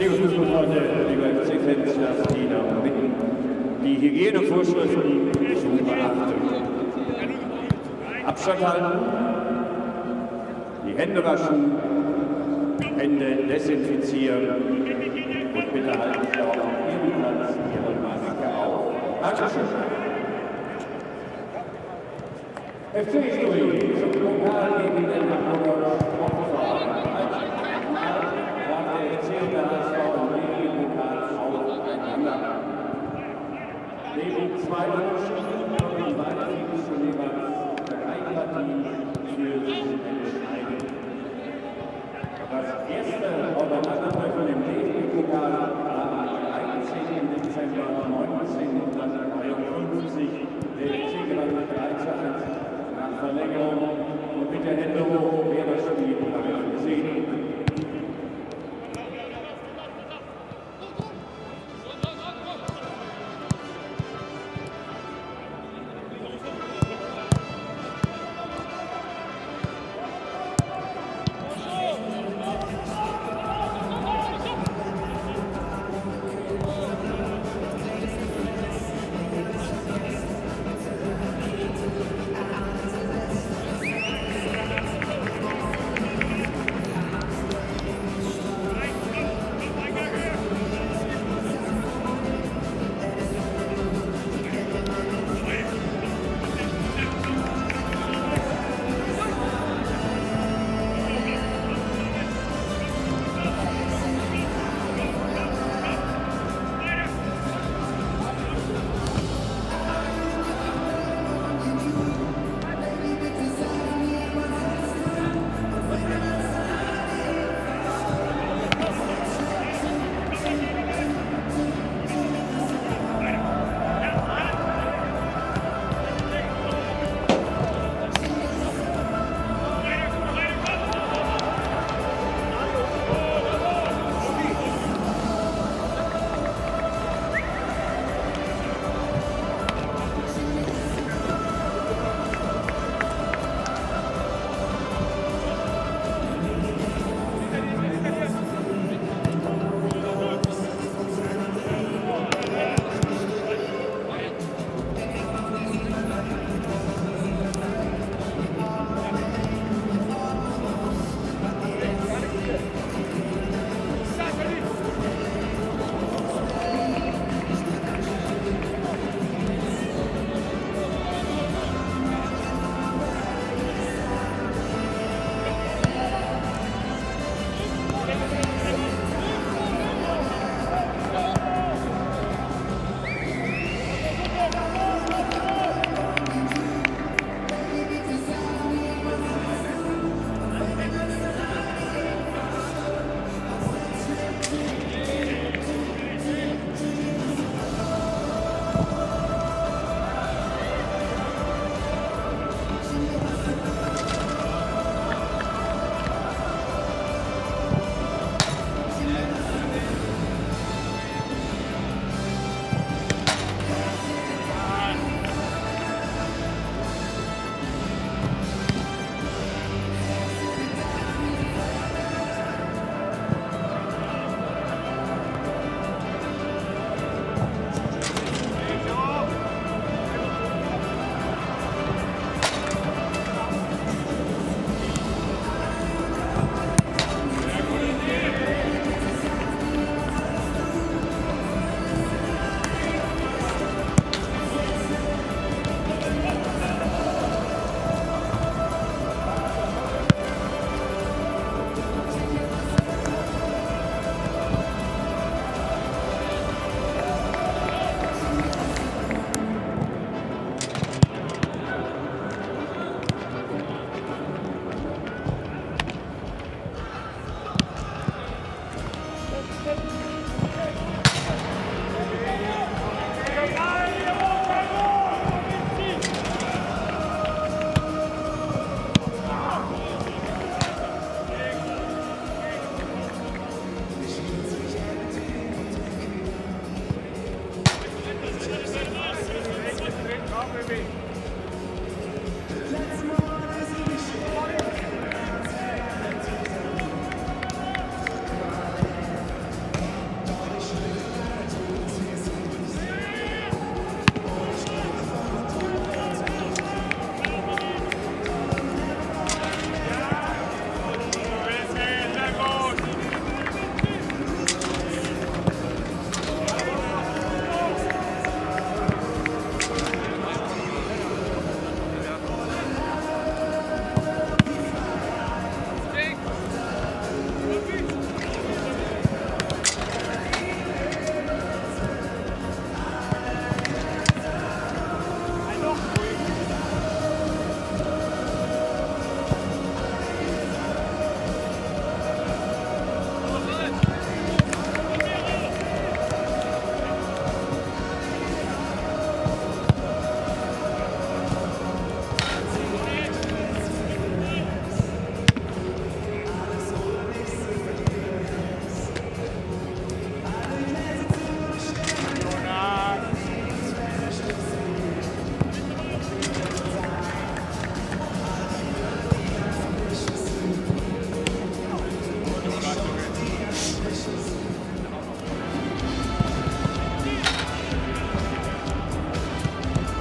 Liebe Fußballfreunde, liebe FC-Fans, darf ich darum bitten, die Hygienevorschriften zu beachten. Abstand halten, die Hände waschen, Hände desinfizieren und bitte halten Sie auch auf Ihrem Platz Ihre Maske auf. Dankeschön. FC-Historie zum Pokal gegen den Hamburger Sportverein. Neben zwei Spielen kommen beide Teams schon jeweils 3 Partien für sich entscheiden. Das erste Aufeinandertreffen im DFB-Pokal war am 13. Dezember 1953. Der FC gewann mit 3:1 nach Verlängerung und mit der Hände hoch, wer das Spiel gesehen.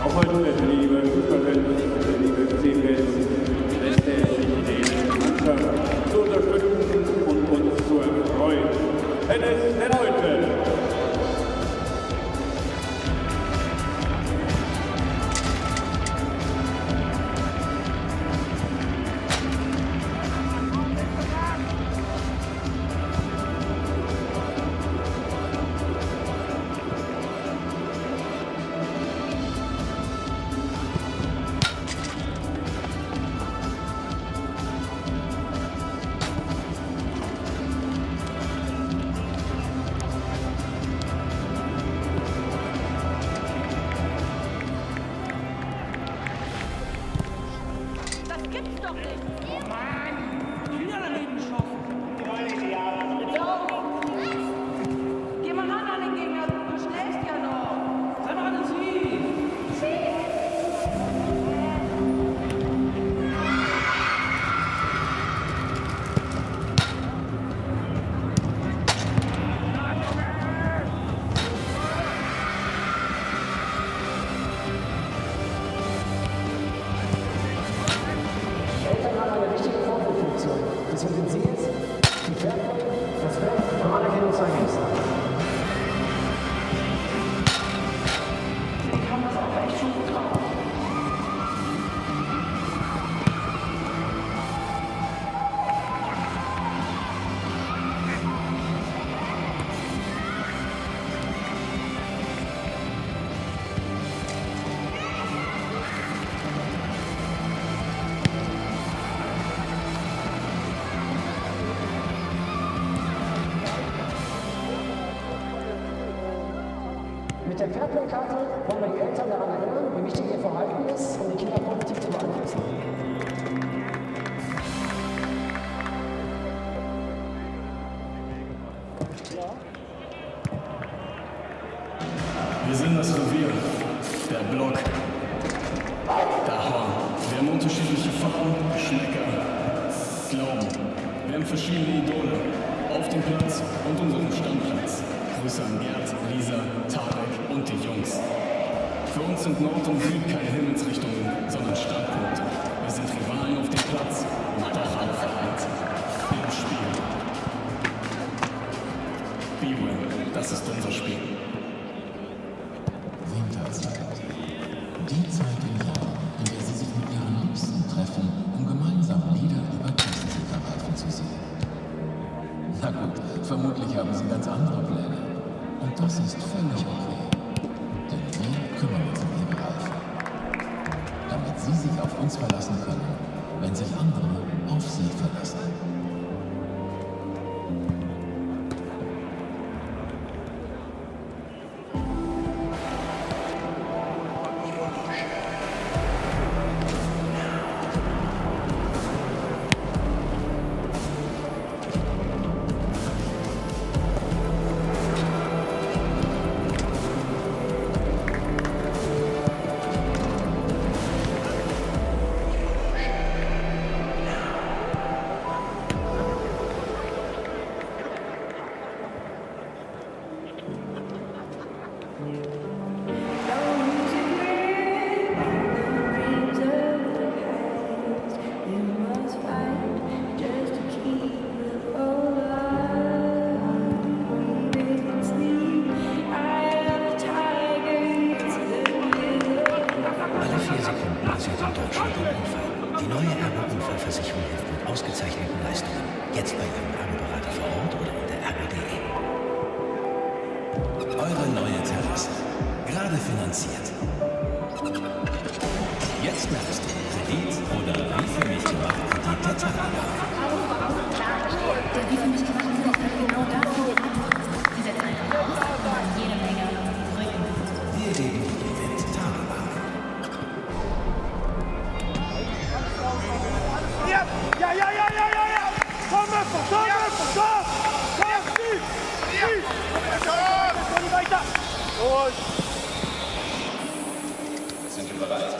Auch heute, liebe Fußballfans, liebe Seefans, lässt er sich die Mannschaft zu unterstützen und uns zu erfreuen. Tennis der Leute. Mit der Fairplay-Karte wollen wir die Eltern daran erinnern, wie wichtig ihr Verhalten ist, um die Kinder positiv zu beeinflussen. Wir sind das Revier, der Block, der Horn. Wir haben unterschiedliche Farben, Geschmäcker, Glauben. Wir haben verschiedene Idole auf dem Platz und unserem Stammplatz. Grüße an Gerd, Lisa, Tarek und die Jungs. Für uns sind Nord und Süd keine Himmelsrichtungen, sondern Standpunkte. Wir sind Rivalen auf dem Platz und doch alle vereint im Spiel. B-Win, das ist unser Spiel. Winterzeit. Die Zeit im Jahr, in der Sie sich mit Ihren Liebsten treffen, um gemeinsam Lieder über Klassensicherreifen zu singen. Na gut, vermutlich haben Sie ganz andere Pläne. Und das ist völlig okay. Denn wir kümmern uns um Ihre Reifen. Damit Sie sich auf uns verlassen können, wenn sich andere auf Sie verlassen. Sind wir bereit?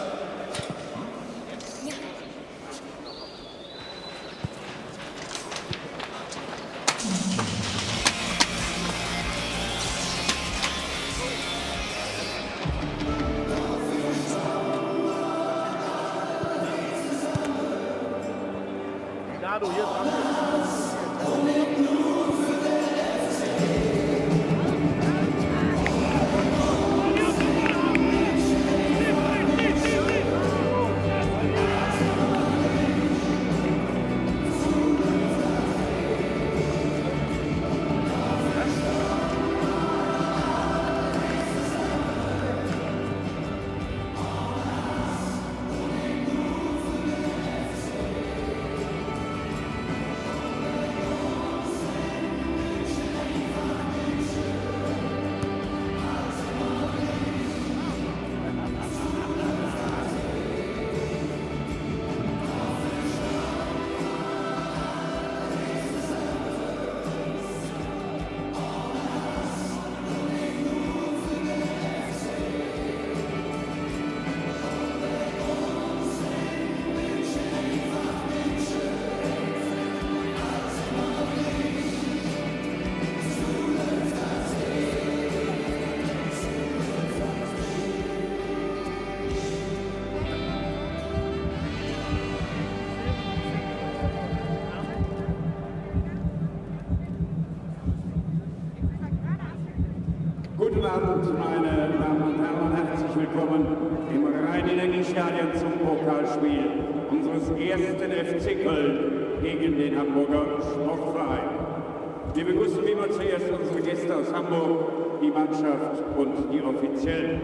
da du hier dran bist. Guten Abend, meine Damen und Herren, herzlich willkommen im Rhein-Energiestadion zum Pokalspiel unseres ersten FC Köln gegen den Hamburger Sportverein. Wir begrüßen wie immer zuerst unsere Gäste aus Hamburg, die Mannschaft und die Offiziellen.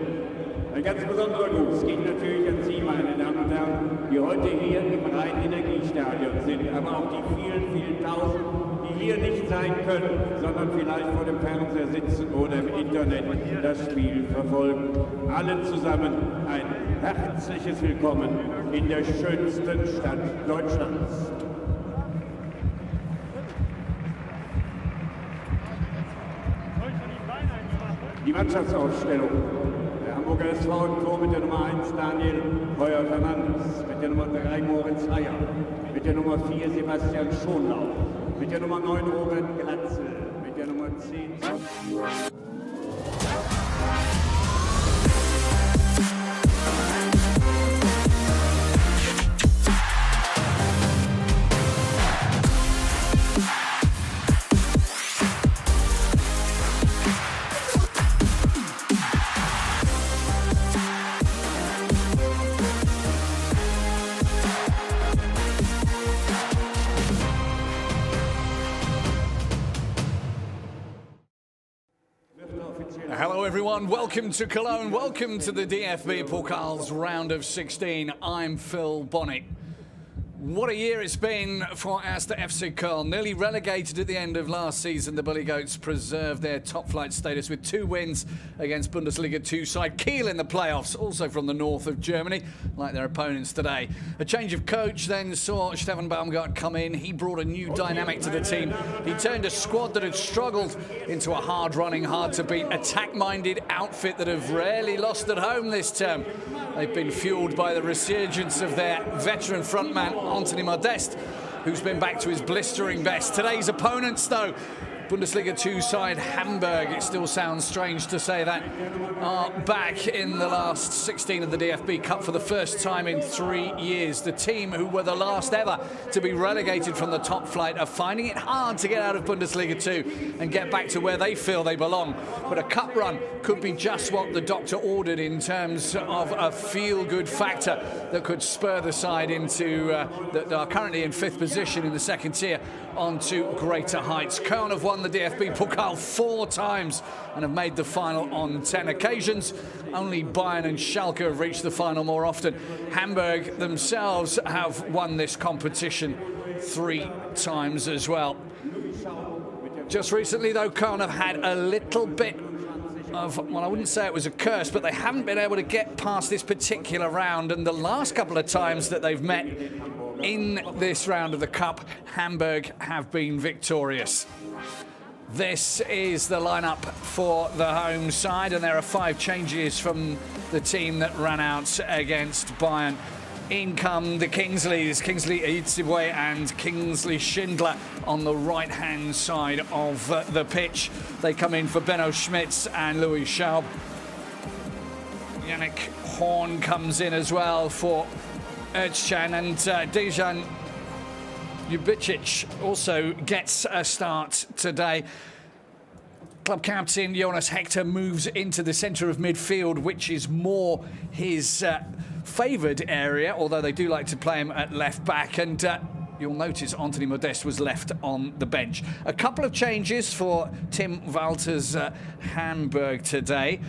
Ein ganz besonderer Gruß geht natürlich an Sie, meine Damen und Herren, die heute hier im Rhein-Energiestadion sind, aber auch die vielen, vielen Tausend, die hier nicht sein können, sondern vielleicht vor dem Fernseher sitzen oder im Internet das Spiel verfolgen. Allen zusammen ein herzliches Willkommen in der schönsten Stadt Deutschlands. Die Mannschaftsaufstellung. Der Hamburger SV im Tor mit der Nummer 1 Daniel Heuer-Fernandes, mit der Nummer 3 Moritz Heyer, mit der Nummer 4 Sebastian Schonlau, mit der Nummer 9 Robert Glatzel, mit der Nummer 10... Hello everyone, welcome to Cologne, welcome to the DFB-Pokal's round of 16. I'm Phil Bonnet. What a year it's been for Erste FC Köln. Nearly relegated at the end of last season, the Bully Goats preserved their top-flight status with 2 wins against Bundesliga 2 side Kiel in the playoffs, also from the north of Germany, like their opponents today. A change of coach then saw Stefan Baumgart come in. He brought a new dynamic to the team. He turned a squad that had struggled into a hard-running, hard-to-beat, attack-minded outfit that have rarely lost at home this term. They've been fueled by the resurgence of their veteran frontman, Anthony Modeste, who's been back to his blistering best. Today's opponents, though, Bundesliga 2 side Hamburg, it still sounds strange to say that, are back in the last 16 of the DFB Cup for the first time in 3 years. The team who were the last ever to be relegated from the top flight are finding it hard to get out of Bundesliga 2 and get back to where they feel they belong. But a cup run could be just what the doctor ordered in terms of a feel-good factor that could spur the side into, that are currently in 5th position in the second tier, onto greater heights. Köln have won the DFB-Pokal 4 times and have made the final on 10 occasions. Only Bayern and Schalke have reached the final more often. Hamburg themselves have won this competition 3 times as well. Just recently, though, Köln have had a little bit of, well, I wouldn't say it was a curse, but they haven't been able to get past this particular round, and the last couple of times that they've met in this round of the Cup, Hamburg have been victorious. This is the lineup for the home side, and there are 5 changes from the team that ran out against Bayern. In come the Kingsleys, Kingsley Itzibwe and Kingsley Schindler on the right-hand side of the pitch. They come in for Benno Schmitz and Louis Schaub. Yannick Horn comes in as well for Özcan, and Dejan Ljubicic also gets a start today. Club captain Jonas Hector moves into the centre of midfield, which is more his favoured area, although they do like to play him at left back. And you'll notice Anthony Modeste was left on the bench. A couple of changes for Tim Walter's Hamburg today.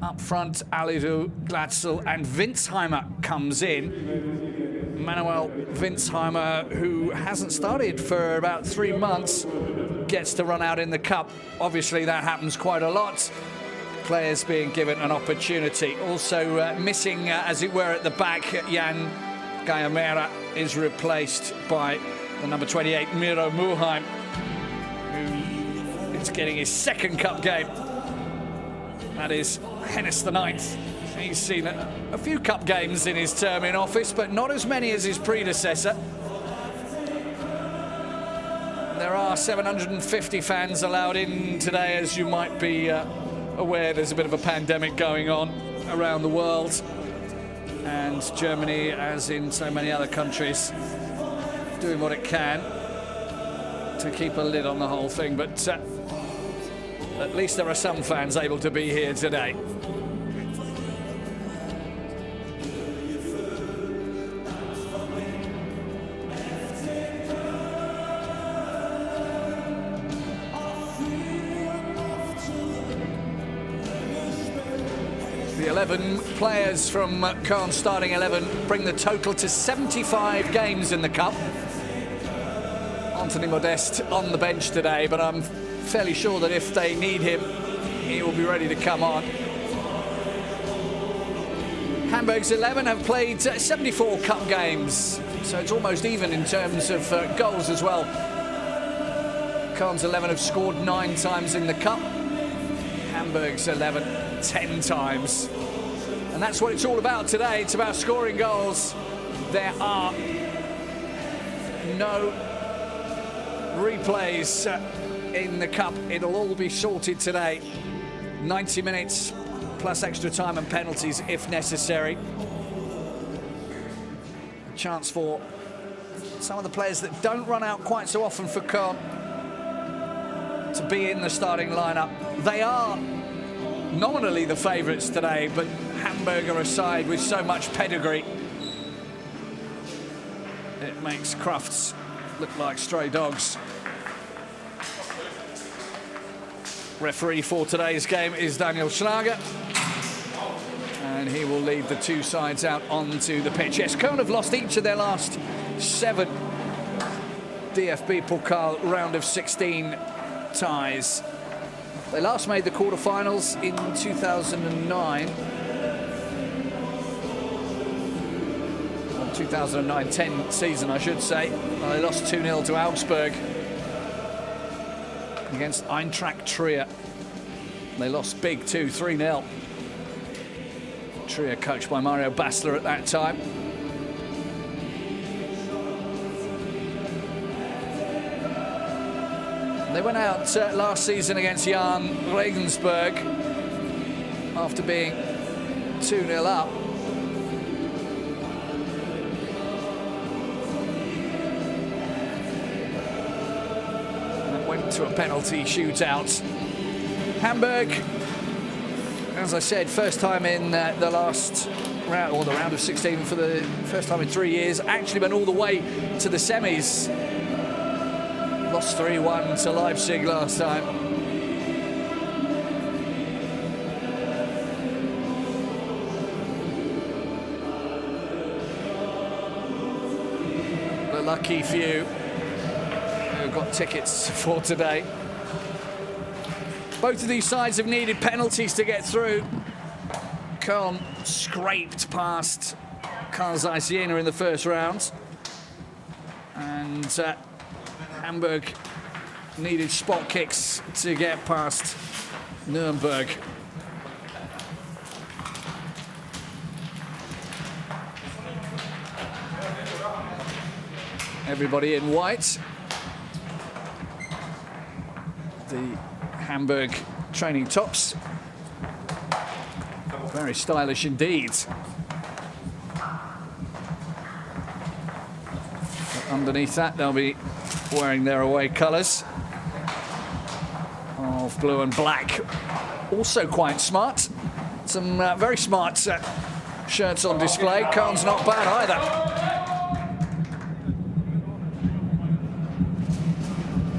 Up front, Alidu, Glatzel and Winsheimer comes in. Manuel Winsheimer, who hasn't started for about 3 months, gets to run out in the cup. Obviously, that happens quite a lot. Players being given an opportunity. Also missing, as it were, at the back, Jan Gajamera is replaced by the number 28, Miro Muheim, who is getting his second cup game. That is Hennis the Ninth. He's seen a few cup games in his term in office, but not as many as his predecessor. There are 750 fans allowed in today, as you might be aware. There's a bit of a pandemic going on around the world, and Germany, as in so many other countries, doing what it can to keep a lid on the whole thing. But at least there are some fans able to be here today. The 11 players from Köln's starting 11 bring the total to 75 games in the cup. Anthony Modeste on the bench today, but I'm fairly sure that if they need him, he will be ready to come on. Hamburg's 11 have played 74 cup games, so it's almost even in terms of goals as well. Köln's 11 have scored 9 times in the cup. Hamburg's 11, 10 times. And that's what it's all about today. It's about scoring goals. There are no replays in the cup. It'll all be sorted today. 90 minutes plus extra time and penalties if necessary. A chance for some of the players that don't run out quite so often for Köln to be in the starting lineup. They are nominally the favourites today, but Hamburg are a side with so much pedigree. It makes Crufts look like stray dogs. Referee for today's game is Daniel Schlager, and he will lead the two sides out onto the pitch. Yes, Köln have lost each of their last 7 DFB-Pokal round of 16 ties. They last made the quarterfinals in 2009. 2009-10 season, I should say. Well, they lost 2-0 to Augsburg against Eintracht Trier. They lost big too, 3-0. Trier coached by Mario Basler at that time. They went out last season against Jan Regensburg after being 2-0 up. And went to a penalty shootout. Hamburg, as I said, first time in the last round, or the round of 16 for the first time in 3 years, actually went all the way to the semis. Lost 3-1 to Leipzig last time. The lucky few who got tickets for today. Both of these sides have needed penalties to get through. Köln scraped past Karl Zeiss Jena in the first round. And Hamburg needed spot kicks to get past Nuremberg. Everybody in white. The Hamburg training tops. Very stylish indeed. Underneath that, they'll be wearing their away colours of blue and black. Also quite smart. Some very smart shirts on display. Köln's not bad either.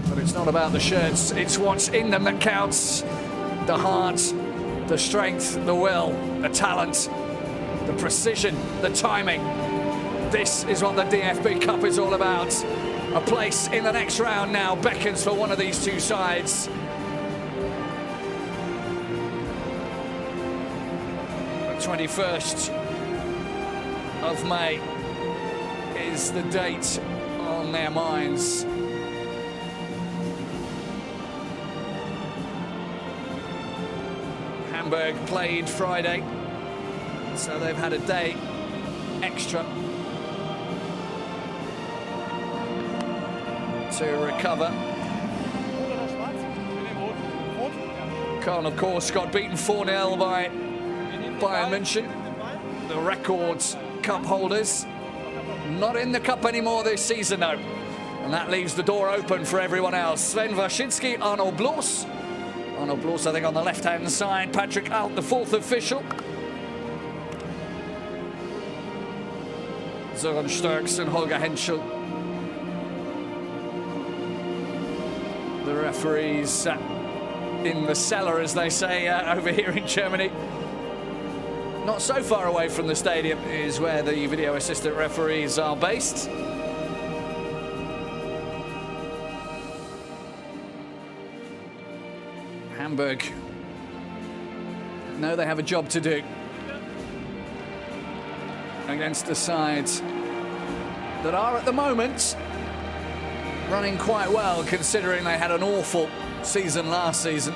But it's not about the shirts, it's what's in them that counts. The heart, the strength, the will, the talent, the precision, the timing. This is what the DFB Cup is all about. A place in the next round now beckons for one of these two sides. The 21st of May is the date on their minds. Hamburg played Friday, so they've had a day extra to recover. Köln, of course, got beaten 4-0 by Bayern München, the records cup holders. Not in the cup anymore this season, though. And that leaves the door open for everyone else. Sven Waschinski, Arno Bloss. Arno Bloss, I think, on the left-hand side. Patrick Alt, the fourth official. Sören Sturks and Holger Henschel, the referees in the cellar, as they say over here in Germany. Not so far away from the stadium is where the video assistant referees are based. Hamburg know they have a job to do against the sides that are at the moment running quite well, considering they had an awful season last season.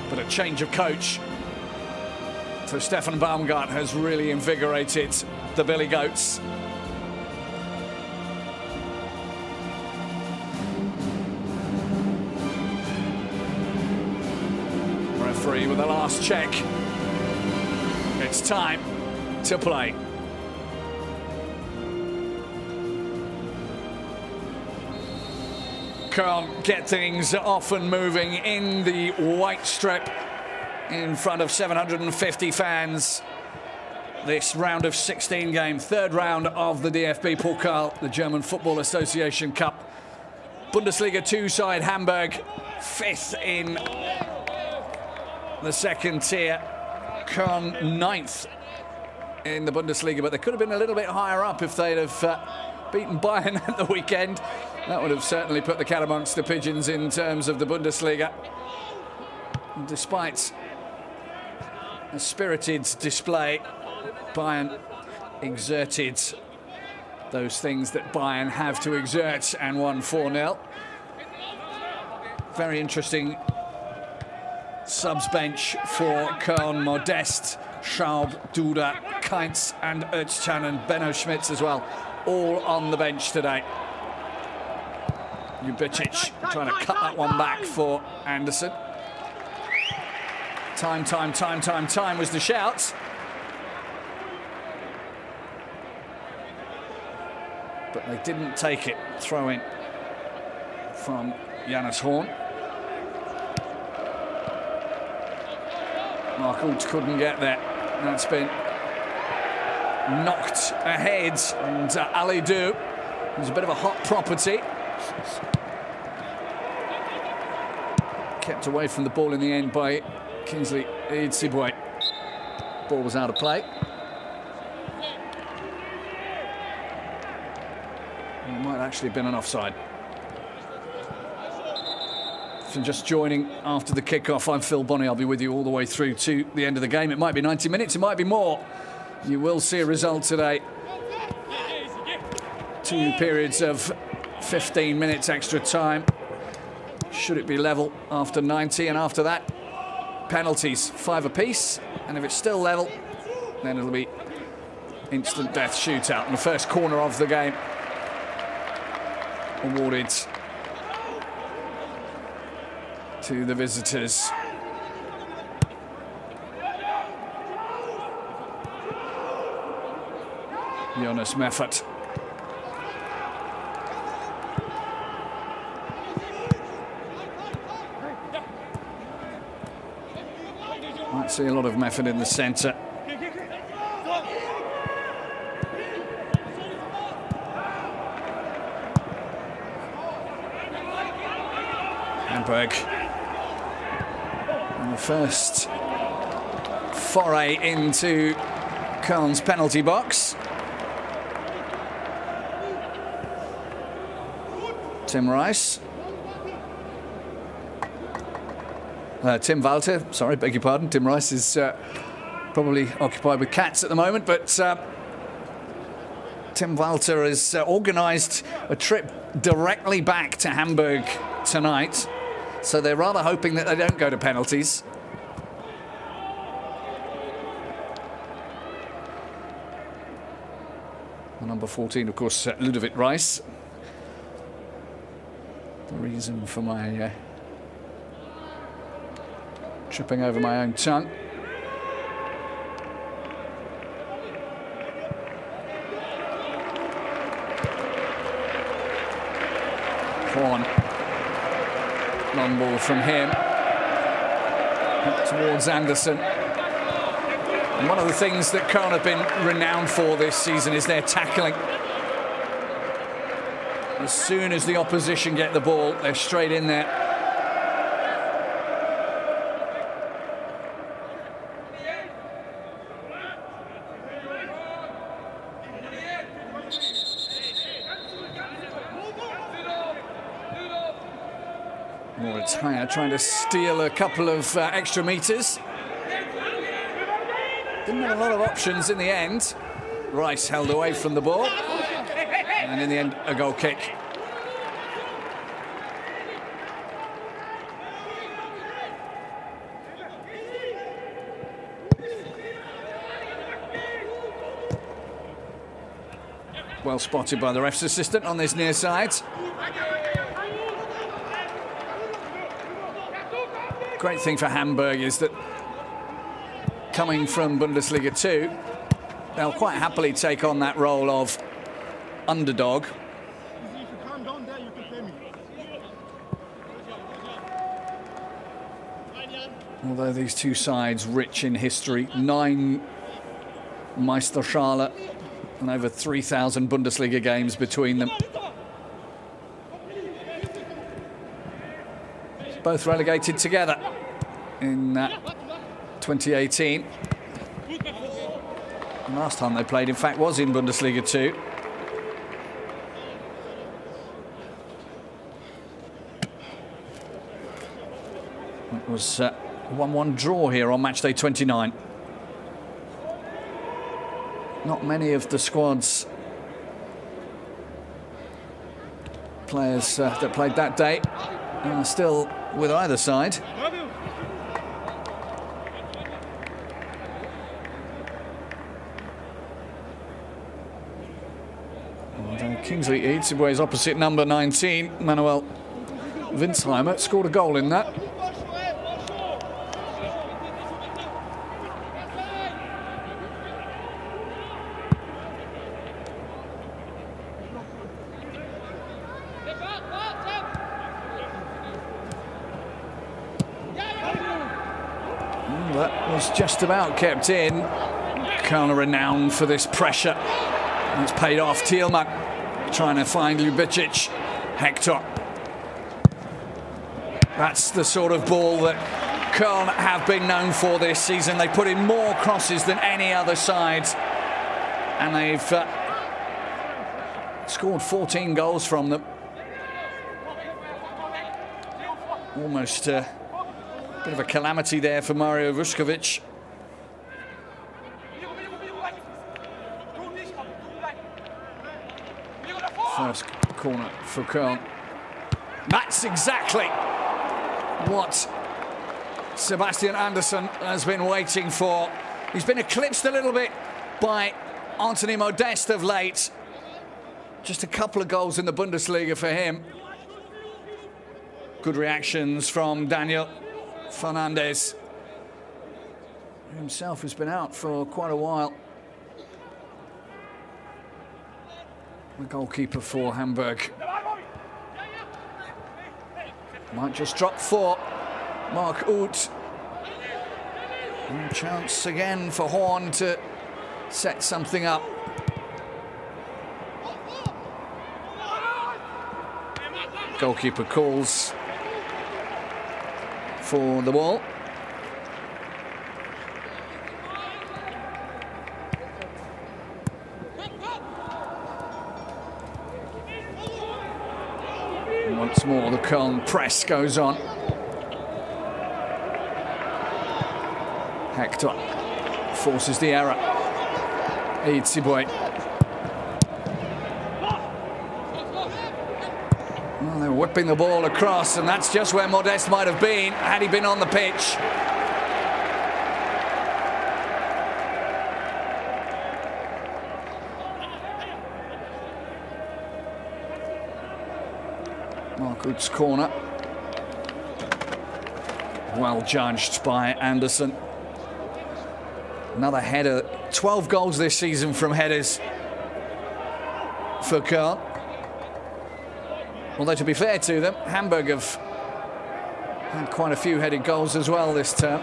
But a change of coach for Stefan Baumgart has really invigorated the Billy Goats. Referee with the last check. It's time to play. Köln get things off and moving in the white strip in front of 750 fans. This round of 16 game, third round of the DFB-Pokal, the German Football Association Cup. Bundesliga 2 side Hamburg, fifth in the second tier. Köln ninth in the Bundesliga, but they could have been a little bit higher up if they'd have beaten Bayern at the weekend. That would have certainly put the cat amongst the pigeons in terms of the Bundesliga. Despite a spirited display, Bayern exerted those things that Bayern have to exert and won 4-0. Very interesting subs bench for Köln. Modest, Schaub, Duda, Kainz and Özcan and Benno Schmitz as well, all on the bench today. Ljubicic trying to cut that one back for Anderson. Time was the shout. But they didn't take it. Throw in from Janus Horn. Mark Alt couldn't get there. That's been knocked ahead. And Ali Du, who's a bit of a hot property, kept away from the ball in the end by Kingsley Idzibwe. Ball was out of play. It might actually have been an offside. If you're just joining after the kickoff, I'm Phil Bonney. I'll be with you all the way through to the end of the game. It might be 90 minutes, it might be more. You will see a result today. 2 periods of 15 minutes extra time. Should it be level after 90, and after that, penalties, 5 apiece. And if it's still level, then it'll be instant death shootout. And the first corner of the game awarded to the visitors. Jonas Meffert. See a lot of method in the centre. Hamburg. And the first foray into Köln's penalty box. Tim Rice. Tim Walter, sorry, beg your pardon. Tim Rice is probably occupied with cats at the moment, but Tim Walter has organised a trip directly back to Hamburg tonight, so they're rather hoping that they don't go to penalties. Number 14, of course, Ludovic Rice. The reason for my tripping over my own tongue. Horn. Long ball from him. Towards Anderson. And one of the things that Köln have been renowned for this season is their tackling. As soon as the opposition get the ball, they're straight in there. Moritaya trying to steal a couple of extra metres. Didn't have a lot of options in the end. Rice held away from the ball. And in the end, a goal kick. Well spotted by the ref's assistant on this near side. Great thing for Hamburg is that coming from Bundesliga 2, they'll quite happily take on that role of underdog. Although these two sides rich in history, 9 Meisterschale and over 3,000 Bundesliga games between them. Both relegated together in 2018. And last time they played, in fact, was in Bundesliga 2. It was a 1-1 draw here on matchday 29. Not many of the squad's players that played that day are still with either side. And Kingsley Eadsway's opposite number 19, Manuel Winsheimer, scored a goal in that. That was just about kept in. Köln are renowned for this pressure. And it's paid off. Thielmann trying to find Ljubicic. Hector. That's the sort of ball that Köln have been known for this season. They put in more crosses than any other side. And they've scored 14 goals from them. Almost a bit of a calamity there for Mario Vuskovic. First corner for Köln. That's exactly what Sebastian Andersson has been waiting for. He's been eclipsed a little bit by Anthony Modeste of late. Just a couple of goals in the Bundesliga for him. Good reactions from Daniel Fernandes, who himself has been out for quite a while. The goalkeeper for Hamburg might just drop for Mark Uth. And a chance again for Horn to set something up. Goalkeeper calls for the ball. And once more, the Köln press goes on. Hector forces the error. Itzibwe. Well, they're whipping the ball across, and that's just where Modeste might have been had he been on the pitch. Markut's corner. Well judged by Anderson. Another header. 12 goals this season from headers for Köln. Although, to be fair to them, Hamburg have had quite a few headed goals as well this term.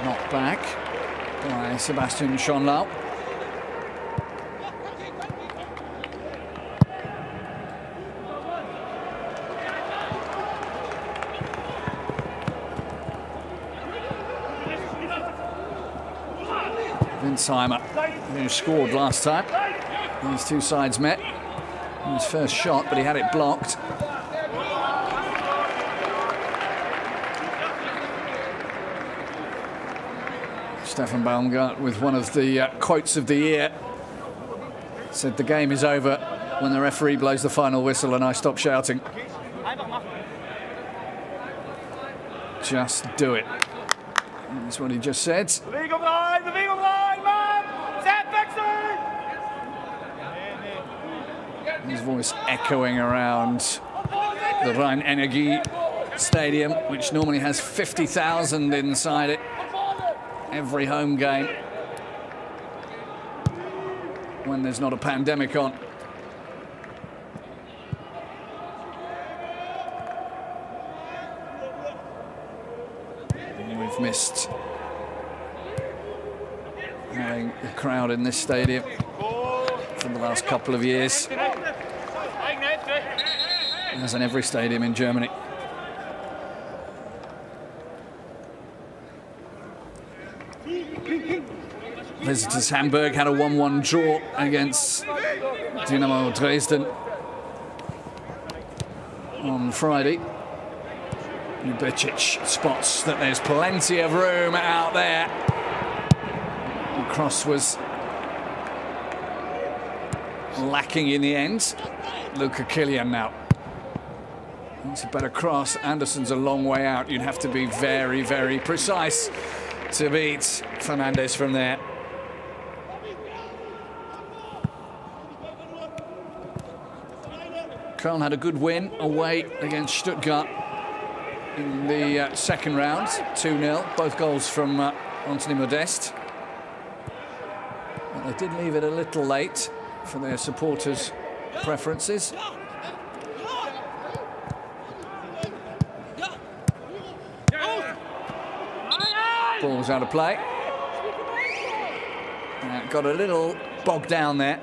Knocked back by Sebastian Schonlau. Winsheimer, who scored last time. These two sides met. His first shot, but he had it blocked. Stefan Baumgart with one of the quotes of the year. Said the game is over when the referee blows the final whistle and I stop shouting. Just do it. That's what he just said. Bewegung rein, Mann! Sepp, wechseln! His voice echoing around the Rhein-Energie Stadium, which normally has 50,000 inside it. Every home game when there's not a pandemic on. And we've missed having a crowd in this stadium for the last couple of years, as in every stadium in Germany. Visitors Hamburg had a 1-1 draw against Dynamo Dresden on Friday. Ljubicic spots that there's plenty of room out there. The cross was lacking in the end. Luca Killian now. It's a better cross. Anderson's a long way out. You'd have to be very, very precise to beat Fernandes from there. Köln had a good win away against Stuttgart in the second round, 2-0, both goals from Anthony Modeste. But they did leave it a little late for their supporters' preferences. Ball was out of play. Got a little bogged down there.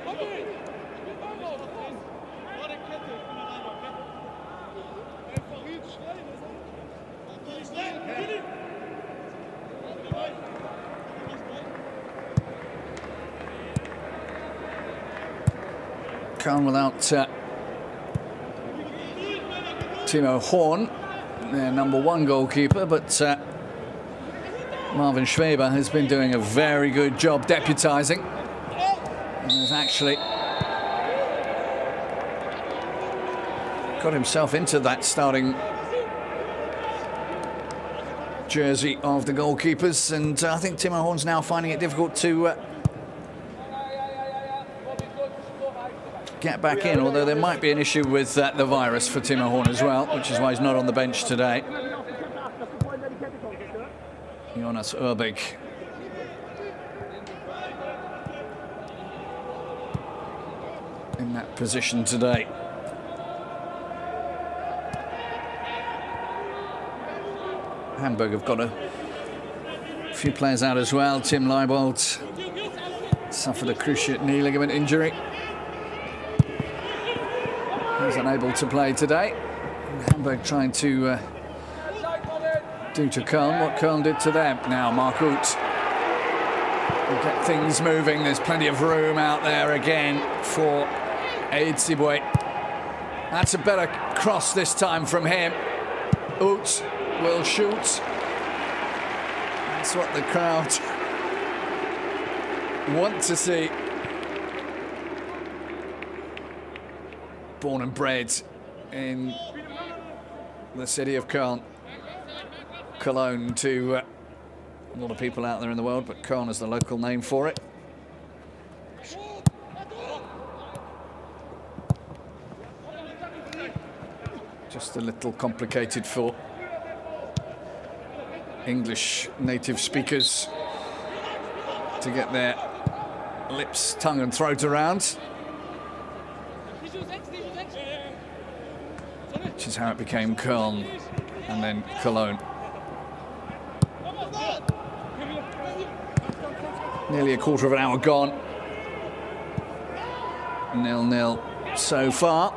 Köln without Timo Horn, their #1 goalkeeper, but Marvin Schweber has been doing a very good job deputising, and has actually got himself into that starting jersey of the goalkeepers, and I think Timo Horn's now finding it difficult to get back in, although there might be an issue with the virus for Timo Horn as well, which is why he's not on the bench today. Jonas Urbig. In that position today. Hamburg have got a few players out as well. Tim Leibold suffered a cruciate knee ligament injury. He's unable to play today. Hamburg trying to do to Köln what Köln did to them. Now Mark Uth will get things moving. There's plenty of room out there again for Eidsibue. That's a better cross this time from him. Uth will shoot. That's what the crowd want to see. Born and bred in the city of Köln. Cologne to a lot of people out there in the world, but Köln is the local name for it. Just a little complicated for English native speakers to get their lips, tongue and throat around. Which is how it became Köln and then Cologne. Nearly a quarter of an hour gone. 0-0 so far.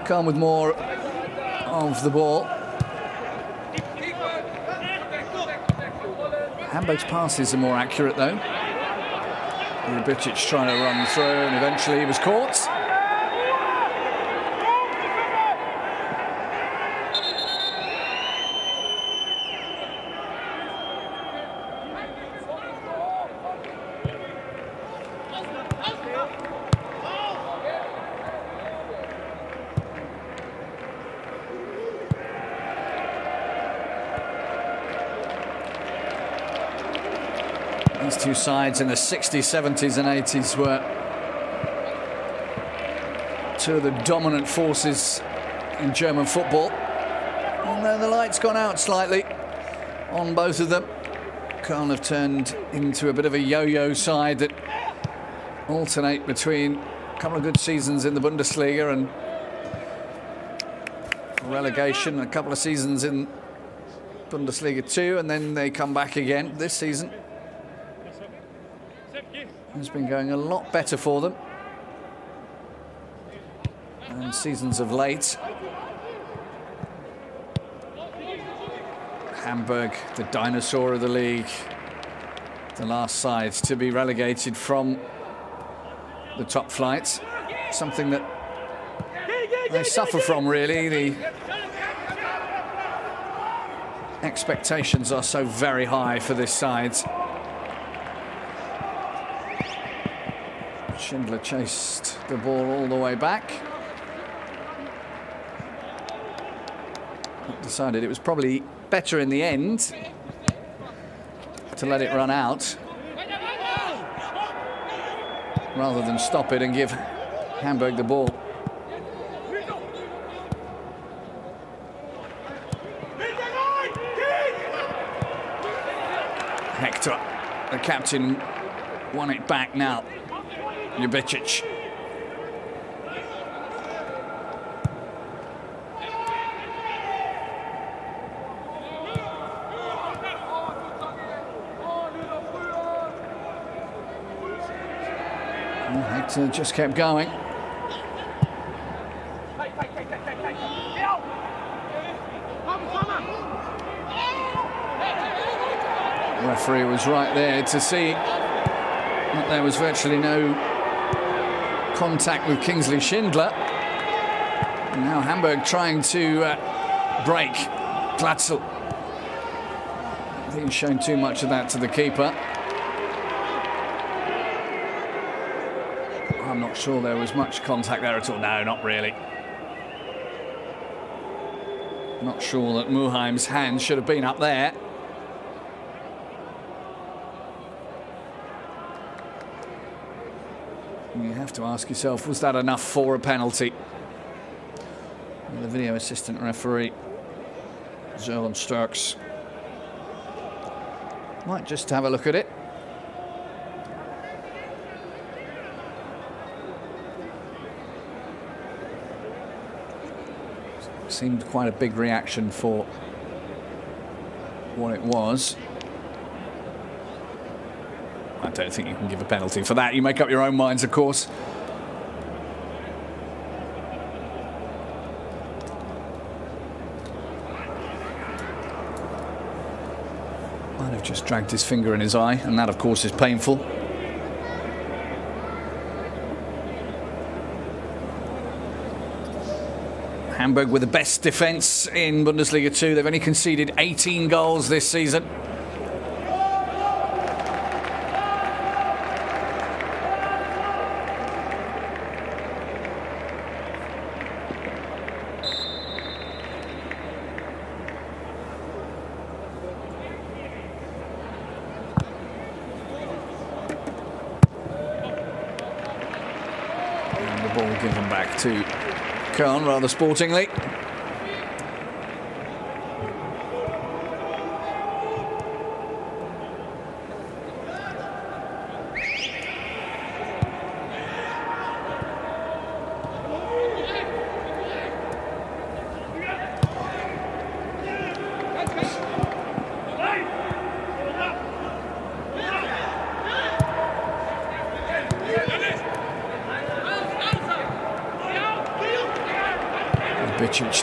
Köln with more of the ball. Hamburg's passes are more accurate though. Ljubičić trying to run through and eventually he was caught. These two sides in the 60s, 70s and 80s were two of the dominant forces in German football. And then the light's gone out slightly on both of them. Köln have turned into a bit of a yo-yo side that alternate between a couple of good seasons in the Bundesliga and relegation, and a couple of seasons in Bundesliga 2, and then they come back again this season. It's been going a lot better for them. And seasons of late. Hamburg, the dinosaur of the league. The last side to be relegated from the top flight. Something that they suffer from, really. The expectations are so very high for this side. Schindler chased the ball all the way back. Decided it was probably better in the end to let it run out rather than stop it and give Hamburg the ball. Hector, the captain, won it back now. Ljubičić. Hector just kept going. The referee was right there to see that there was virtually no contact with Kingsley Schindler. And now Hamburg trying to break Glatzel. I think he's shown too much of that to the keeper. I'm not sure there was much contact there at all. No, not really. Not sure that Muheim's hand should have been up there. You have to ask yourself, was that enough for a penalty? And the video assistant referee, Zoran Starks, might just have a look at it. Seemed quite a big reaction for what it was. I don't think you can give a penalty for that. You make up your own minds, of course. Might have just dragged his finger in his eye, and that, of course, is painful. Hamburg with the best defence in Bundesliga 2. They've only conceded 18 goals this season. And the ball given back to Köln rather sportingly.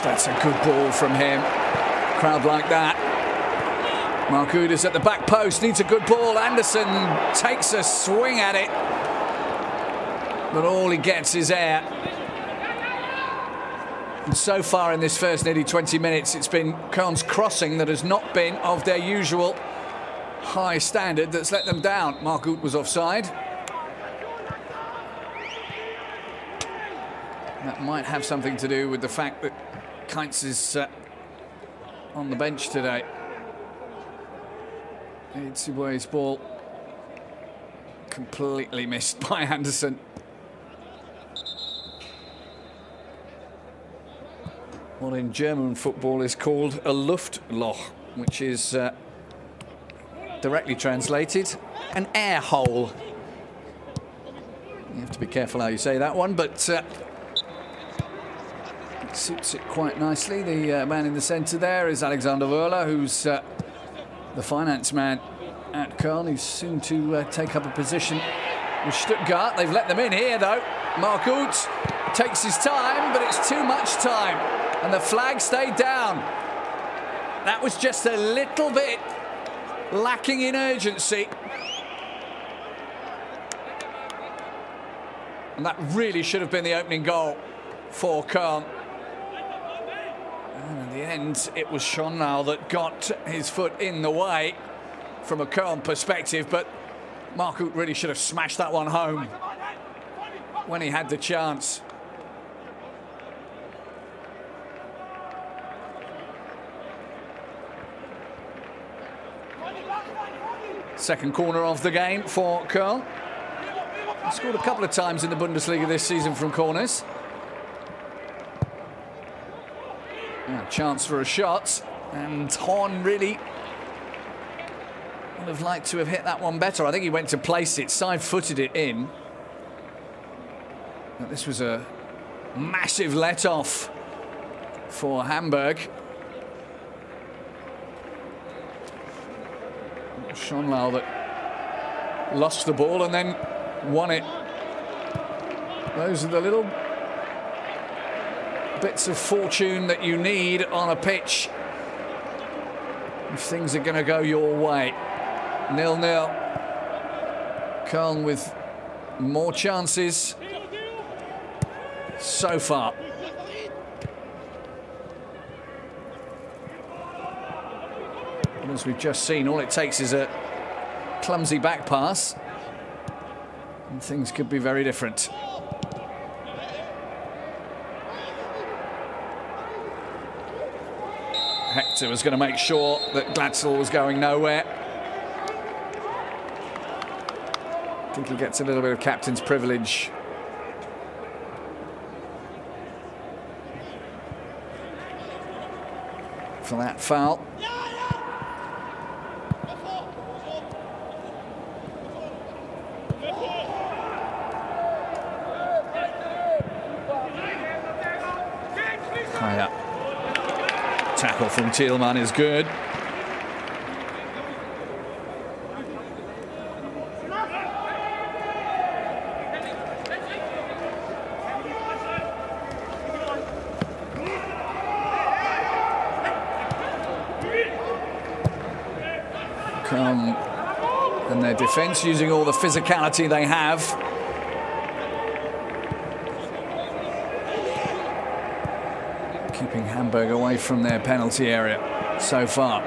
That's a good ball from him. Crowd like that. Mark Uda's at the back post, needs a good ball. Anderson takes a swing at it, but all he gets is air. And so far in this first nearly 20 minutes, it's been Köln's crossing that has not been of their usual high standard that's let them down. Mark Uda was offside. That might have something to do with the fact that Kainz is on the bench today. Itzibue's ball completely missed by Anderson. What in German football is called a Luftloch, which is directly translated an air hole. You have to be careful how you say that one, but suits it quite nicely. The man in the centre there is Alexander Wöhler, who's the finance man at Köln. He's soon to take up a position with Stuttgart. They've let them in here, though. Mark Uda takes his time, but it's too much time. And the flag stayed down. That was just a little bit lacking in urgency. And that really should have been the opening goal for Köln. And in the end, it was Schonlau that got his foot in the way from a Köln perspective, but Mark Uda really should have smashed that one home when he had the chance. Second corner of the game for Köln. He scored a couple of times in the Bundesliga this season from corners. A chance for a shot, and Horn really would have liked to have hit that one better. I think he went to place it, side-footed it in. But this was a massive let-off for Hamburg. Schonlau that lost the ball and then won it. Those are the little bits of fortune that you need on a pitch if things are going to go your way. 0-0. Köln with more chances so far. And as we've just seen, all it takes is a clumsy back pass and things could be very different. Hector was going to make sure that Glatzel was going nowhere. I think he gets a little bit of captain's privilege for that foul. Tackle from Thielmann is good. And their defence using all the physicality they have. Keeping Hamburg away from their penalty area so far.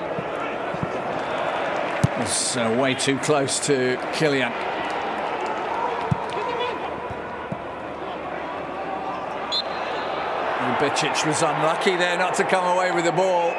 It's way too close to Kylian. Bicic was unlucky there not to come away with the ball.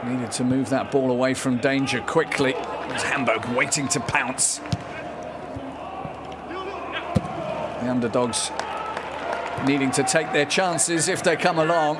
Needed to move that ball away from danger quickly. There's Hamburg waiting to pounce. The underdogs needing to take their chances if they come along.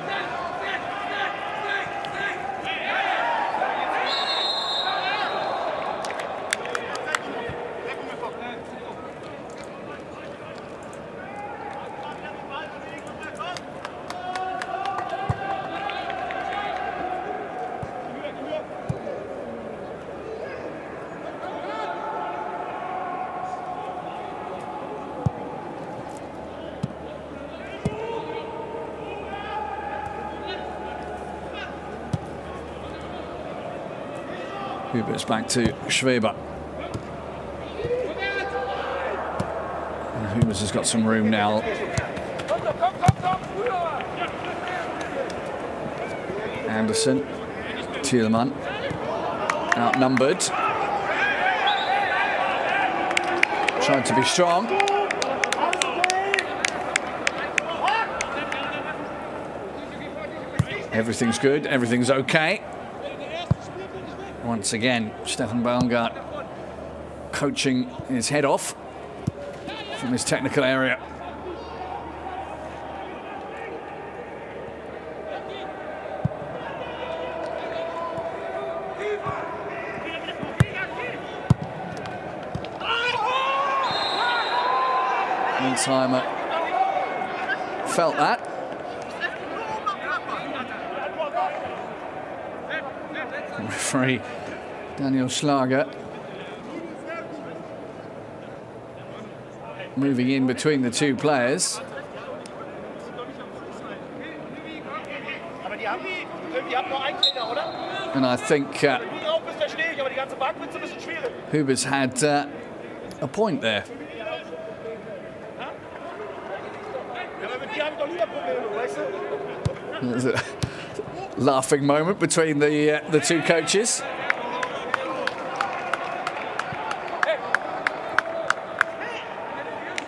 Hubert's back to Schweber. And Huber's has got some room now. Anderson, Thielmann, outnumbered. Tried to be strong. Everything's good, everything's okay. Once again, Stefan Baumgart coaching his head off from his technical area. Meantime, felt that. Referee Daniel Schlager moving in between the two players. And I think Huber's had a point there. There's a laughing moment between the two coaches.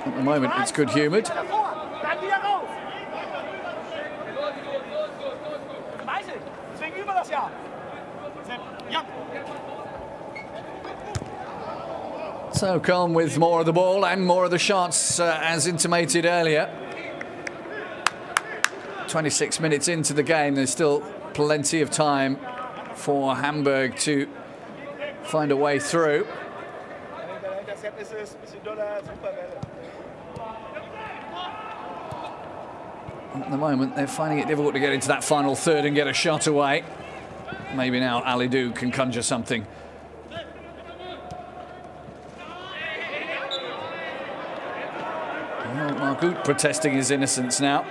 At the moment, it's good-humoured. So Köln with more of the ball and more of the shots, as intimated earlier. 26 minutes into the game, there's still plenty of time for Hamburg to find a way through. At the moment, they're finding it difficult to get into that final third and get a shot away. Maybe now Alidou can conjure something. Well, Margout protesting his innocence now.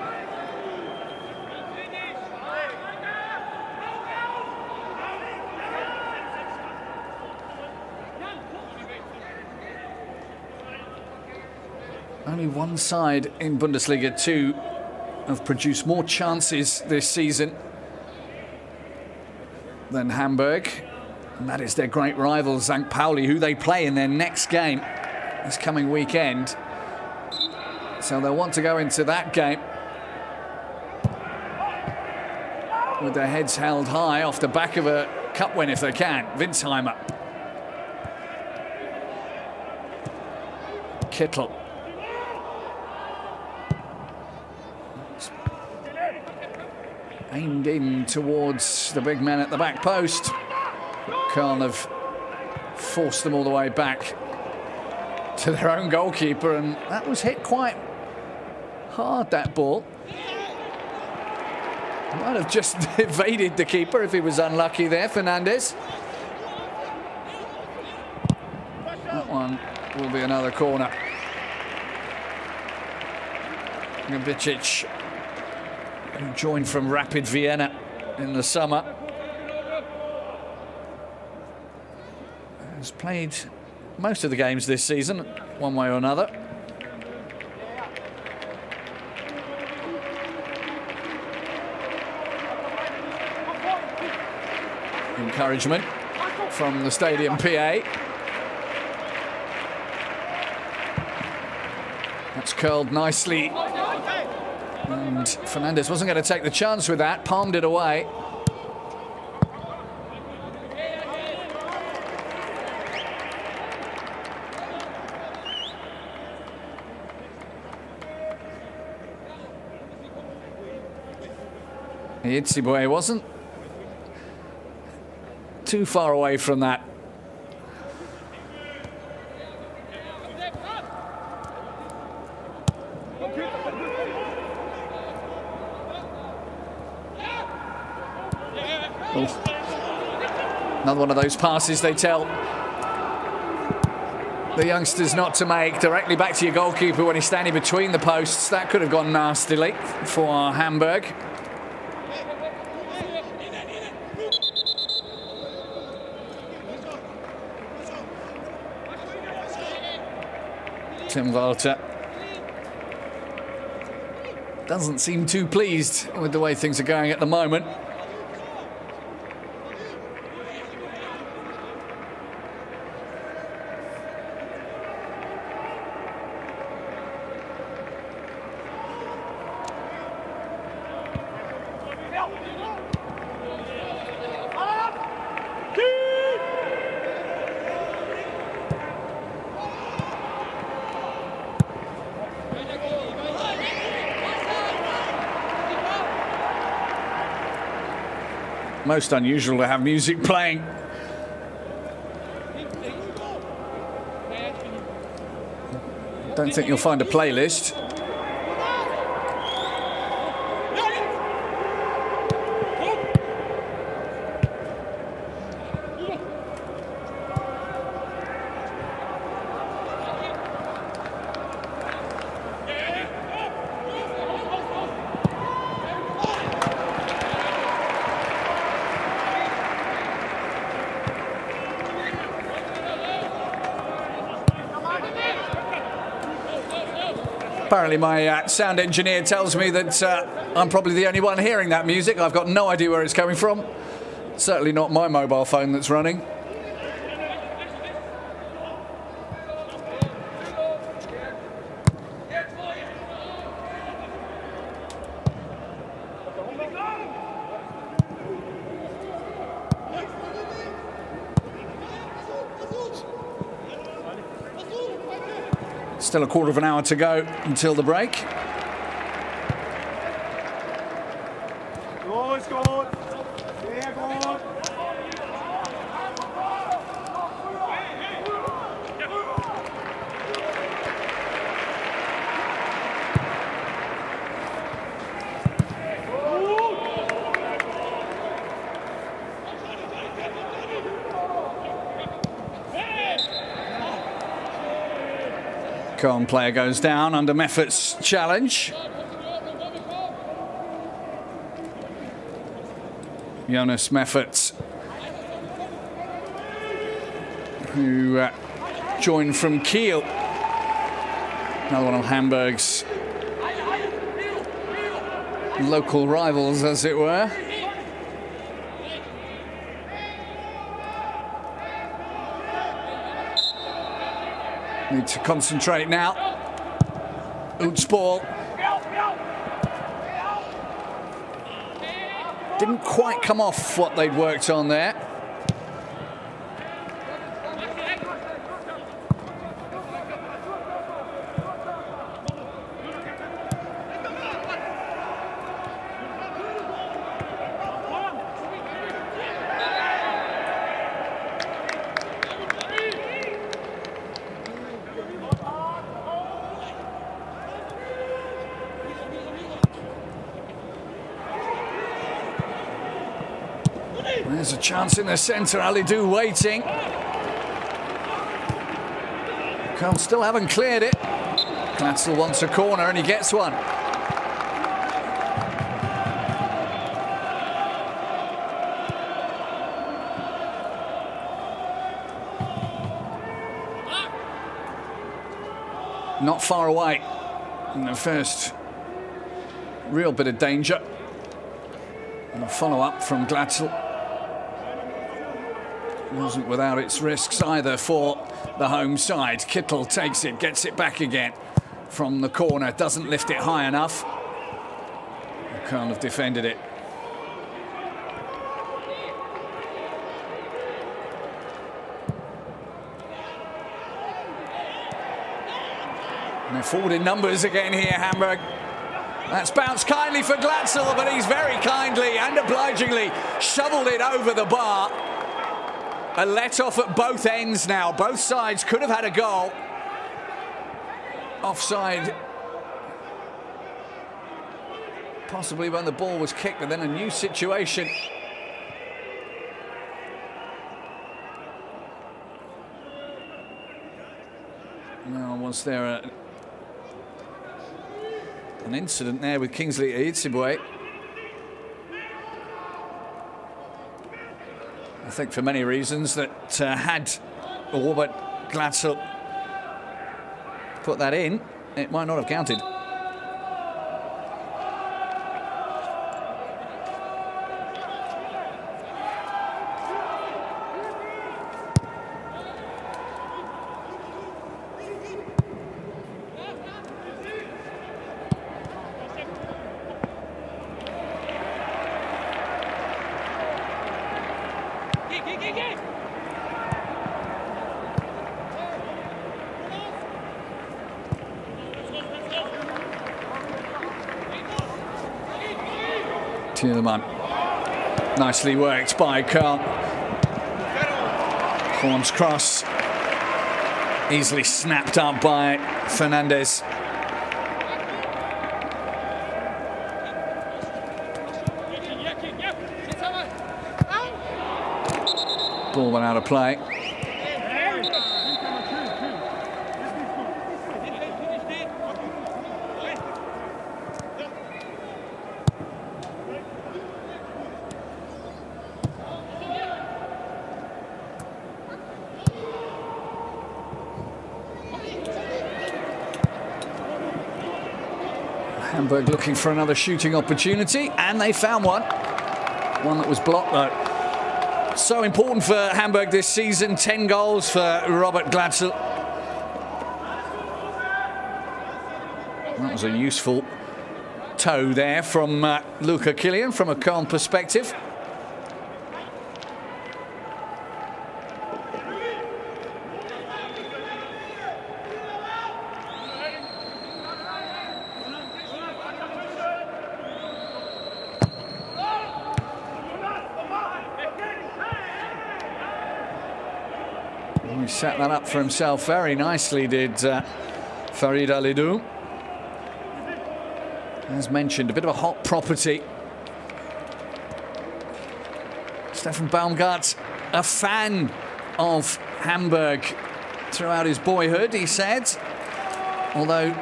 Only one side in Bundesliga 2 have produced more chances this season than Hamburg, and that is their great rival St. Pauli, who they play in their next game this coming weekend. So they'll want to go into that game with their heads held high off the back of a cup win if they can. Winsheimer. Kittel. Aimed in towards the big man at the back post. Köln have forced them all the way back to their own goalkeeper, and that was hit quite hard, that ball. Might have just evaded the keeper if he was unlucky there, Fernandes. That one will be another corner. Gabicic, who joined from Rapid Vienna in the summer, has played most of the games this season, one way or another. Encouragement from the stadium PA. That's curled nicely. And Fernandes wasn't going to take the chance with that, palmed it away. Itzibue wasn't too far away from that. Another one of those passes they tell the youngsters not to make, directly back to your goalkeeper when he's standing between the posts. That could have gone nastily for Hamburg. Tim Walter doesn't seem too pleased with the way things are going at the moment. Most unusual to have music playing. Don't think you'll find a playlist. Apparently my sound engineer tells me that I'm probably the only one hearing that music. I've got no idea where it's coming from. Certainly not my mobile phone that's running. Still a quarter of an hour to go until the break. Köln player goes down under Meffert's challenge. Jonas Meffert, who joined from Kiel. Another one of Hamburg's local rivals, as it were. Need to concentrate now. Oots ball. Didn't quite come off what they'd worked on there. There's a chance in the centre, Alidou waiting. Köln still haven't cleared it. Glatzel wants a corner and he gets one. Not far away in the first real bit of danger. And a follow-up from Glatzel wasn't without its risks either for the home side. Kittel takes it, gets it back again from the corner, doesn't lift it high enough. Köln have defended it. And they're forward in numbers again here, Hamburg. That's bounced kindly for Glatzel, but he's very kindly and obligingly shoveled it over the bar. A let-off at both ends now. Both sides could have had a goal. Offside. Possibly when the ball was kicked, but then a new situation. Now, was there an incident there with Kingsley Itzibwe? I think for many reasons that had Robert Glatzel put that in, it might not have counted. Tiedemann. Nicely worked by Köln. Horn's cross. Easily snapped up by Fernandes. Ball went out of play. Hamburg looking for another shooting opportunity, and they found one. One that was blocked, though. So important for Hamburg this season. 10 goals for Robert Glatzel. That was a useful toe there from Luca Killian from a Köln perspective. He set that up for himself very nicely, did Farid Alidou. As mentioned, a bit of a hot property. Stefan Baumgart, a fan of Hamburg throughout his boyhood, he said. Although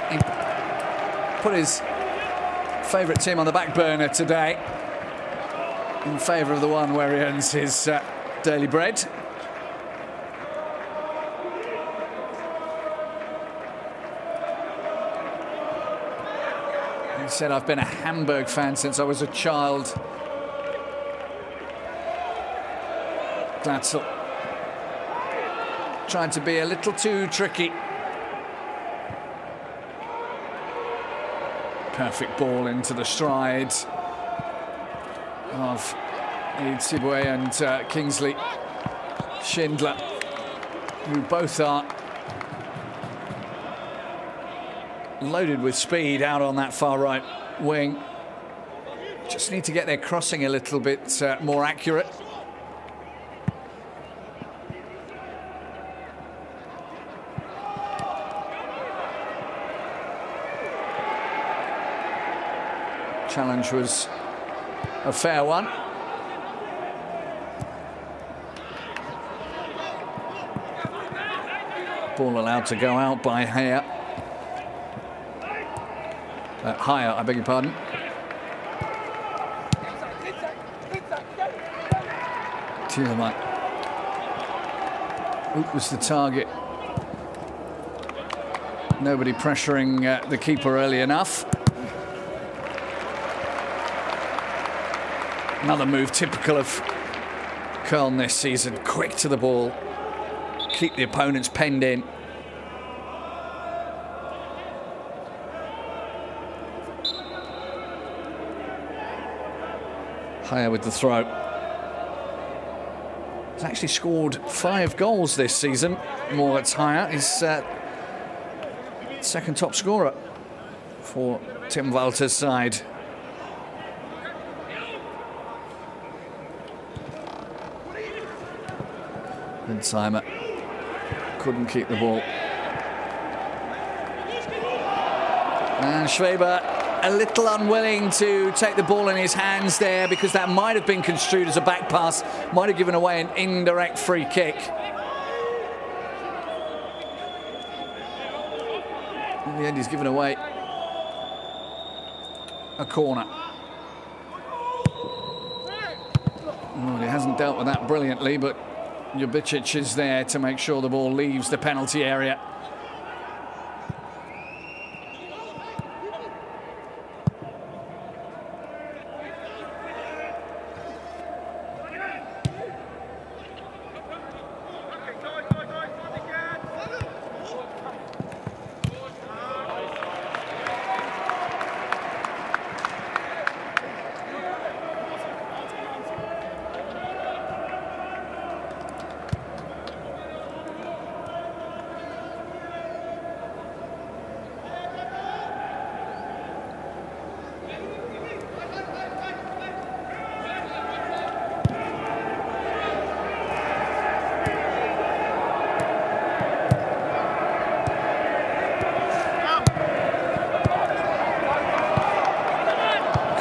he put his favourite team on the back burner today in favour of the one where he earns his daily bread. He said, I've been a Hamburg fan since I was a child. Glatzel trying to be a little too tricky. Perfect ball into the stride of Sibwe and Kingsley Schindler, who both are loaded with speed out on that far right wing. Just need to get their crossing a little bit more accurate. Challenge was a fair one. Ball allowed to go out by Haya. Haya, I beg your pardon. Thielmann. Oop was the target. Nobody pressuring the keeper early enough. Another move typical of Köln this season. Quick to the ball. Keep the opponents penned in. Haya with the throw. He's actually scored 5 goals this season. Moritz Haya is second top scorer for Tim Walter's side. Simon couldn't keep the ball. And Schweber a little unwilling to take the ball in his hands there, because that might have been construed as a back pass, might have given away an indirect free kick. In the end, he's given away a corner. Well, he hasn't dealt with that brilliantly, but Ljubicic is there to make sure the ball leaves the penalty area.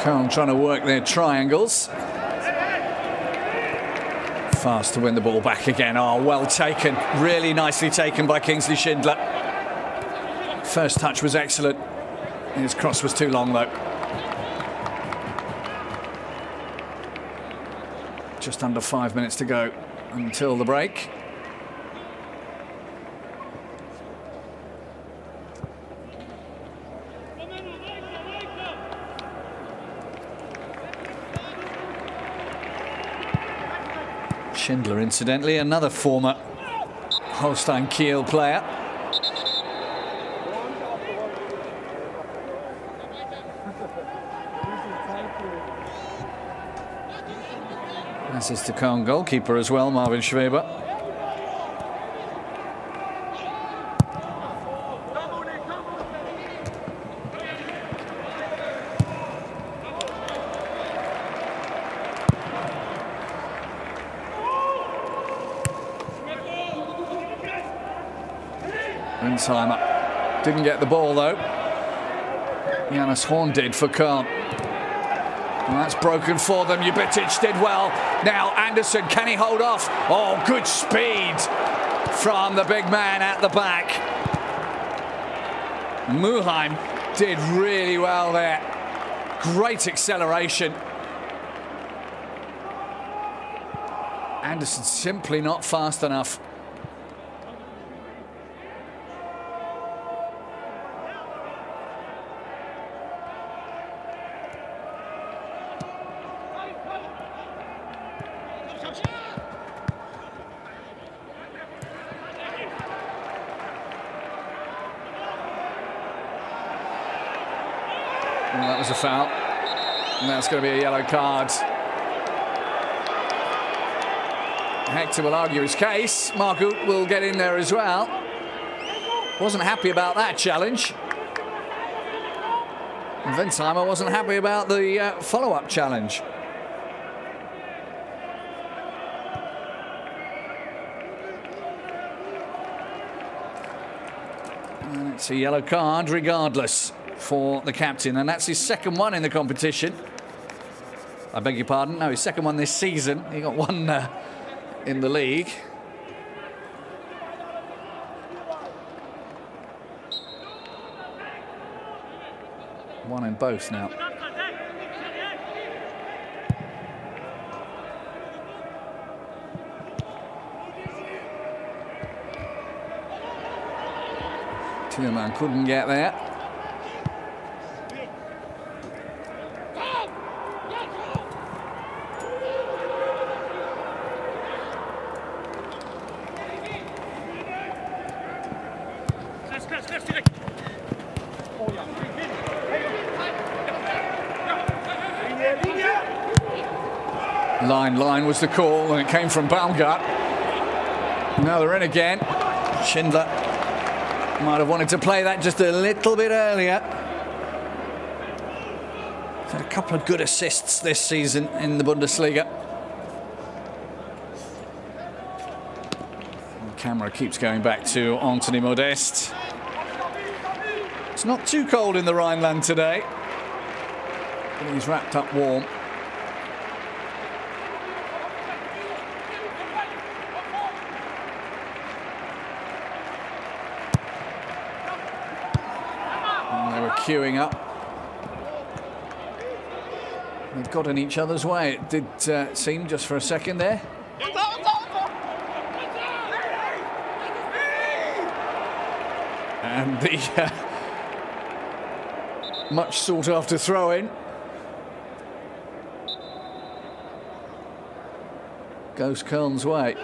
Köln trying to work their triangles. Fast to win the ball back again. Oh, well taken. Really nicely taken by Kingsley Schindler. First touch was excellent. His cross was too long, though. Just under 5 minutes to go until the break. Schindler, incidentally, another former Holstein Kiel player. As is the Köln goalkeeper as well, Marvin Schweber. Timer. Didn't get the ball though. Janus Horn did for Köln. And that's broken for them. Ljubicic did well. Now Anderson, can he hold off? Oh, good speed from the big man at the back. Muheim did really well there. Great acceleration. Anderson simply not fast enough. that was a foul. And that's going to be a yellow card. Hector will argue his case. Markut will get in there as well. Wasn't happy about that challenge. And Vensheimer wasn't happy about the follow-up challenge. And it's a yellow card regardless for the captain, and that's his second one in the competition. I beg your pardon, no, his second one this season. He got one in the league. One in both now. Tillman couldn't get there. Line was the call, and it came from Baumgart. Now they're in again. Schindler might have wanted to play that just a little bit earlier. He's had a couple of good assists this season in the Bundesliga. The camera keeps going back to Anthony Modeste. It's not too cold in the Rhineland today, but he's wrapped up warm. Queuing up. They've got in each other's way. It did seem just for a second there. And the much sought after throw in goes Köln's way.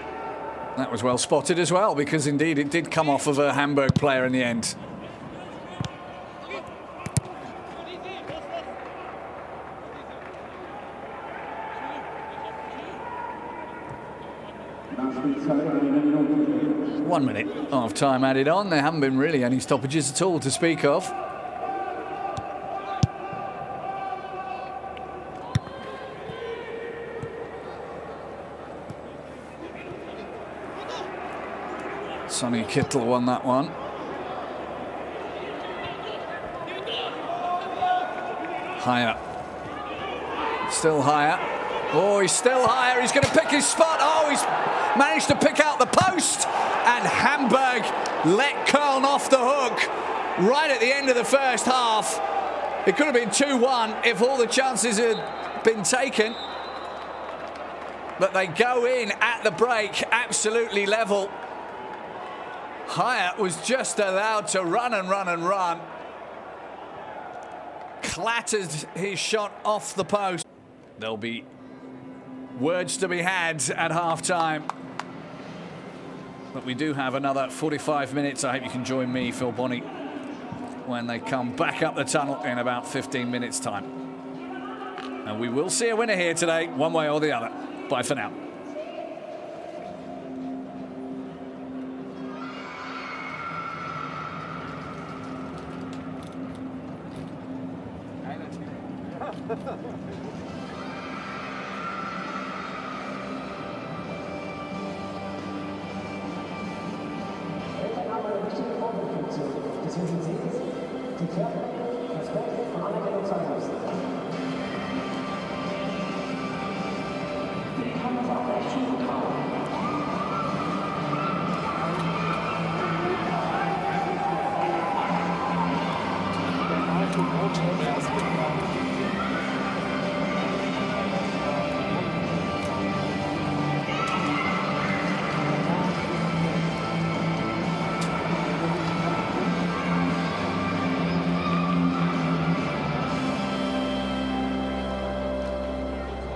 That was well spotted as well, because indeed it did come off of a Hamburg player in the end. One minute of time added on. There haven't been really any stoppages at all to speak of. Sonny Kittel won that one. Higher. Still higher. Oh, he's still higher. He's going to pick his spot. Oh, he's managed to pick out the post. And Hamburg let Köln off the hook right at the end of the first half. It could have been 2-1 if all the chances had been taken. But they go in at the break, absolutely level. Hyatt was just allowed to run and run and run. Clattered his shot off the post. There'll be words to be had at half-time. But we do have another 45 minutes. I hope you can join me, Phil Bonney, when they come back up the tunnel in about 15 minutes' time. And we will see a winner here today, one way or the other. Bye for now. Deswegen sehen Sie, die Pferde, Respekt und Anerkennung zeigen müssen. Wie kann das auch echt schon gut haben?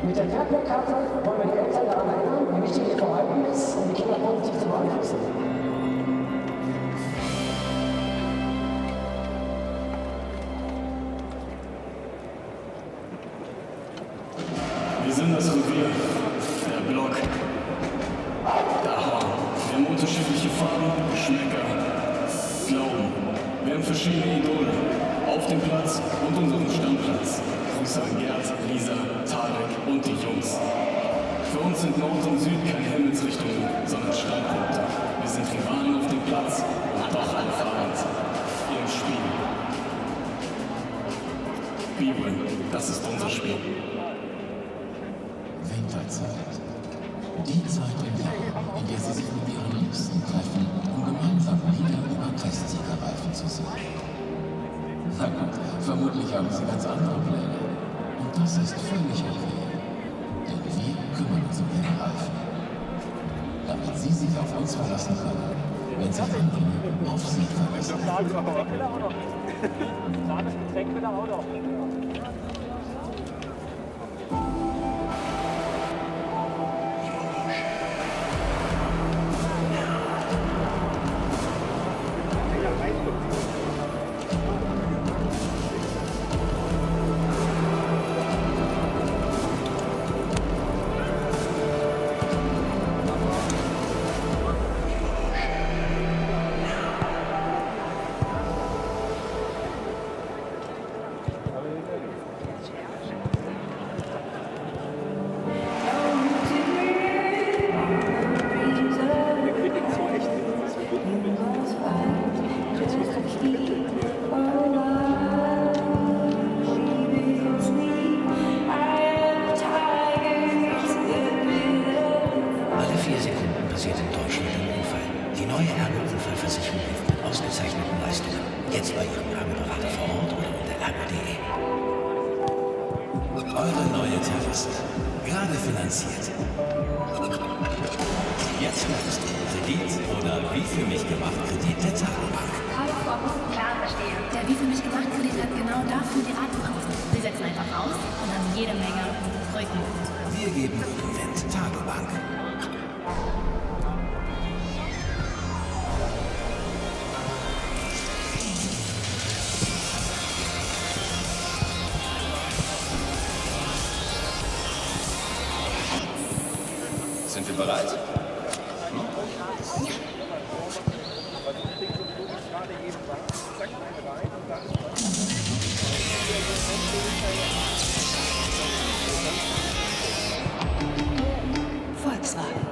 Mit der Fairplay-Karte wollen wir die Eltern daran erinnern, wie wichtig ihr Verhalten ist, um die Kinder positiv zu beeinflussen. das Revier, der Block, der Horn. Wir haben unterschiedliche Farben, Geschmäcker, Glauben. Wir haben verschiedene Idole auf dem Platz und unserem Stammplatz. Grüße an Gerd, Lisa, Tarek und die Jungs. Für uns sind Nord und Süd keine Himmelsrichtungen, sondern Standpunkte. Wir sind Rivalen auf dem Platz und doch ein Verein. Hier im Spiel. Bibel, das ist unser Spiel. Winterzeit. Die Zeit im Jahr, in der sie sich mit ihren Liebsten treffen, um gemeinsam Lieder über Testsiegerreifen zu singen. Na gut, vermutlich haben sie ganz andere Pläne. Und das ist völlig okay. Denn wir kümmern uns um ihre Reifen. Damit sie sich auf uns verlassen können, wenn sich andere auf sie verlassen. Getränk will er auch noch. Sind wir bereit? Volkswagen.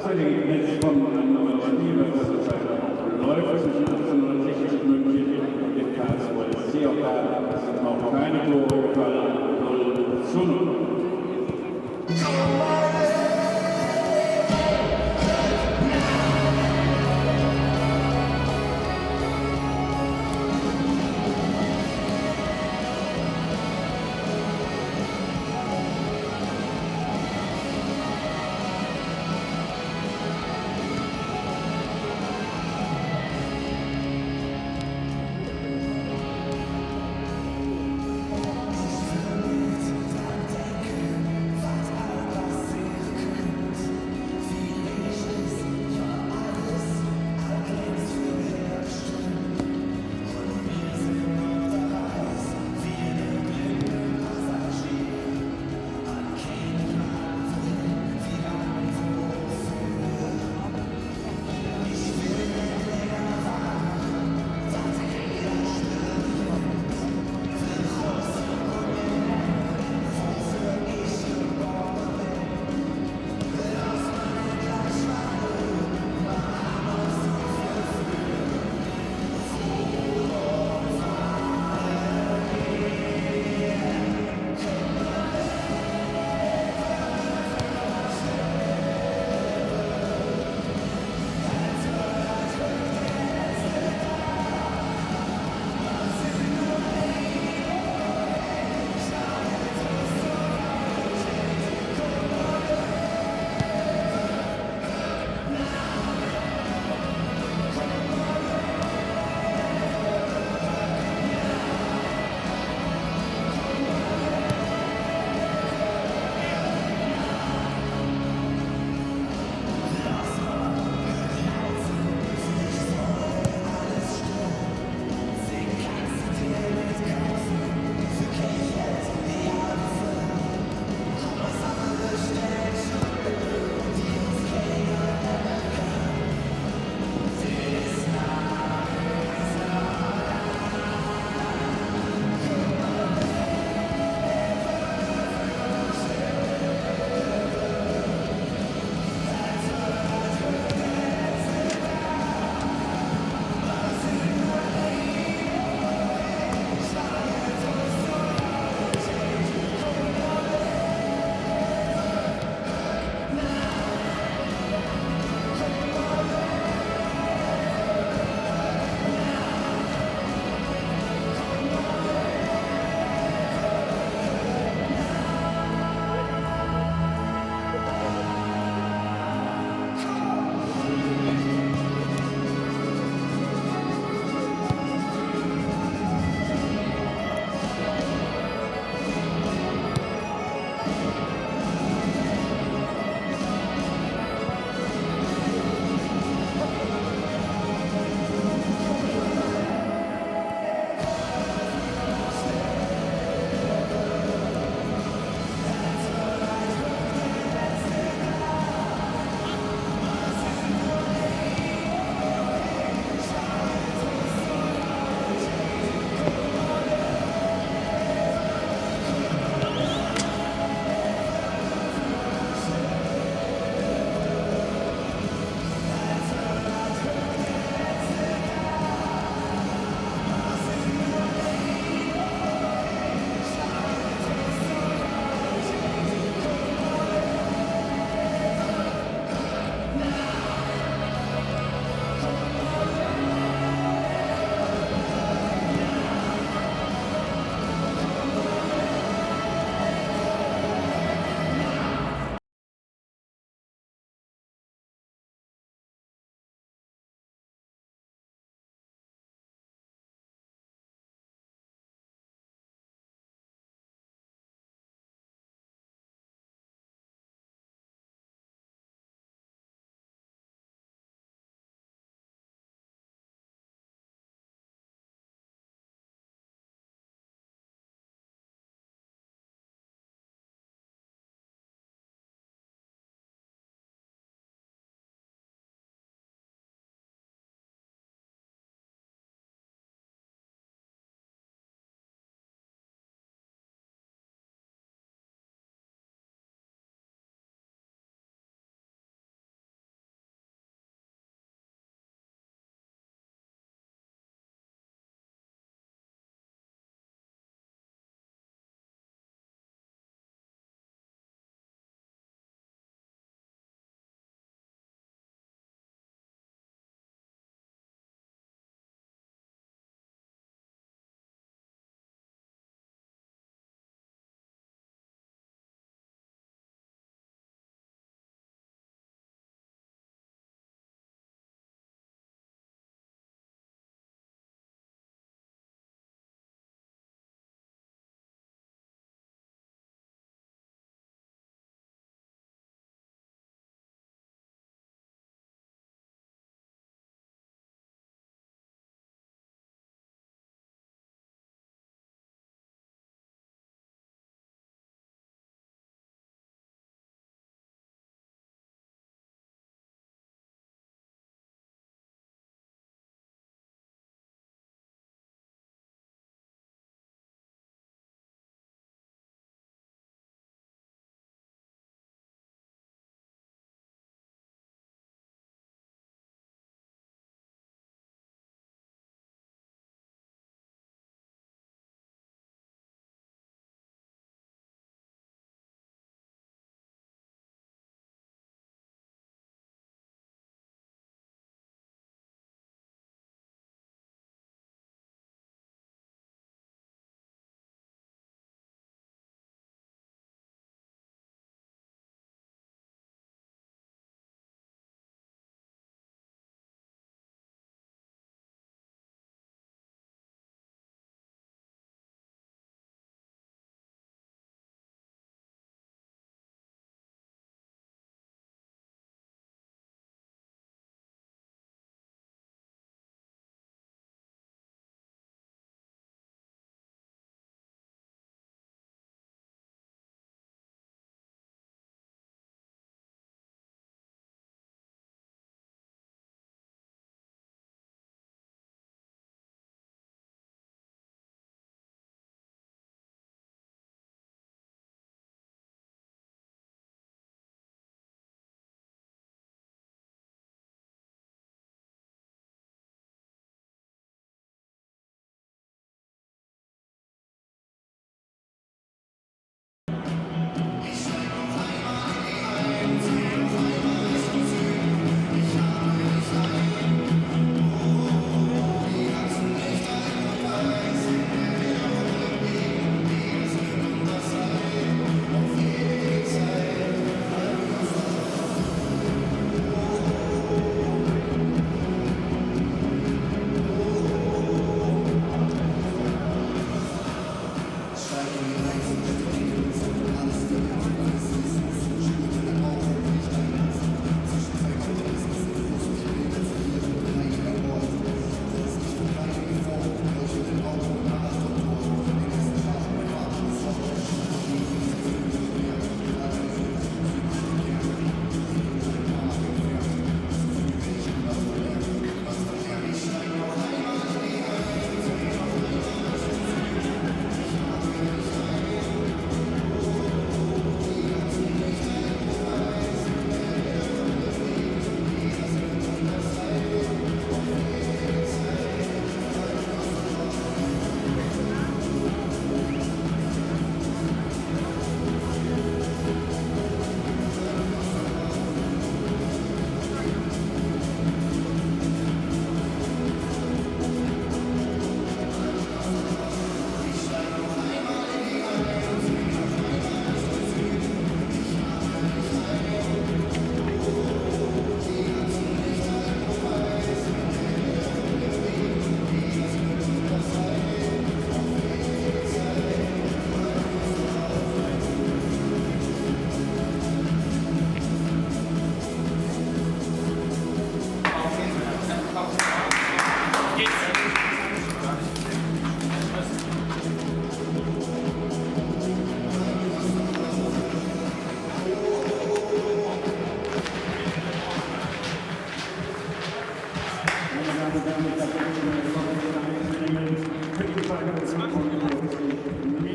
Jetzt kommt ein neues Spiel, das zurzeit läuft zwischen 1860 München und Karlsruhe. Es ist auch keine Tore gefallen, 0:0.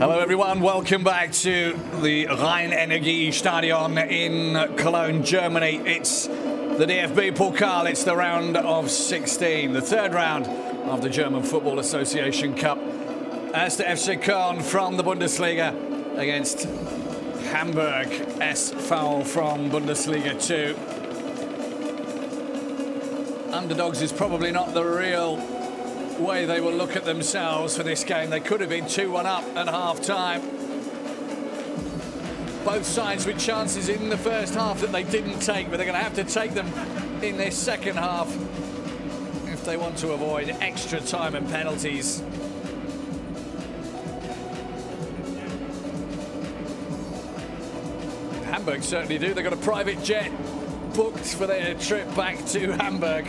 Hello everyone, welcome back to the Rhein-Energie-Stadion in Cologne, Germany. It's the DFB-Pokal, it's the round of 16, the third round of the German Football Association Cup. As the FC Köln from the Bundesliga against Hamburg SV from Bundesliga 2. Underdogs is probably not the real way they will look at themselves for this game. They could have been 2-1 up at half-time. Both sides with chances in the first half that they didn't take, but they're going to have to take them in this second half if they want to avoid extra time and penalties. Hamburg certainly do. They've got a private jet booked for their trip back to Hamburg.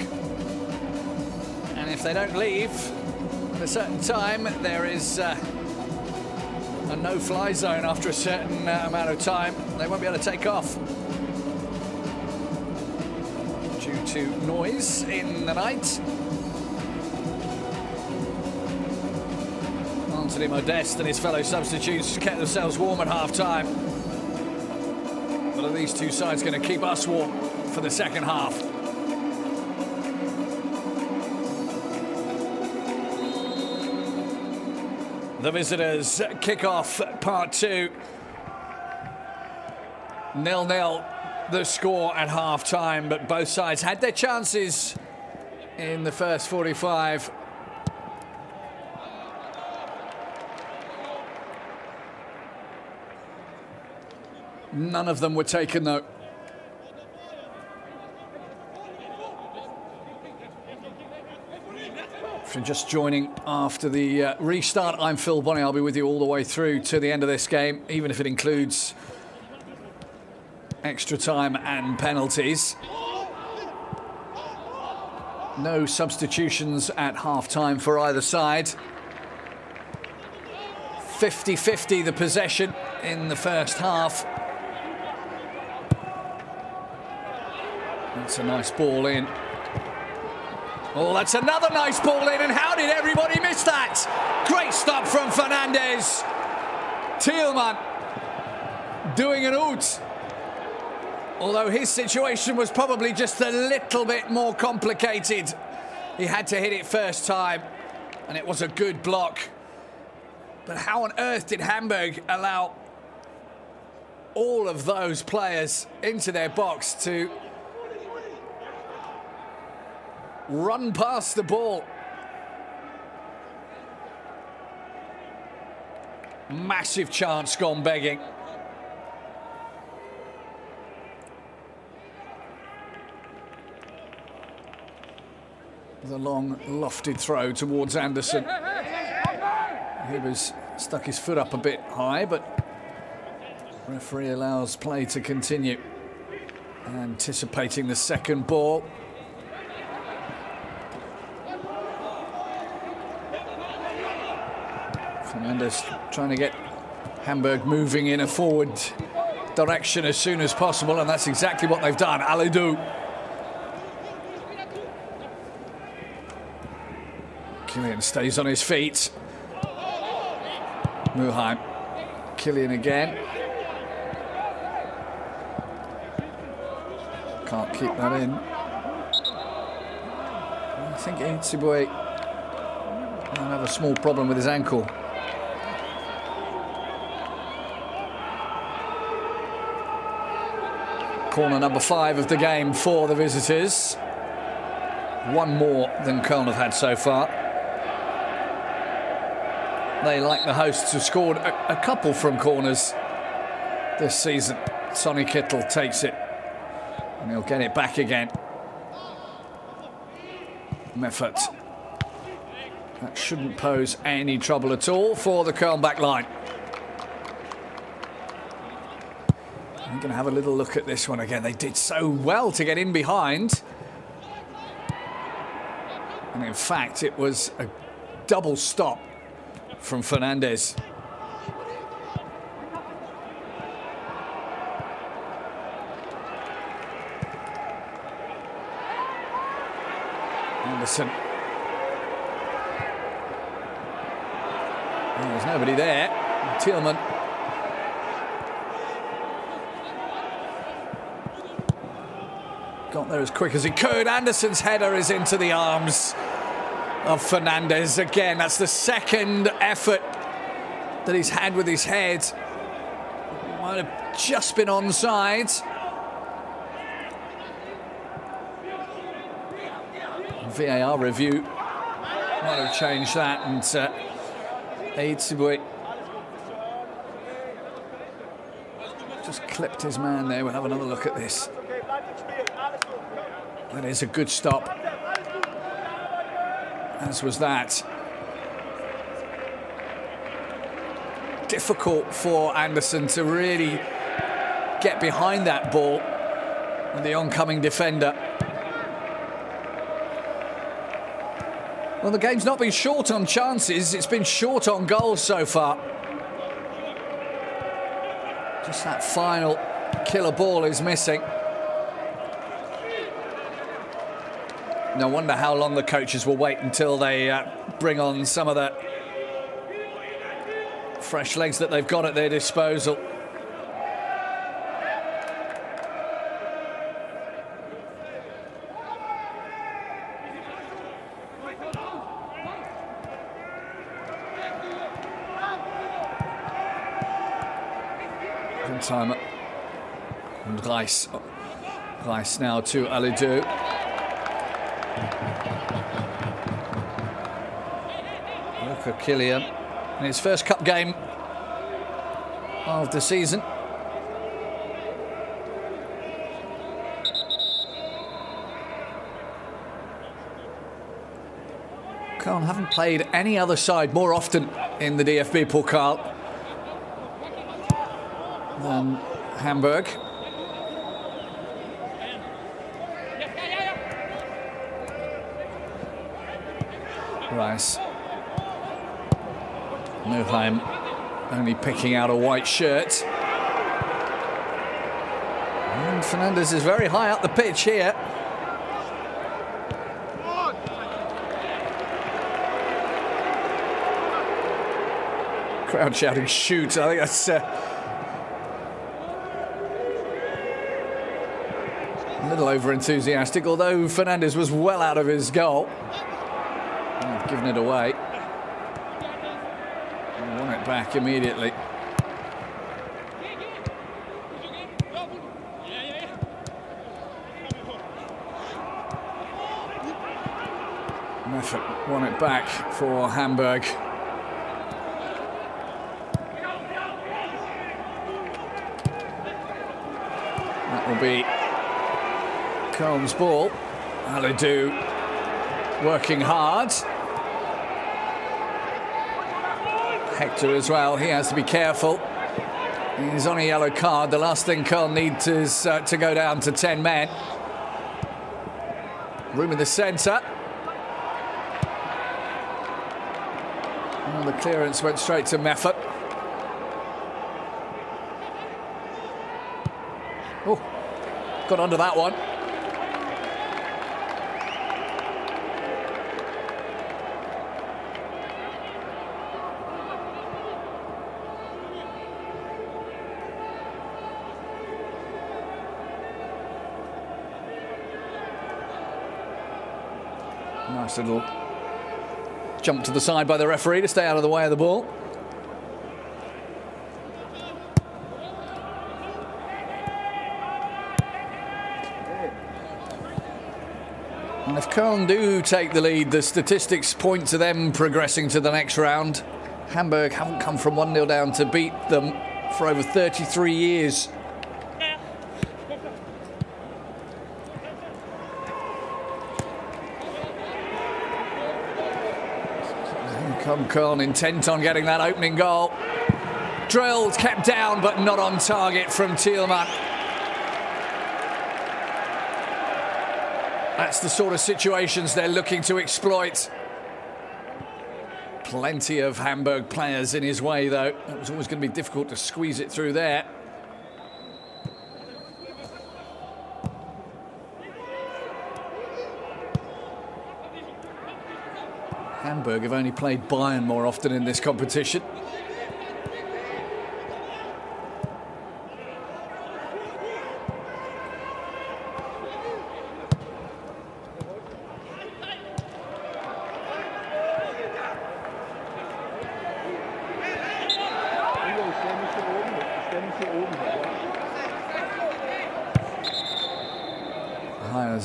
And if they don't leave at a certain time, there is a no-fly zone after a certain amount of time. They won't be able to take off due to noise in the night. Anthony Modeste and his fellow substitutes kept themselves warm at half-time. But are these two sides going to keep us warm for the second half? The visitors kick off part two. 0-0 the score at half-time, but both sides had their chances in the first 45. None of them were taken, though. If you're just joining after the restart, I'm Phil Bonney. I'll be with you all the way through to the end of this game, even if it includes extra time and penalties. No substitutions at half-time for either side. 50-50 the possession in the first half. That's a nice ball in. Oh, that's another nice ball in, and how did everybody miss that? Great stop from Fernandes. Thielmann doing an oot. Although his situation was probably just a little bit more complicated. He had to hit it first time, and it was a good block. But how on earth did Hamburg allow all of those players into their box to run past the ball? Massive chance gone begging. The long lofted throw towards Anderson. He was stuck his foot up a bit high, but referee allows play to continue. Anticipating the second ball. Fernandes trying to get Hamburg moving in a forward direction as soon as possible, and that's exactly what they've done. Alidou. Killian stays on his feet. Muheim. Killian again. Can't keep that in. I think Itzibue might have a small problem with his ankle. Corner number 5 of the game for the visitors. One more than Köln have had so far. They, like the hosts, have scored a couple from corners this season. Sonny Kittel takes it, and he'll get it back again. Meffert. That shouldn't pose any trouble at all for the Köln back line. I'm going to have a little look at this one again. They did so well to get in behind. And in fact, it was a double stop from Fernandes. Anderson. Oh, there's nobody there. Thielmann. Got there as quick as he could. Anderson's header is into the arms of Fernandes. Again, that's the second effort that he's had with his head. Might have just been onside. VAR review might have changed that, and Aidsibwe just clipped his man there. We'll have another look at this. That is a good stop, as was that. Difficult for Anderson to really get behind that ball and the oncoming defender. Well, the game's not been short on chances, it's been short on goals so far. Just that final killer ball is missing. No wonder how long the coaches will wait until they bring on some of the fresh legs that they've got at their disposal. Timer. And Rice now to Alidou. Look at Kylian in his first cup game of the season. Köln haven't played any other side more often in the DFB-Pokal than Hamburg. Rice. Nuheim only picking out a white shirt. And Fernandes is very high up the pitch here. Crowd shouting shoot. I think that's a little over-enthusiastic, although Fernandes was well out of his goal. And given it away. And won it back immediately. Effort won it back for Hamburg. That will be Köln's ball. Alidou working hard. Hector as well, he has to be careful. He's on a yellow card. The last thing Köln needs is to go down to 10 men. Room in the centre. And the clearance went straight to Meffert. Oh, got onto that one. Nice little jump to the side by the referee to stay out of the way of the ball. And if Köln do take the lead, the statistics point to them progressing to the next round. Hamburg haven't come from 1-0 down to beat them for over 33 years. Come Köln, intent on getting that opening goal. Drilled, kept down, but not on target from Thielmann. That's the sort of situations they're looking to exploit. Plenty of Hamburg players in his way, though. It was always going to be difficult to squeeze it through there. Hamburg have only played Bayern more often in this competition.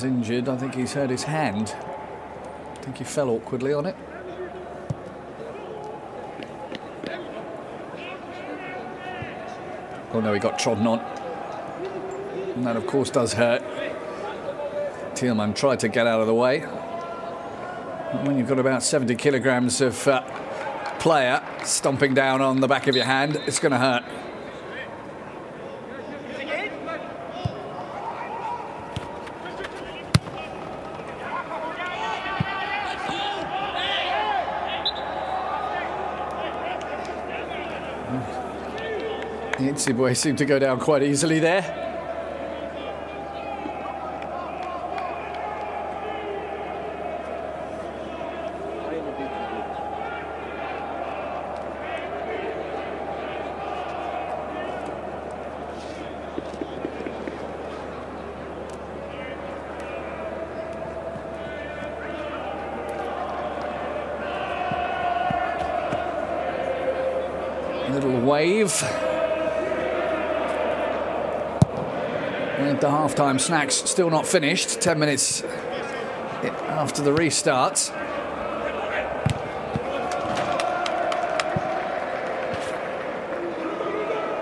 is injured. I think he's hurt his hand. I think he fell awkwardly on it. Oh no, he got trodden on. And that, of course, does hurt. Thielmann tried to get out of the way. And when you've got about 70 kilograms of player stomping down on the back of your hand, it's going to hurt. The Itzy boy seemed to go down quite easily there. Little wave. And the half-time snacks still not finished. 10 minutes after the restart.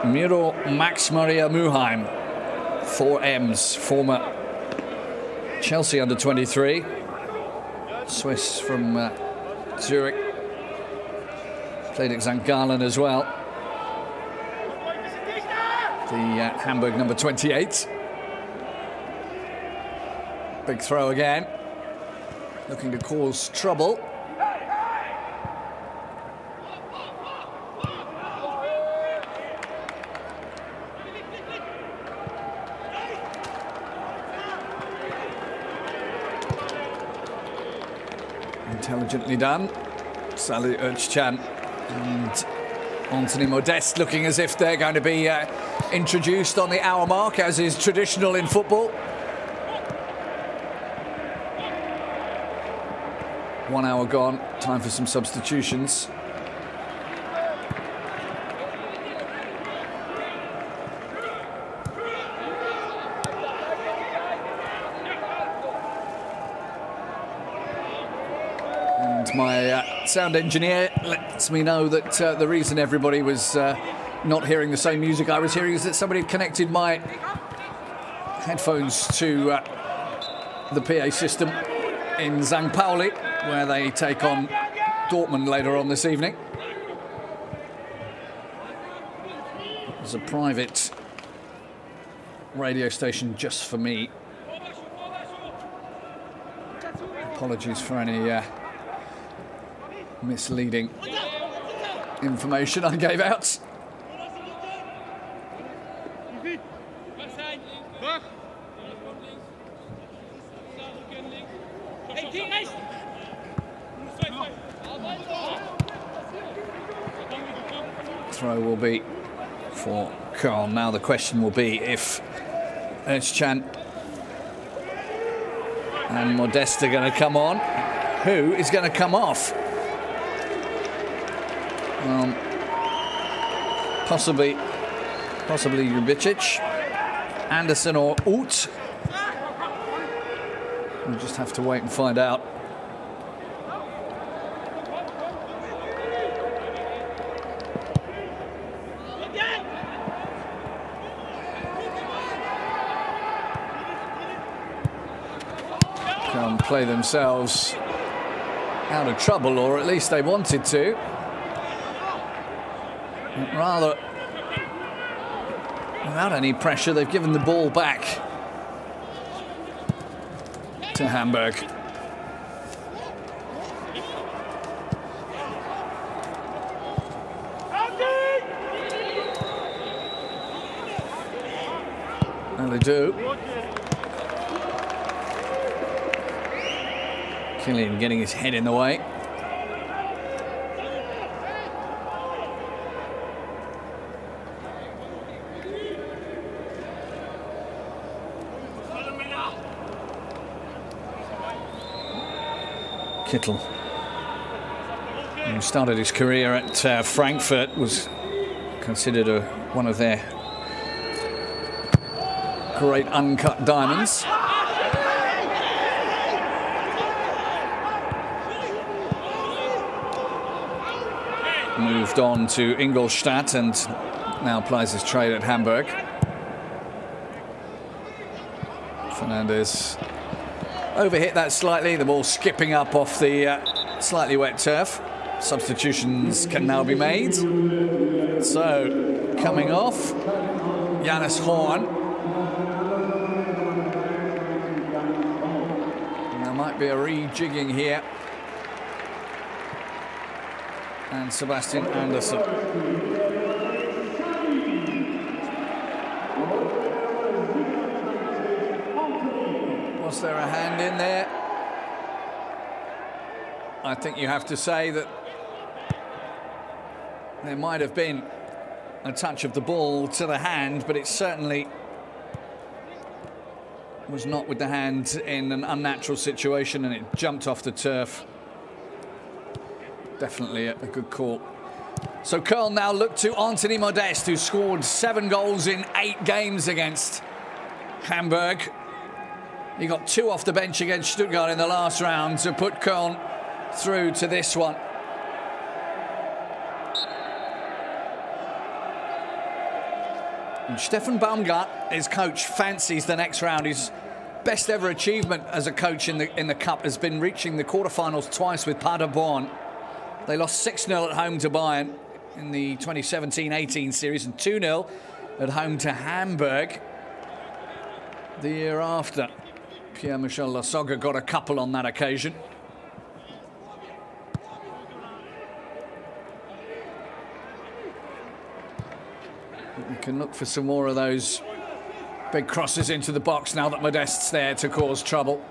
Miro Max Maria Muheim, 4 M's, former Chelsea under-23, Swiss from Zurich, played at St. Gallen as well. The Hamburg number 28. Big throw again, looking to cause trouble. Intelligently done. Salih Özcan and Anthony Modeste looking as if they're going to be introduced on the hour mark, as is traditional in football. 1 hour gone, time for some substitutions. And my sound engineer lets me know that the reason everybody was not hearing the same music I was hearing is that somebody had connected my headphones to the PA system in St. Pauli, where they take on Dortmund later on this evening. There's a private radio station just for me. Apologies for any misleading information I gave out. Throw will be for Köln. Now the question will be if Özcan and Modeste are going to come on, who is going to come off? Possibly Jubicic, Anderson or Ut. We'll just have to wait and find out. Can play themselves out of trouble, or at least they wanted to. Rather, without any pressure, they've given the ball back to Hamburg. And they do. Killian getting his head in the way. Kittel, who started his career at Frankfurt, was considered one of their great uncut diamonds. moved on to Ingolstadt and now plies his trade at Hamburg. Fernandez overhit that slightly, the ball skipping up off the slightly wet turf. Substitutions can now be made. So, coming off, Janus Horn. And there might be a rejigging here. And Sebastian Andersson. Was there a hand in there? I think you have to say that there might have been a touch of the ball to the hand, but it certainly was not with the hand in an unnatural situation, and it jumped off the turf. Definitely a good call. So Köln now look to Anthony Modeste, who scored 7 goals in 8 games against Hamburg. He got 2 off the bench against Stuttgart in the last round to put Köln through to this one. And Stefan Baumgart, his coach, fancies the next round. His best ever achievement as a coach in the cup has been reaching the quarterfinals twice with Paderborn. They lost 6-0 at home to Bayern in the 2017-18 series and 2-0 at home to Hamburg the year after. Pierre-Michel Lasogga got a couple on that occasion. You can look for some more of those big crosses into the box now that Modeste's there to cause trouble.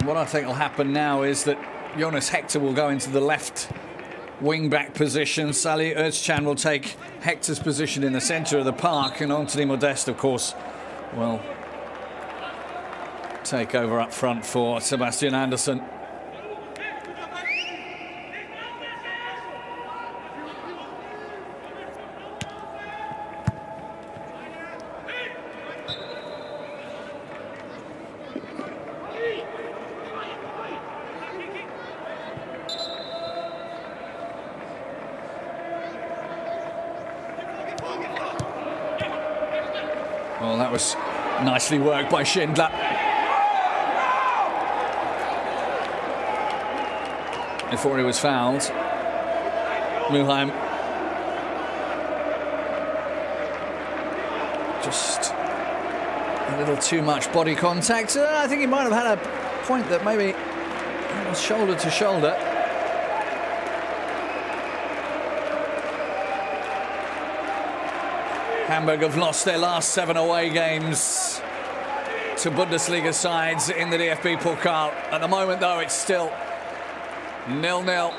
What I think will happen now is that Jonas Hector will go into the left wing-back position. Salih Özcan will take Hector's position in the centre of the park, and Anthony Modeste, of course, will take over up front for Sebastian Andersson. Well, that was nicely worked by Schindler. Before he was fouled, Muheim just a little too much body contact. I think he might have had a point that maybe it was shoulder to shoulder. Hamburg have lost their last 7 away games to Bundesliga sides in the DFB-Pokal. At the moment, though, it's still 0-0.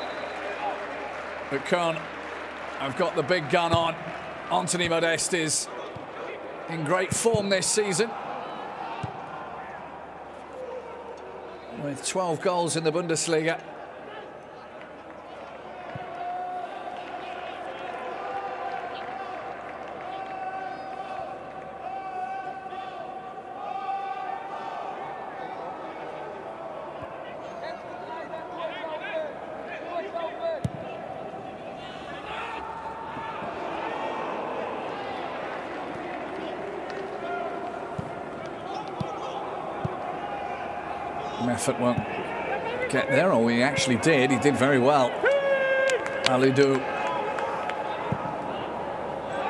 But Köln have got the big gun on. Anthony Modeste is in great form this season, with 12 goals in the Bundesliga. Effort won't get there, or he actually did. He did very well. Alidou.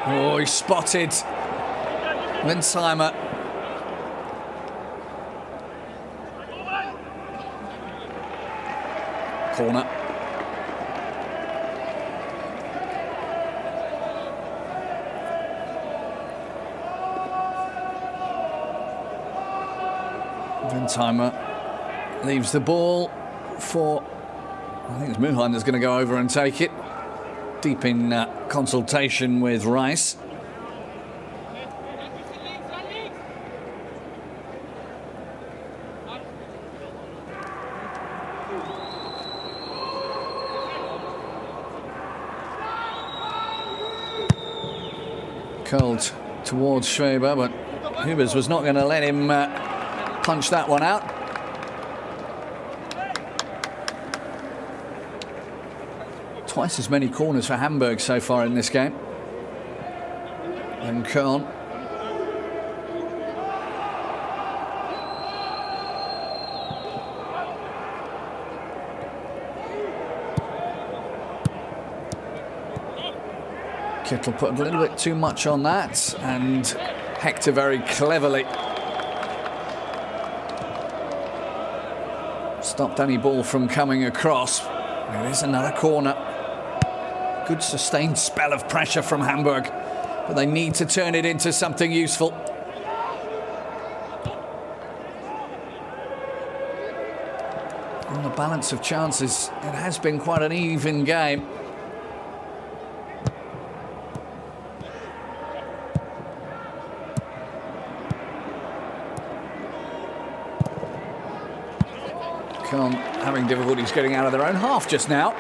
Oh, he spotted Winsheimer. Corner. Winsheimer leaves the ball for, I think it's Muheim that's going to go over and take it. Deep in consultation with Rice. Curled towards Schweber, but Hubers was not going to let him punch that one out. Twice as many corners for Hamburg so far in this game than Köln. Kittel put a little bit too much on that, and Hector very cleverly stopped any ball from coming across. It is another corner. Good sustained spell of pressure from Hamburg, but they need to turn it into something useful. On the balance of chances, it has been quite an even game. Köln having difficulties getting out of their own half just now.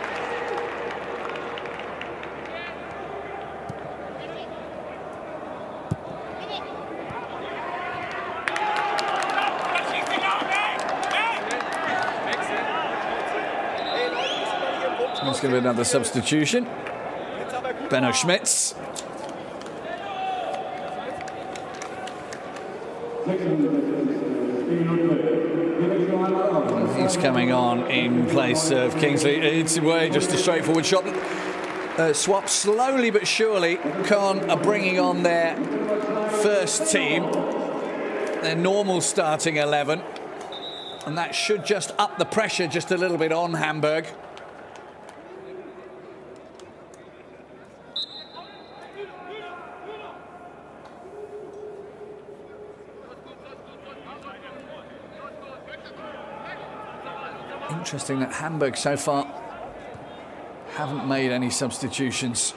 There's going to be another substitution. Benno Schmitz. He's coming on in place of Kingsley. It's way just a straightforward shot. Swap slowly but surely. Köln are bringing on their first team, their normal starting 11, and that should just up the pressure just a little bit on Hamburg. Interesting that Hamburg so far haven't made any substitutions.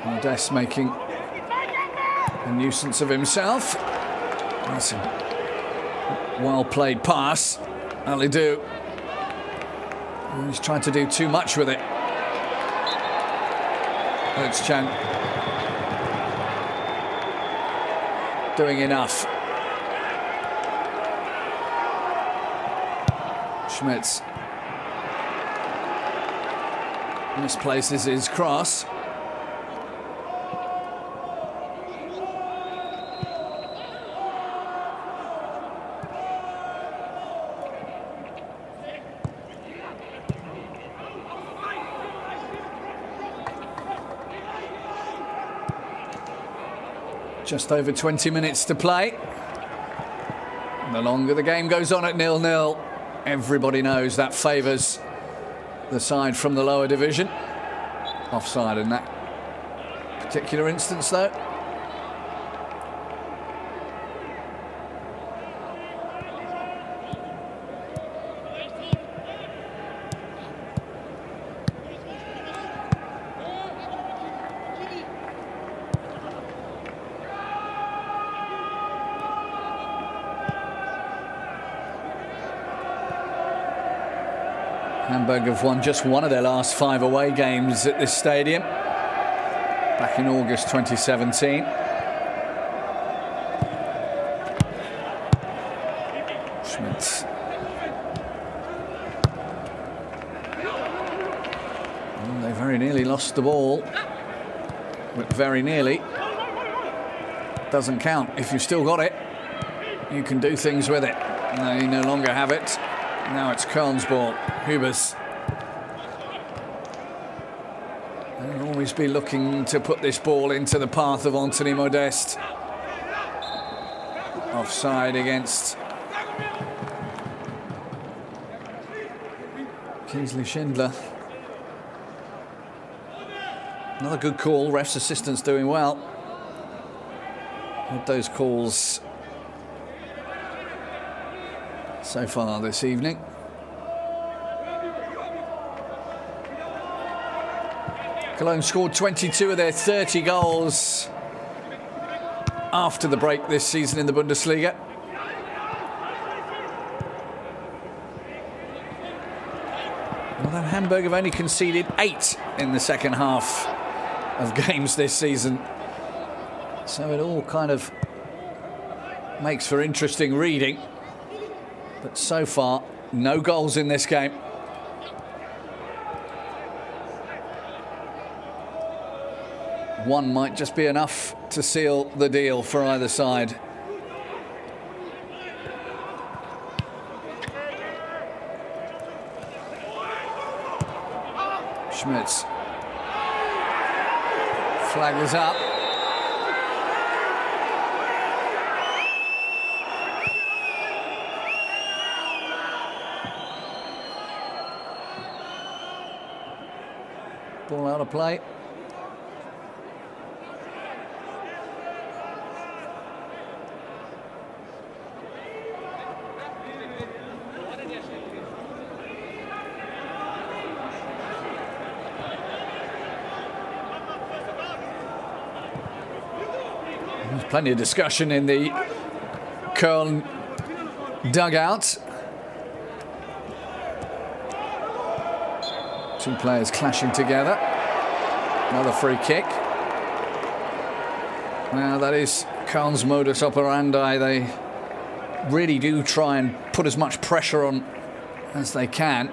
Modeste making a nuisance of himself. That's a well-played pass. Alidou. He's trying to do too much with it. It's Chang doing enough. Schmitz misplaces his cross. Just over 20 minutes to play. The longer the game goes on at 0-0, everybody knows that favours the side from the lower division. Offside in that particular instance, though. Hamburg have won just one of their last 5 away games at this stadium, back in August 2017. Schmitz. And they very nearly lost the ball, but very nearly. Doesn't count. If you've still got it, you can do things with it. They no longer have it. Now it's Köln's ball. Hubers. They'll always be looking to put this ball into the path of Anthony Modeste. Offside against Kingsley Schindler. Another good call. Ref's assistant's doing well with those calls so far this evening. Cologne scored 22 of their 30 goals after the break this season in the Bundesliga. Although Hamburg have only conceded 8 in the second half of games this season. So it all kind of makes for interesting reading. But so far, no goals in this game. One might just be enough to seal the deal for either side. Schmitz. Flag is up. Ball out of play. There's plenty of discussion in the Köln dugout. Two players clashing together. Another free kick. Now that is Köln's modus operandi. They really do try and put as much pressure on as they can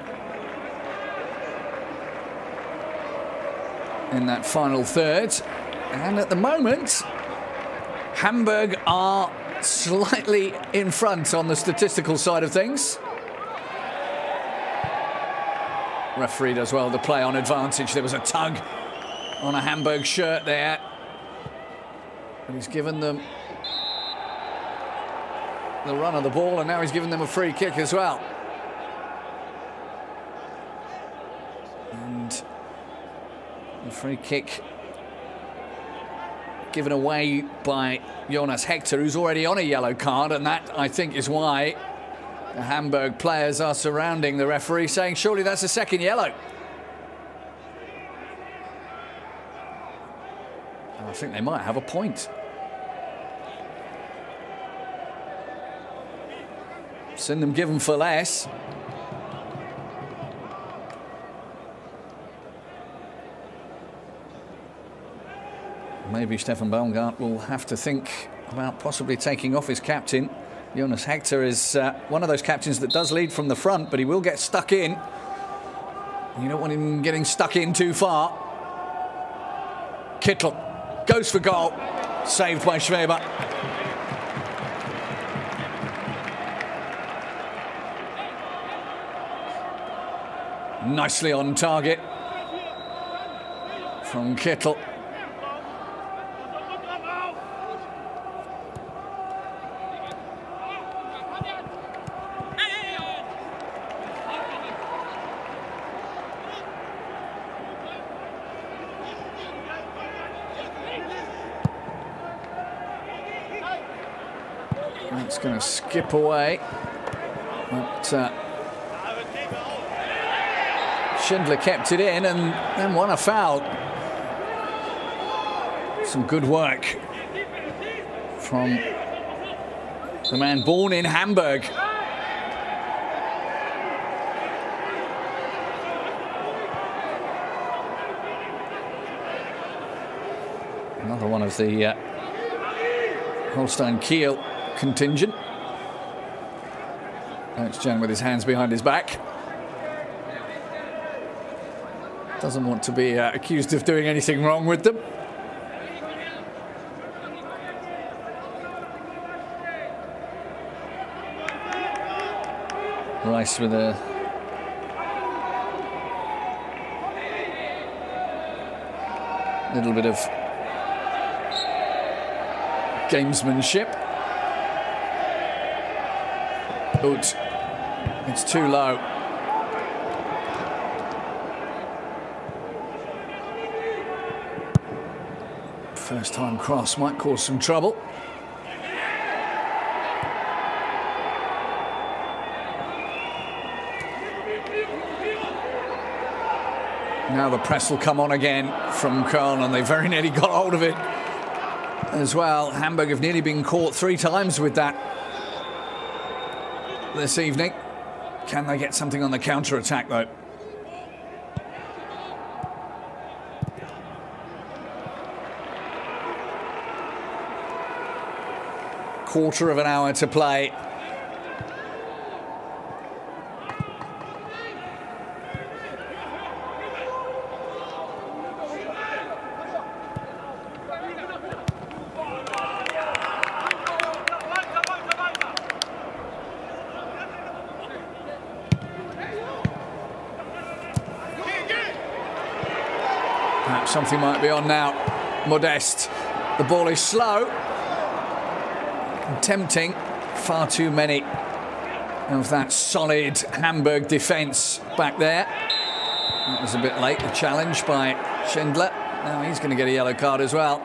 in that final third. And at the moment, Hamburg are slightly in front on the statistical side of things. Referee does well to play on advantage. There was a tug on a Hamburg shirt there. And he's given them the run of the ball, and now he's given them a free kick as well. And the free kick given away by Jonas Hector, who's already on a yellow card, and that, I think, is why the Hamburg players are surrounding the referee, saying, surely that's a second yellow. And I think they might have a point. Seen them given for less. Maybe Stefan Baumgart will have to think about possibly taking off his captain. Jonas Hector is one of those captains that does lead from the front, but he will get stuck in. You don't want him getting stuck in too far. Kittel goes for goal. Saved by Schweber. Nicely on target from Kittel. It's going to skip away. But Schindler kept it in and then won a foul. Some good work from the man born in Hamburg. Another one of the Holstein Kiel contingent. Coach Jan with his hands behind his back. Doesn't want to be accused of doing anything wrong with them. Rice with a little bit of gamesmanship. But it's too low. First time cross might cause some trouble. Now the press will come on again from Köln, and they very nearly got hold of it as well. Hamburg have nearly been caught 3 times with that this evening. Can they get something on the counter-attack, though? quarter of an hour to play. Perhaps something might be on now. Modeste. The ball is slow. Tempting. Far too many of that solid Hamburg defence back there. That was a bit late, the challenge by Schindler. Now he's going to get a yellow card as well.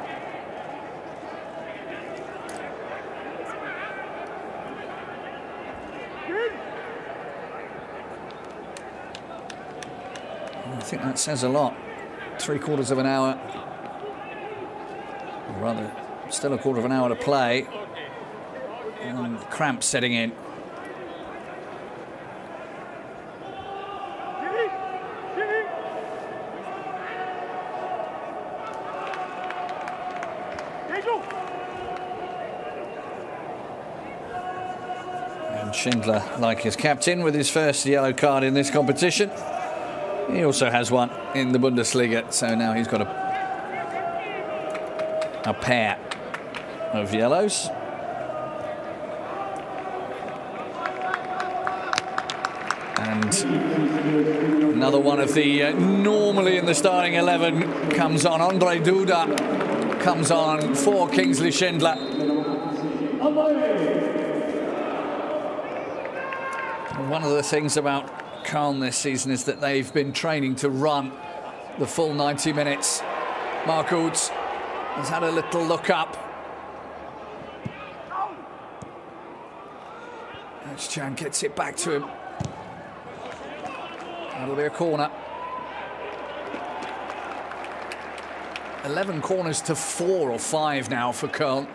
I think that says a lot. 3/4 of an hour, or rather, still a quarter of an hour to play, and cramps setting in. And Schindler, like his captain, with his first yellow card in this competition. He also has one in the Bundesliga, so now he's got a pair of yellows. And another one of the normally in the starting 11 comes on. Andre Duda comes on for Kingsley Schindler. One of the things about Köln this season is that they've been training to run the full 90 minutes. Mark Uth has had a little look up. Özcan gets it back to him. That'll be a corner. 11 corners to 4 or 5 now for Köln.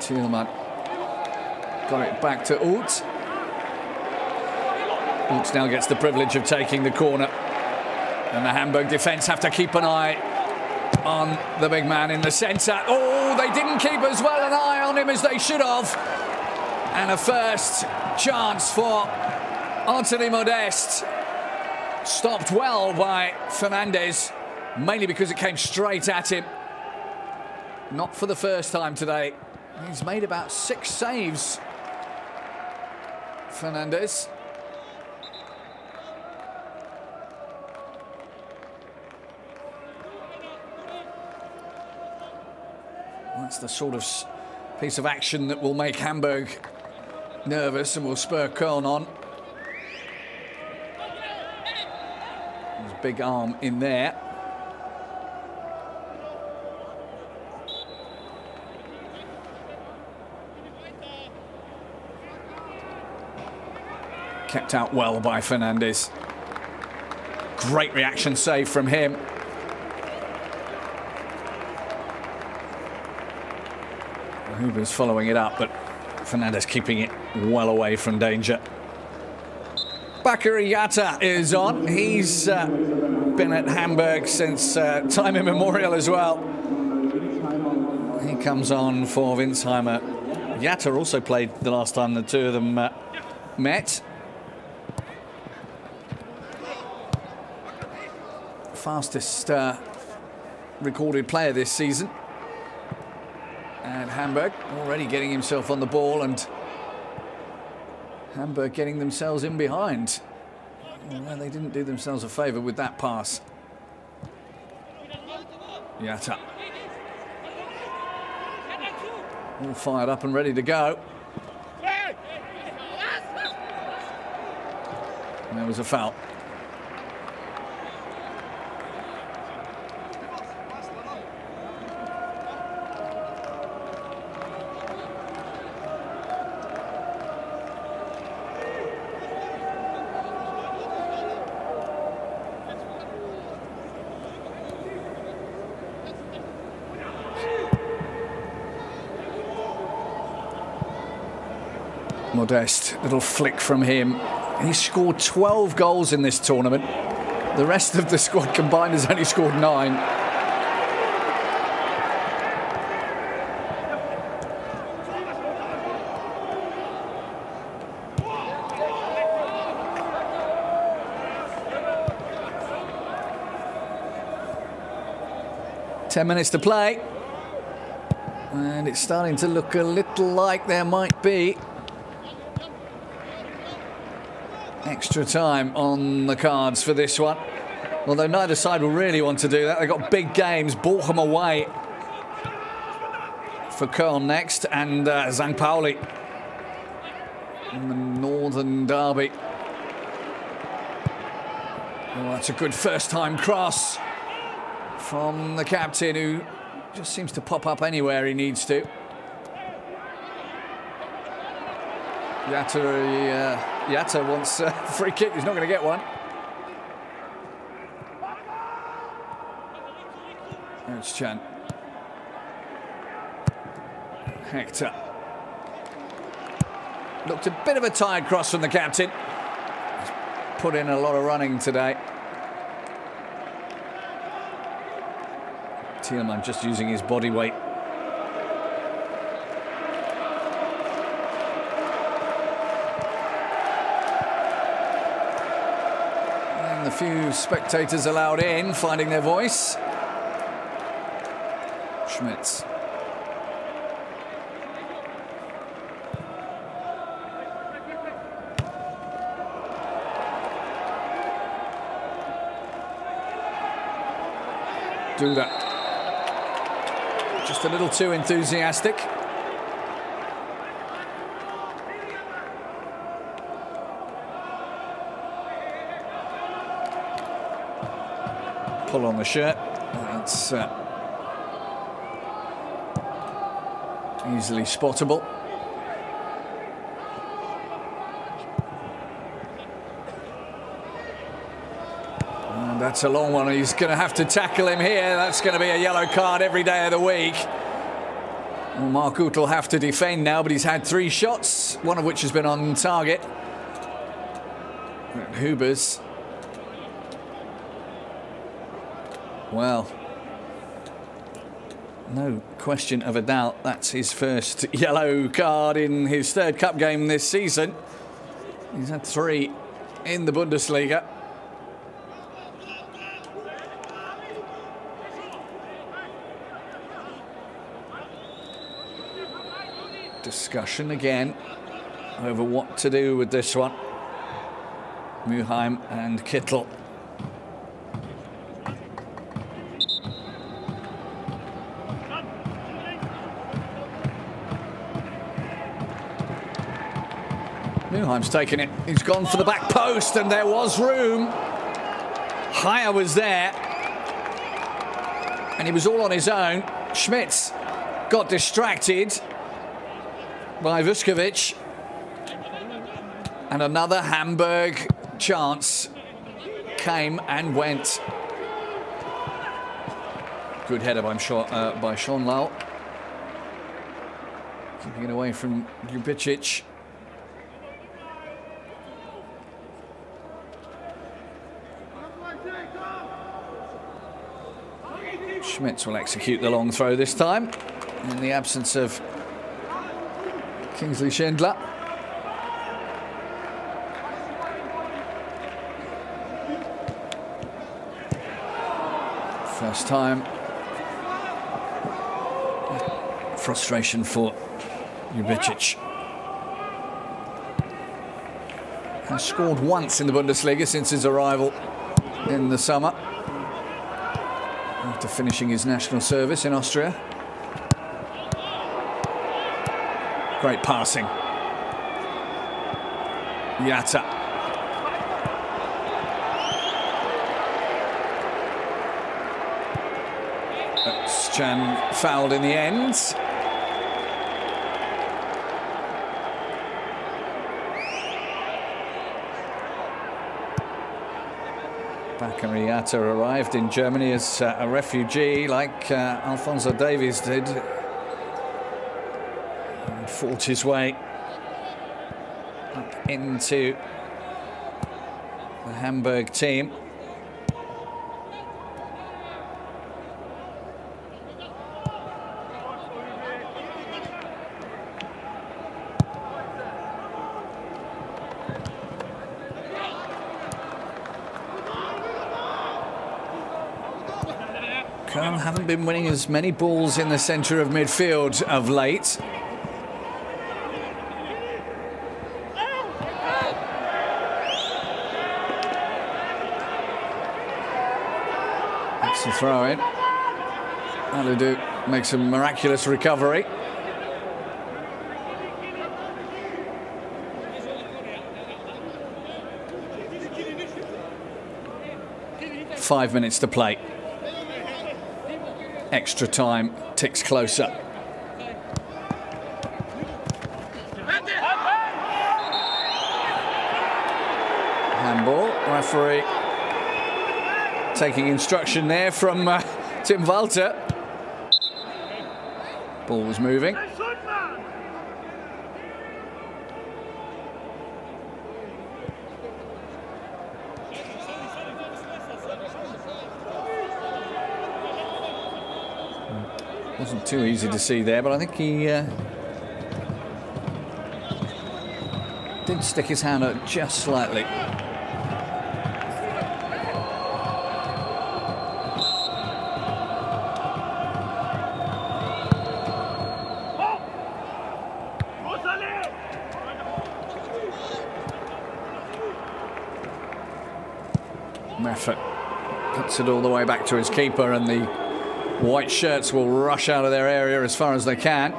Thielmann got it back to Uth. Uth now gets the privilege of taking the corner. And the Hamburg defence have to keep an eye on the big man in the centre. Oh, they didn't keep as well an eye on him as they should have. And a first chance for Anthony Modeste. Stopped well by Fernandes, mainly because it came straight at him. Not for the first time today. He's made about 6 saves, Fernandes. That's the sort of piece of action that will make Hamburg nervous and will spur Köln on. There's a big arm in there. Kept out well by Fernandes. Great reaction save from him. Huber's following it up, but Fernandes keeping it well away from danger. Bakary Yatta is on. He's been at Hamburg since time immemorial as well. He comes on for Winsheimer. Yatta also played the last time the two of them met. Fastest recorded player this season. And Hamburg already getting himself on the ball, and Hamburg getting themselves in behind. Well, they didn't do themselves a favour with that pass. Yatta. All fired up and ready to go. And there was a foul. Modest, little flick from him. He's scored 12 goals in this tournament. The rest of the squad combined has only scored 9. 10 minutes to play. And it's starting to look a little like there might be extra time on the cards for this one. Although neither side will really want to do that. They've got big games. Bochum away for Köln next, and St. Pauli in the Northern Derby. Oh, that's a good first-time cross from the captain, who just seems to pop up anywhere he needs to. Yatta wants a free kick. He's not going to get one. There's Chan. Hector. Looked a bit of a tired cross from the captain. He's put in a lot of running today. Thielmann just using his body weight. And the few spectators allowed in, finding their voice. Schmitz. Do that. Just a little too enthusiastic. Pull on the shirt. That's easily spottable. And that's a long one. He's going to have to tackle him here. That's going to be a yellow card every day of the week. Well, Mark Uth will have to defend now, but he's had 3 shots, one of which has been on target. Hubers. Well, no question of a doubt, that's his first yellow card in his 3rd cup game this season. He's had 3 in the Bundesliga. Discussion again over what to do with this one. Muheim and Kittel. Muheim's taken it. He's gone for the back post, and there was room. Haya was there, and he was all on his own. Schmitz got distracted by Vuskovic, and another Hamburg chance came and went. Good header by Sean Lau, keeping it away from Ljubicic. Schmitz will execute the long throw this time in the absence of Kingsley Schindler. First time. Frustration for Ljubicic. Has scored once in the Bundesliga since his arrival in the summer, after finishing his national service in Austria. Great passing. Yatta. Chan fouled in the end. Bakary Yatta arrived in Germany as a refugee, like Alphonso Davies did. Fought his way into the Hamburg team. Köln haven't been winning as many balls in the centre of midfield of late. That's the throw in. Alidou makes a miraculous recovery. Five minutes to play. Extra time ticks closer. Handball, referee taking instruction there from Tim Walter. Ball was moving. Wasn't too easy to see there, but I think he did stick his hand out just slightly. Effort puts it all the way back to his keeper, and the white shirts will rush out of their area as far as they can.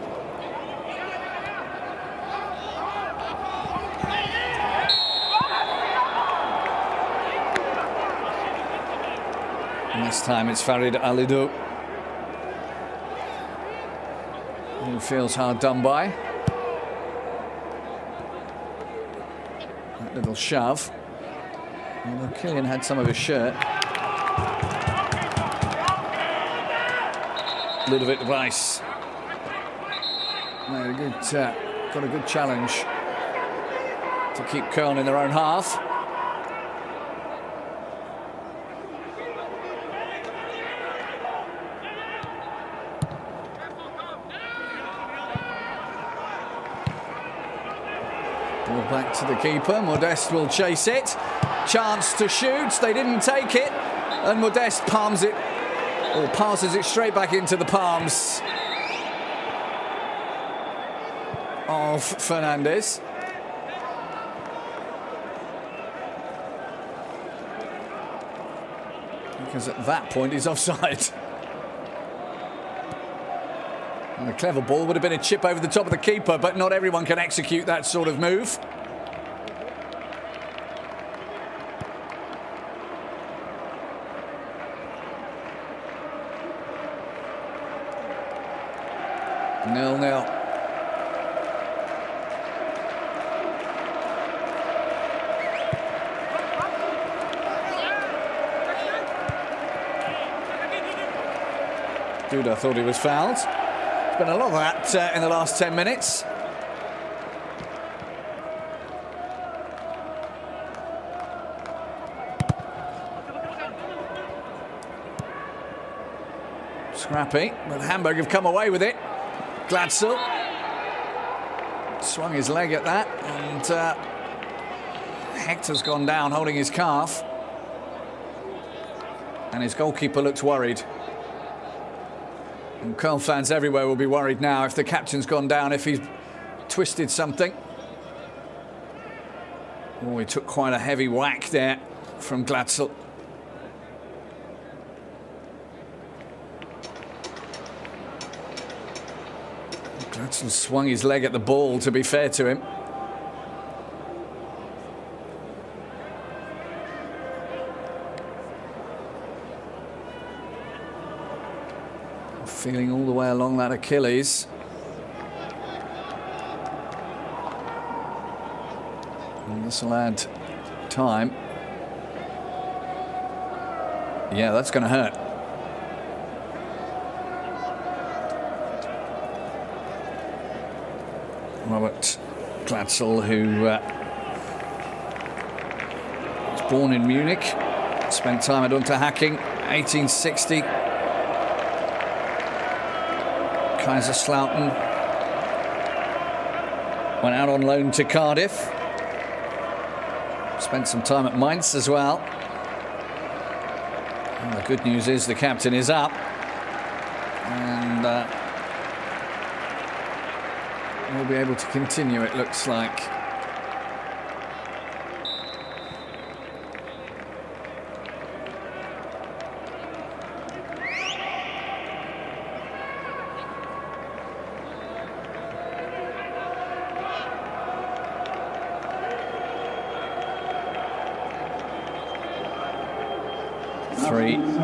And this time it's Farid Alidou, who feels hard done by. That little shove. Although Killian had some of his shirt. Ludovic Weiss. Got a good challenge to keep Köln in their own half. Ball back to the keeper. Modeste will chase it. Chance to shoot. They didn't take it, and Modeste palms it. Or passes it straight back into the palms of Fernandes. Because at that point he's offside. And a clever ball would have been a chip over the top of the keeper, but not everyone can execute that sort of move. Nil-nil. Duda thought he was fouled. There's been a lot of that in the last 10 minutes. Scrappy, but Hamburg have come away with it. Glatzel swung his leg at that, and Hector's gone down holding his calf, and his goalkeeper looks worried. And Köln fans everywhere will be worried now if the captain's gone down, if he's twisted something. Oh, he took quite a heavy whack there from Glatzel. Glatzel swung his leg at the ball, to be fair to him. Feeling all the way along that Achilles. And this will add time. Yeah, that's going to hurt. Robert Glatzel, who born in Munich, spent time at Unterhaching, 1860. Kaiserslautern. Went out on loan to Cardiff. Spent some time at Mainz as well. And the good news is the captain is up. And we'll be able to continue, it looks like.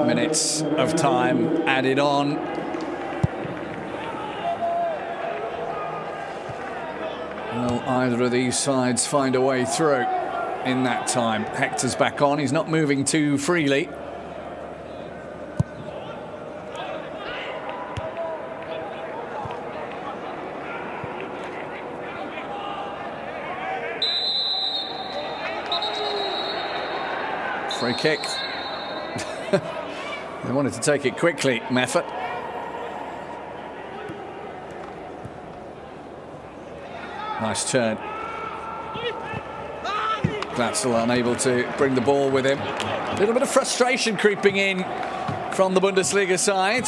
Minutes of time added on. Will either of these sides find a way through in that time? Hector's back on. He's not moving too freely. Free kick. They wanted to take it quickly, Meffert. Nice turn. Glatzel unable to bring the ball with him. A little bit of frustration creeping in from the Bundesliga side.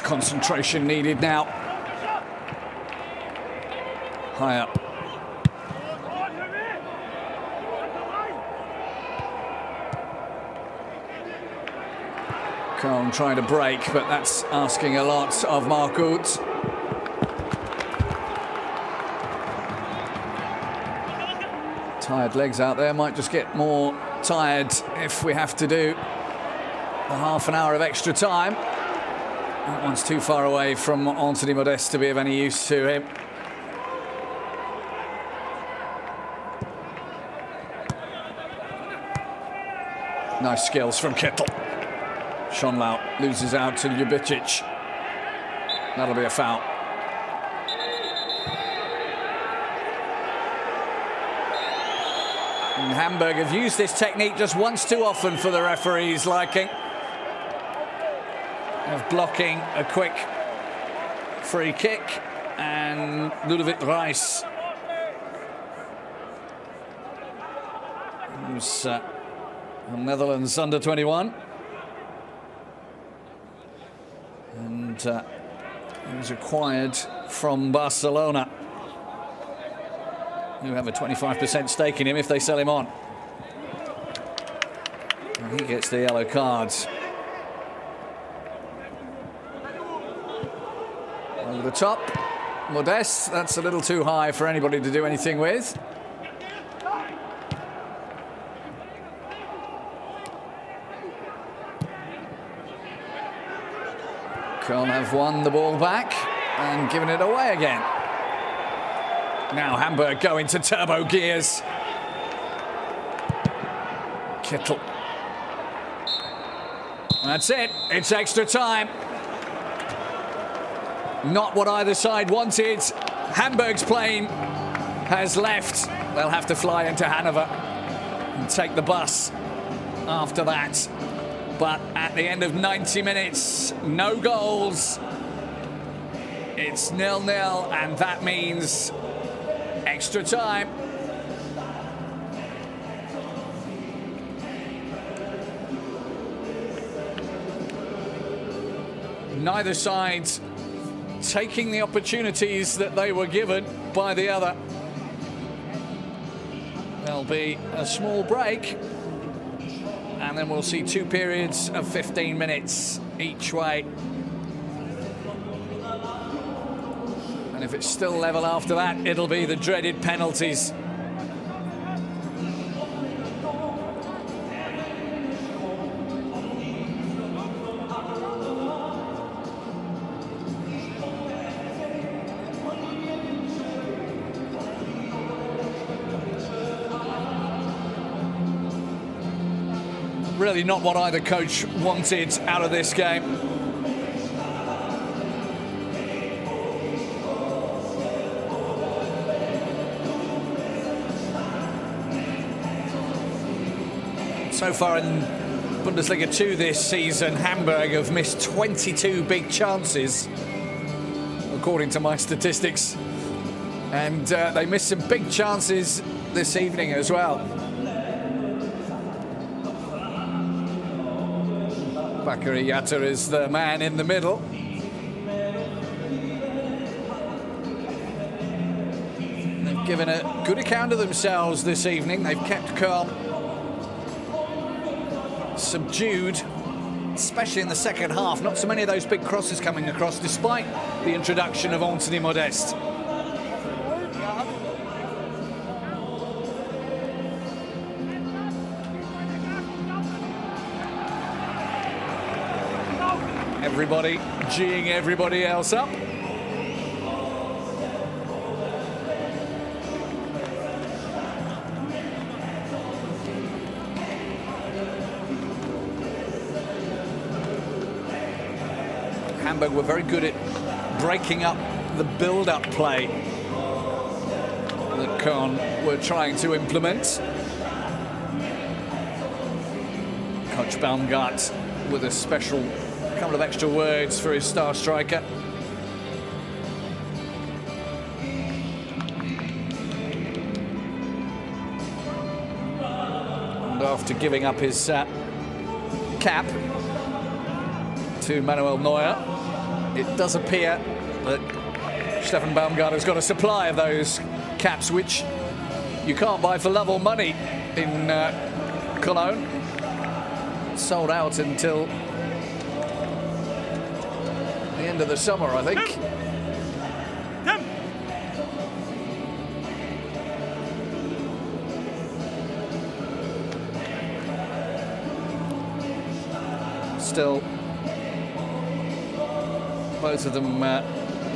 Concentration needed now. High up. Köln trying to break, but that's asking a lot of Mark Uth. Tired legs out there, might just get more tired if we have to do the half an hour of extra time. That one's too far away from Anthony Modeste to be of any use to him. Nice skills from Kittel. Schonlau loses out to Ljubicic. That'll be a foul. And Hamburg have used this technique just once too often for the referee's liking. Of blocking a quick free kick, and Ludovic Reis, who's the Netherlands under-21, and he was acquired from Barcelona, who have a 25% stake in him if they sell him on. And he gets the yellow cards. Over the top, Modeste, that's a little too high for anybody to do anything with. Köln have won the ball back and given it away again. Now Hamburg go into turbo gears. Kittel. That's it, it's extra time. Not what either side wanted. Hamburg's plane has left. They'll have to fly into Hanover and take the bus after that. But at the end of 90 minutes, no goals. It's 0-0, and that means extra time. Neither side taking the opportunities that they were given by the other. There'll be a small break, and then we'll see 2 periods of 15 minutes each way. And if it's still level after that, it'll be the dreaded penalties. Really not what either coach wanted out of this game. So far in Bundesliga 2 this season, Hamburg have missed 22 big chances, according to my statistics. And they missed some big chances this evening as well. Bakary Yatta is the man in the middle. They've given a good account of themselves this evening. They've kept Köln subdued, especially in the second half. Not so many of those big crosses coming across, despite the introduction of Anthony Modeste. Everybody geeing everybody else up. Hamburg were very good at breaking up the build-up play that Köln were trying to implement. Coach Baumgart with a special couple of extra words for his star striker. And after giving up his cap to Manuel Neuer, it does appear that Stefan Baumgart has got a supply of those caps, which you can't buy for love or money in Cologne. Sold out until the end of the summer, I think. Still, both of them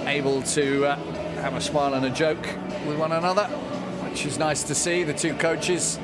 able to have a smile and a joke with one another, which is nice to see, the two coaches.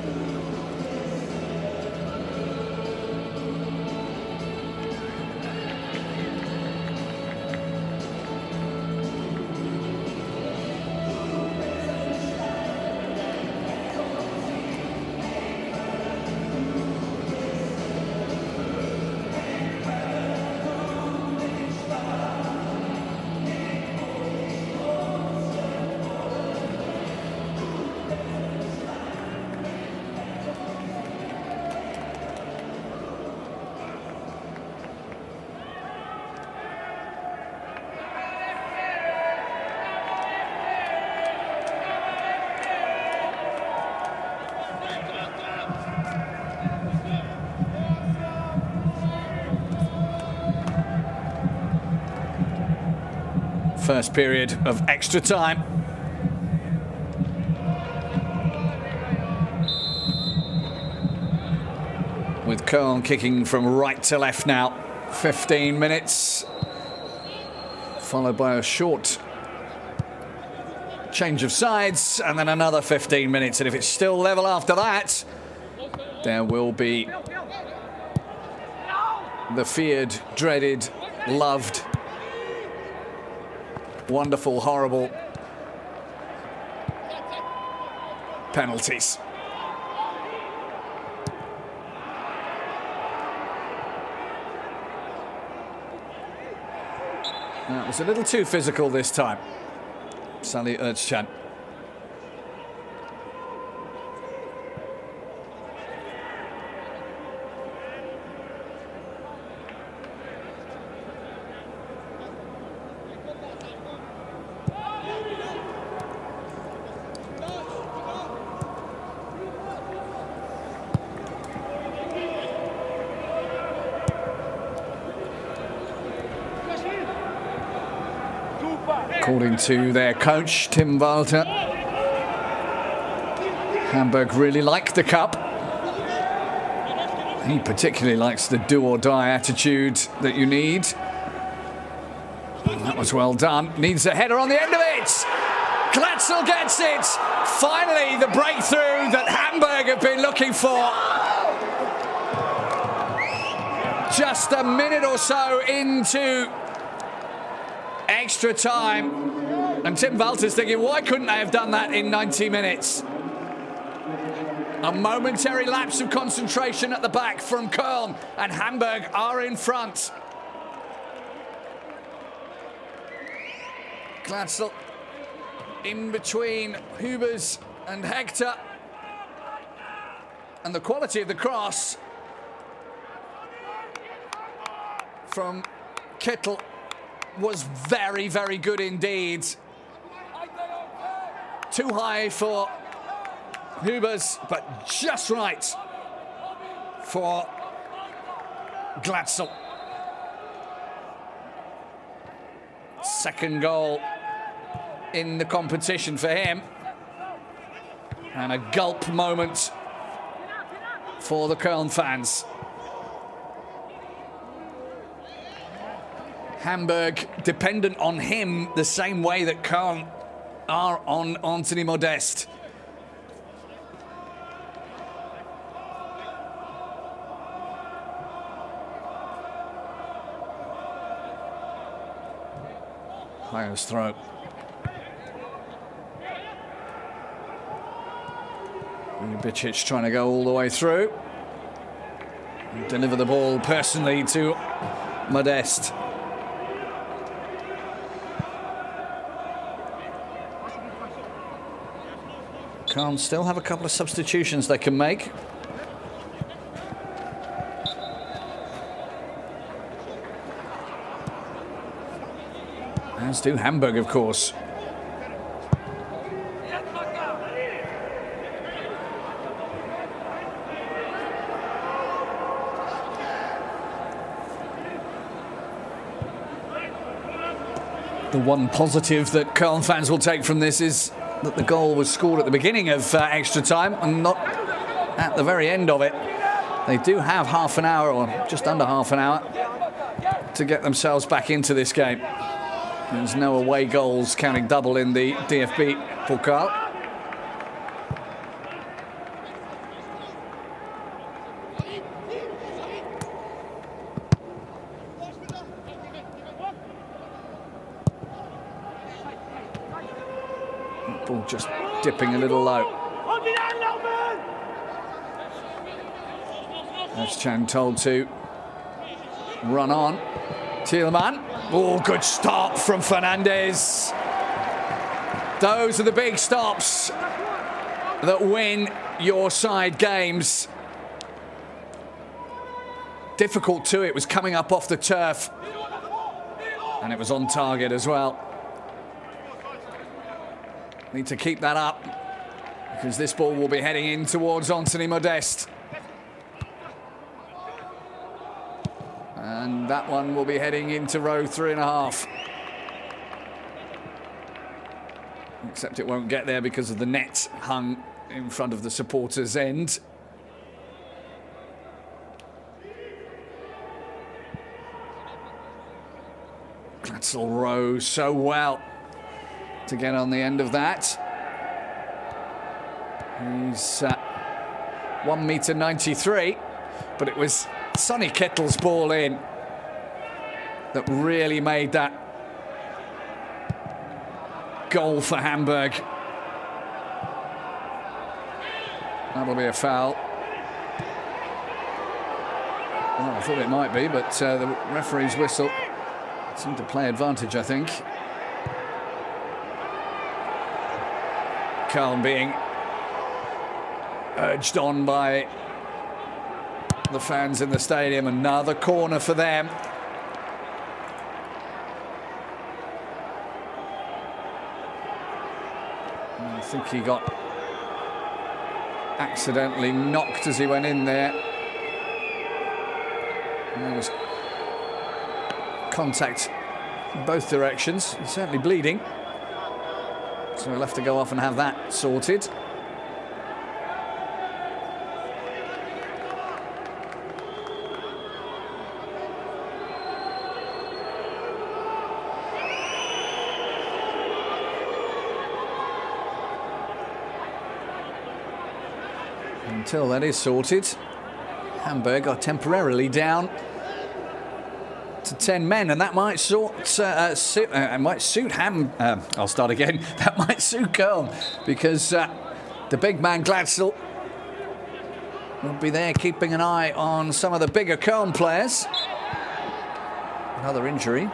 First period of extra time. With Köln kicking from right to left now. 15 minutes. Followed by a short change of sides and then another 15 minutes. And if it's still level after that, there will be the feared, dreaded, loved, wonderful, horrible penalties. That was a little too physical this time. Salih Özcan. According to their coach, Tim Walter, Hamburg really like the cup. He particularly likes the do-or-die attitude that you need. That was well done. Needs a header on the end of it. Glatzel gets it. Finally, the breakthrough that Hamburg have been looking for. just a minute or so into extra time. And Tim Walter's thinking, why couldn't they have done that in 90 minutes? A momentary lapse of concentration at the back from Köln, and Hamburg are in front. Glatzel in between Hubers and Hector. And the quality of the cross from Kittel was very, very good indeed. Too high for Hubers, but just right for Glatzel. Second goal in the competition for him. And a gulp moment for the Köln fans. Hamburg dependent on him the same way that Köln are on Anthony Modeste. Higher's throw. Ljubicic trying to go all the way through. Deliver the ball personally to Modeste. Köln still have a couple of substitutions they can make. As do Hamburg, of course. The one positive that Köln fans will take from this is that the goal was scored at the beginning of extra time and not at the very end of it. They do have half an hour, or just under half an hour, to get themselves back into this game. There's no away goals counting double in the DFB-Pokal. Ball just dipping a little low. As Chang told to run on. Thielmann. Oh, good stop from Fernandes. Those are the big stops that win your side games. Difficult too, it was coming up off the turf. And it was on target as well. Need to keep that up, because this ball will be heading in towards Anthony Modeste. And that one will be heading into row 3.5. Except it won't get there because of the net hung in front of the supporters' end. Glatzel rose so well to get on the end of that. He's 1.93 meters, but it was Sonny Kittel's ball in that really made that goal for Hamburg. That'll be a foul. Well, I thought it might be, but the referee's whistle seemed to play advantage, I think. Köln being urged on by the fans in the stadium. Another corner for them. I think he got accidentally knocked as he went in there. And there was contact in both directions. He's certainly bleeding. So we'll have to go off and have that sorted. Until that is sorted, Hamburg are temporarily down to 10 men, and that might suit That might suit Köln, because the big man Glatzel will be there keeping an eye on some of the bigger Köln players. Another injury.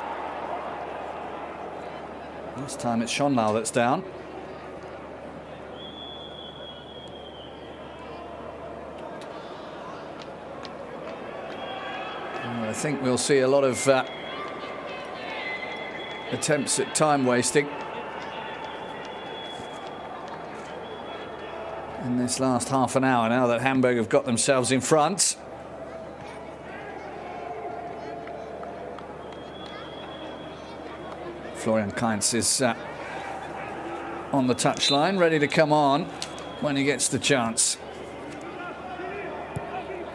This time it's Schonlau that's down. I think we'll see a lot of attempts at time wasting in this last half an hour, now that Hamburg have got themselves in front. Florian Kainz is on the touchline, ready to come on when he gets the chance.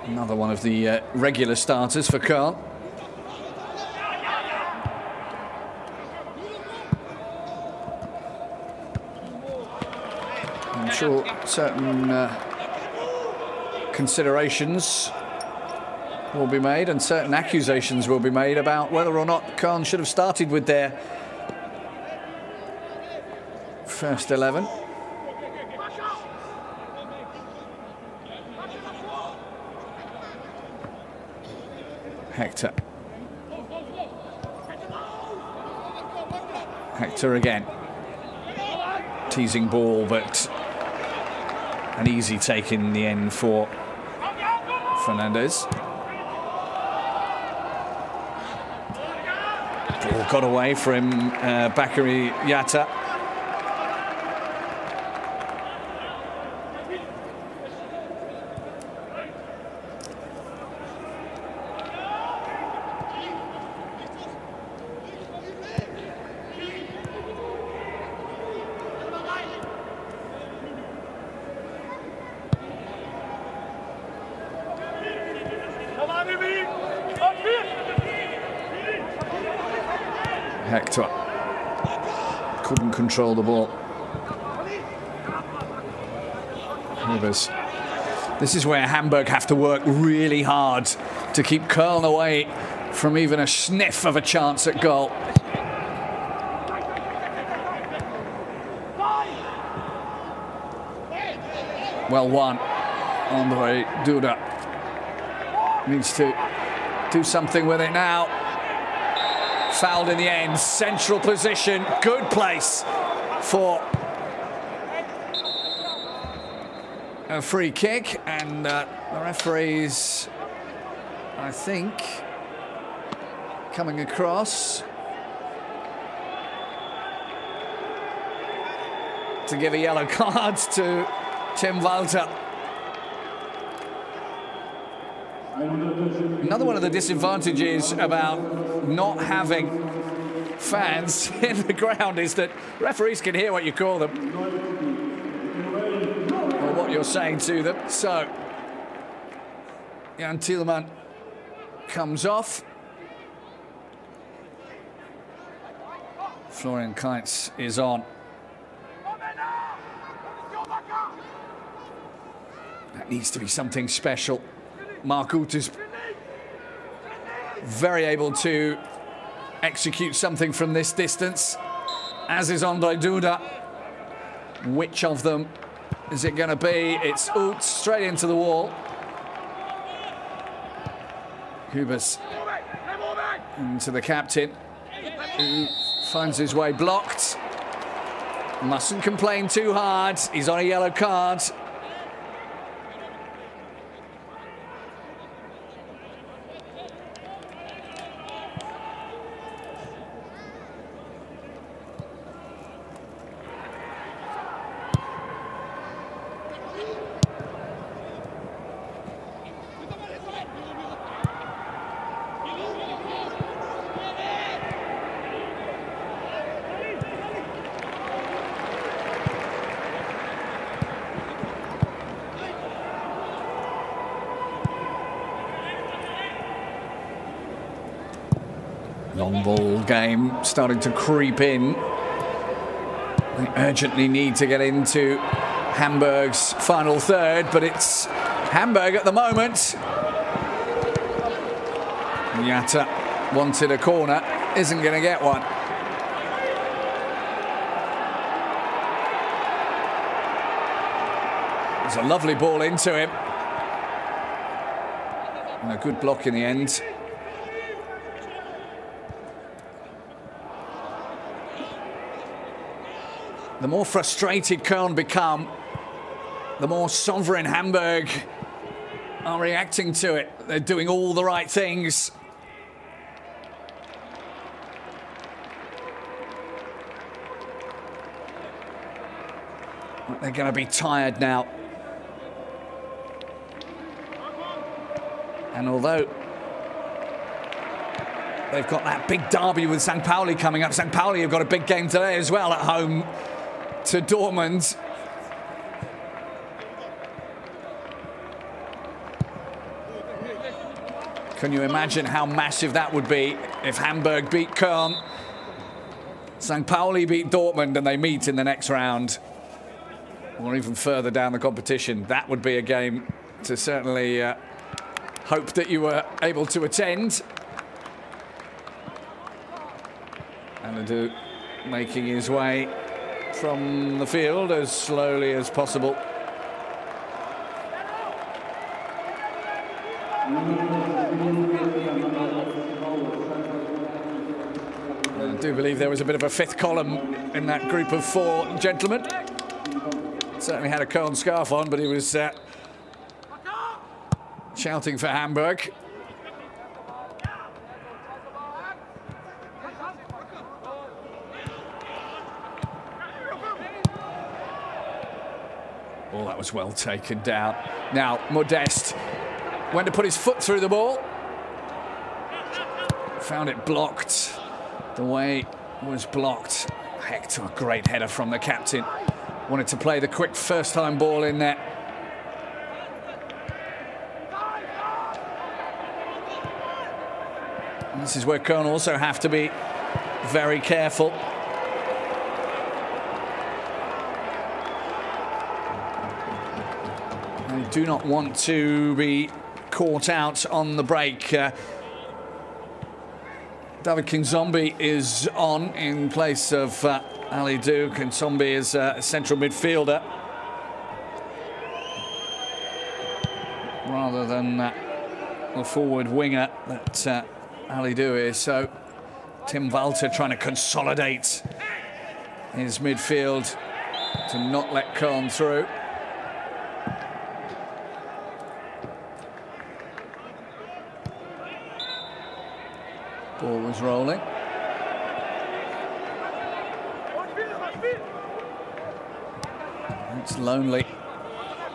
Another one of the regular starters for Köln. I'm sure certain considerations will be made and certain accusations will be made about whether or not Köln should have started with their first 11. Hector again. Teasing ball, but an easy take in the end for Fernandez. Ball got away from Bakary Yatta. Hector couldn't control the ball. This is where Hamburg have to work really hard to keep Köln away from even a sniff of a chance at goal. Well won. Andre Duda needs to do something with it now. Fouled in the end. Central position. Good place for a free kick. And the referees, I think, coming across to give a yellow card to Tim Walter. Another one of the disadvantages about not having fans in the ground is that referees can hear what you call them or what you're saying to them. So Jan Thielmann comes off. Florian Kainz is on. That needs to be something special. Mark Uth is very able to execute something from this distance, as is Andre Duda. Which of them is it going to be? It's Uth straight into the wall. Hubers into the captain, who finds his way blocked. Mustn't complain too hard. He's on a yellow card. Long ball game starting to creep in. They urgently need to get into Hamburg's final third, but it's Hamburg at the moment. Yatta wanted a corner, isn't going to get one. It's a lovely ball into him. And a good block in the end. The more frustrated Köln become, the more sovereign Hamburg are reacting to it. They're doing all the right things. They're going to be tired now. And although they've got that big derby with St. Pauli coming up, St. Pauli have got a big game today as well at home to Dortmund. Can you imagine how massive that would be if Hamburg beat Köln, St. Pauli beat Dortmund, and they meet in the next round, or even further down the competition? That would be a game to certainly hope that you were able to attend. Amadou making his way from the field as slowly as possible. I do believe there was a bit of a fifth column in that group of four gentlemen. Certainly had a Köln scarf on, but he was shouting for Hamburg. Oh, that was well taken down. Now, Modeste went to put his foot through the ball. Found it blocked. The way was blocked. Hector, a great header from the captain. Wanted to play the quick first-time ball in there. And this is where Köln also have to be very careful. They do not want to be caught out on the break. David Kinzombie is on in place of Ali Dou. Kinzombie is a central midfielder rather than the forward winger that Ali Dou is. So Tim Walter trying to consolidate his midfield to not let Köln through. Ball was rolling. It's lonely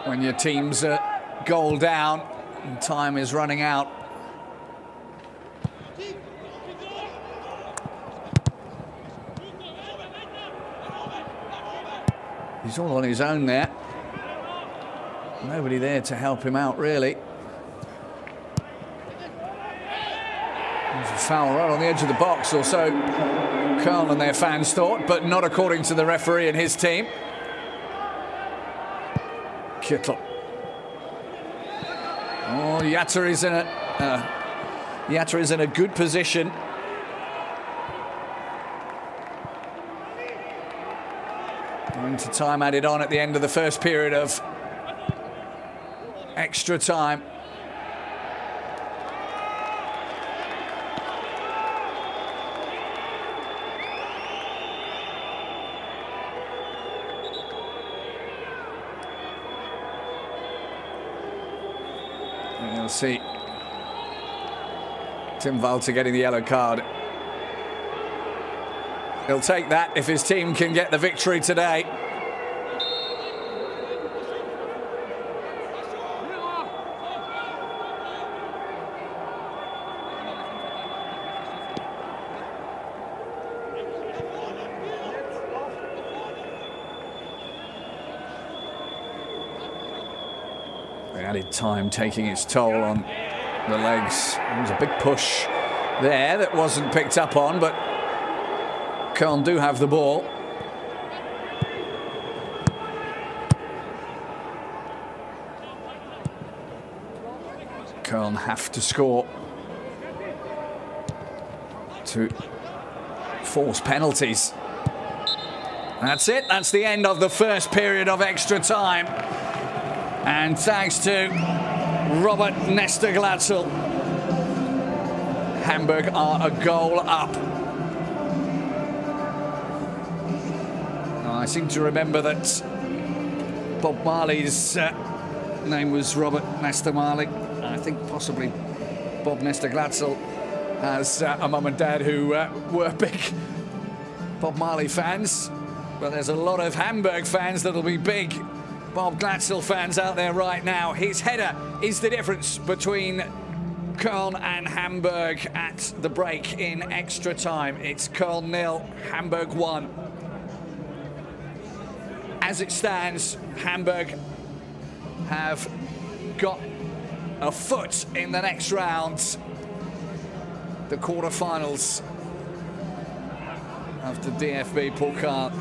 when your team's goal down and time is running out. He's all on his own there. Nobody there to help him out, really. There's a foul right on the edge of the box, or so Köln and their fans thought, but not according to the referee and his team. Kittel. Oh, Yatta is in a good position. Going to time added on at the end of the first period of extra time. And you'll see Tim Walter getting the yellow card. He'll take that if his team can get the victory today. The added time taking its toll on the legs. There was a big push there that wasn't picked up on, but Köln do have the ball. Köln have to score. to force penalties. That's it. That's the end of the first period of extra time. And thanks to Robert Nesterglatzel, Hamburg are a goal up. I seem to remember that Bob Marley's name was Robert Nestor Marley. I think possibly Bob Nesterglatzel has a mum and dad who were big Bob Marley fans. But there's a lot of Hamburg fans that'll be big Bob Glatzel fans out there right now. His header is the difference between Köln and Hamburg at the break in extra time. It's Köln 0, Hamburg 1. As it stands, Hamburg have got a foot in the next round, the quarter-finals of the DFB-Pokal.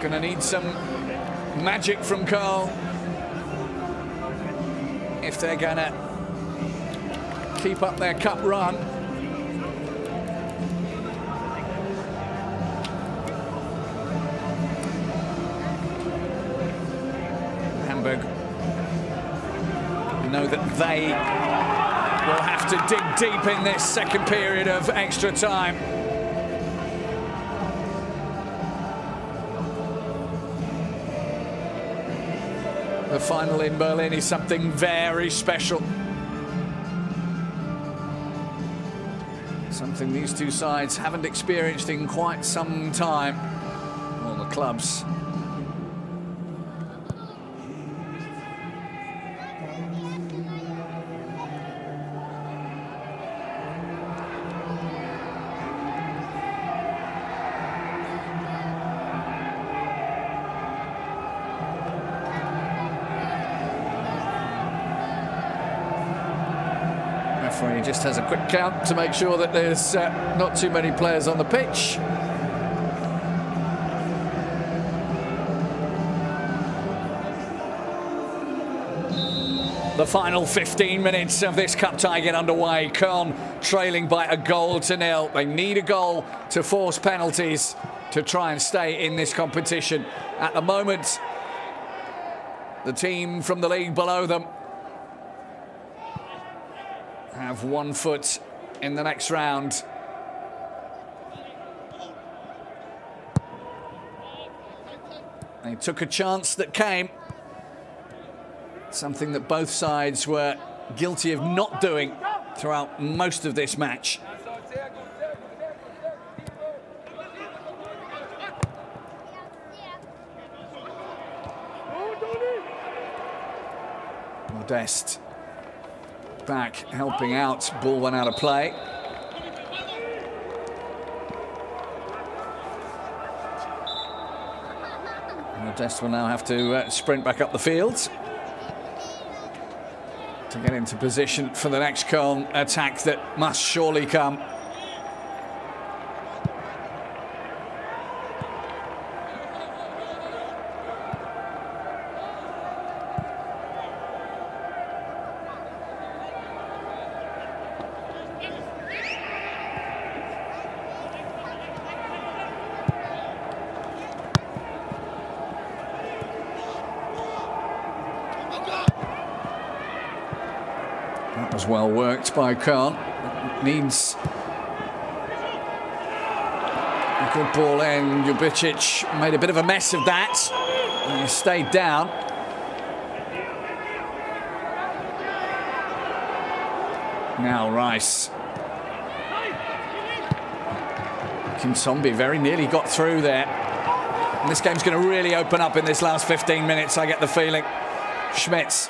Gonna need some magic from Köln if they're gonna keep up their cup run. Hamburg know that they will have to dig deep in this second period of extra time. The final in Berlin is something very special. Something these two sides haven't experienced in quite some time. All the clubs. Referee just has a quick count to make sure that there's not too many players on the pitch. The final 15 minutes of this cup tie get underway. Köln trailing by a goal to nil. They need a goal to force penalties to try and stay in this competition. At the moment, the team from the league below them have 1 foot in the next round. They took a chance that came. Something that both sides were guilty of not doing throughout most of this match. Modeste back, helping out. Ball went out of play. Modeste will now have to sprint back up the field to get into position for the next Köln attack that must surely come. That was well worked by Köln. Needs a good ball in. Ljubicic made a bit of a mess of that. And he stayed down. Now Rice. Kinsombi very nearly got through there. And this game's going to really open up in this last 15 minutes, I get the feeling. Schmitz.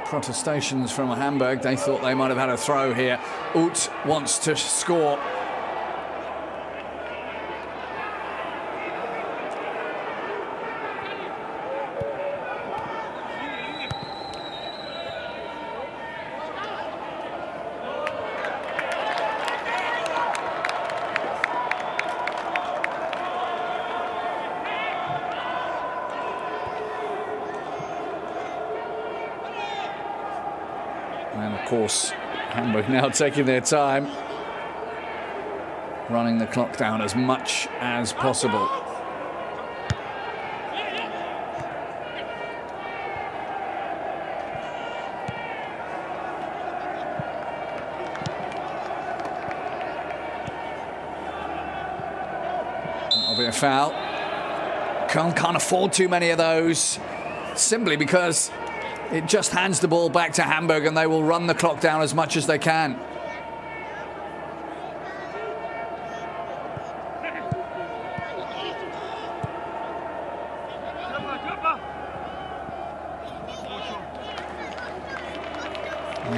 Protestations from Hamburg. They thought they might have had a throw here. Ut wants to score. course, Hamburg now taking their time, running the clock down as much as possible. That'll be a foul. Köln can't afford too many of those, simply because it just hands the ball back to Hamburg and they will run the clock down as much as they can.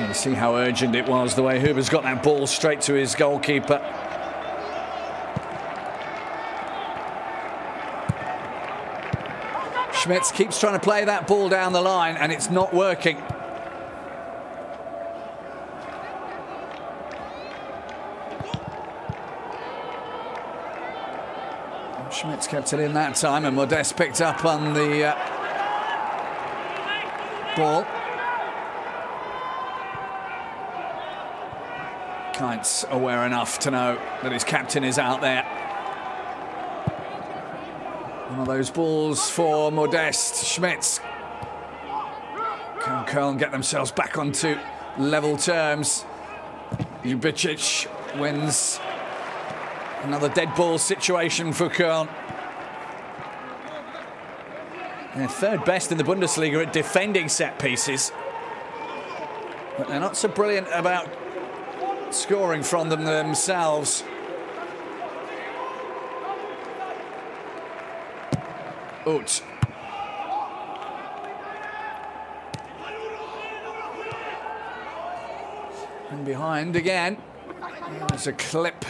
You see how urgent it was, the way Huber's got that ball straight to his goalkeeper. Schmitz keeps trying to play that ball down the line and it's not working. Schmitz kept it in that time and Modeste picked up on the ball. Kite's aware enough to know that his captain is out there. One of those balls for Modeste. Schmitz. Can Köln get themselves back onto level terms? Ljubicic wins another dead ball situation for Köln. They're third best in the Bundesliga at defending set pieces, but they're not so brilliant about scoring from them themselves. Ut. And behind again. There's a clip.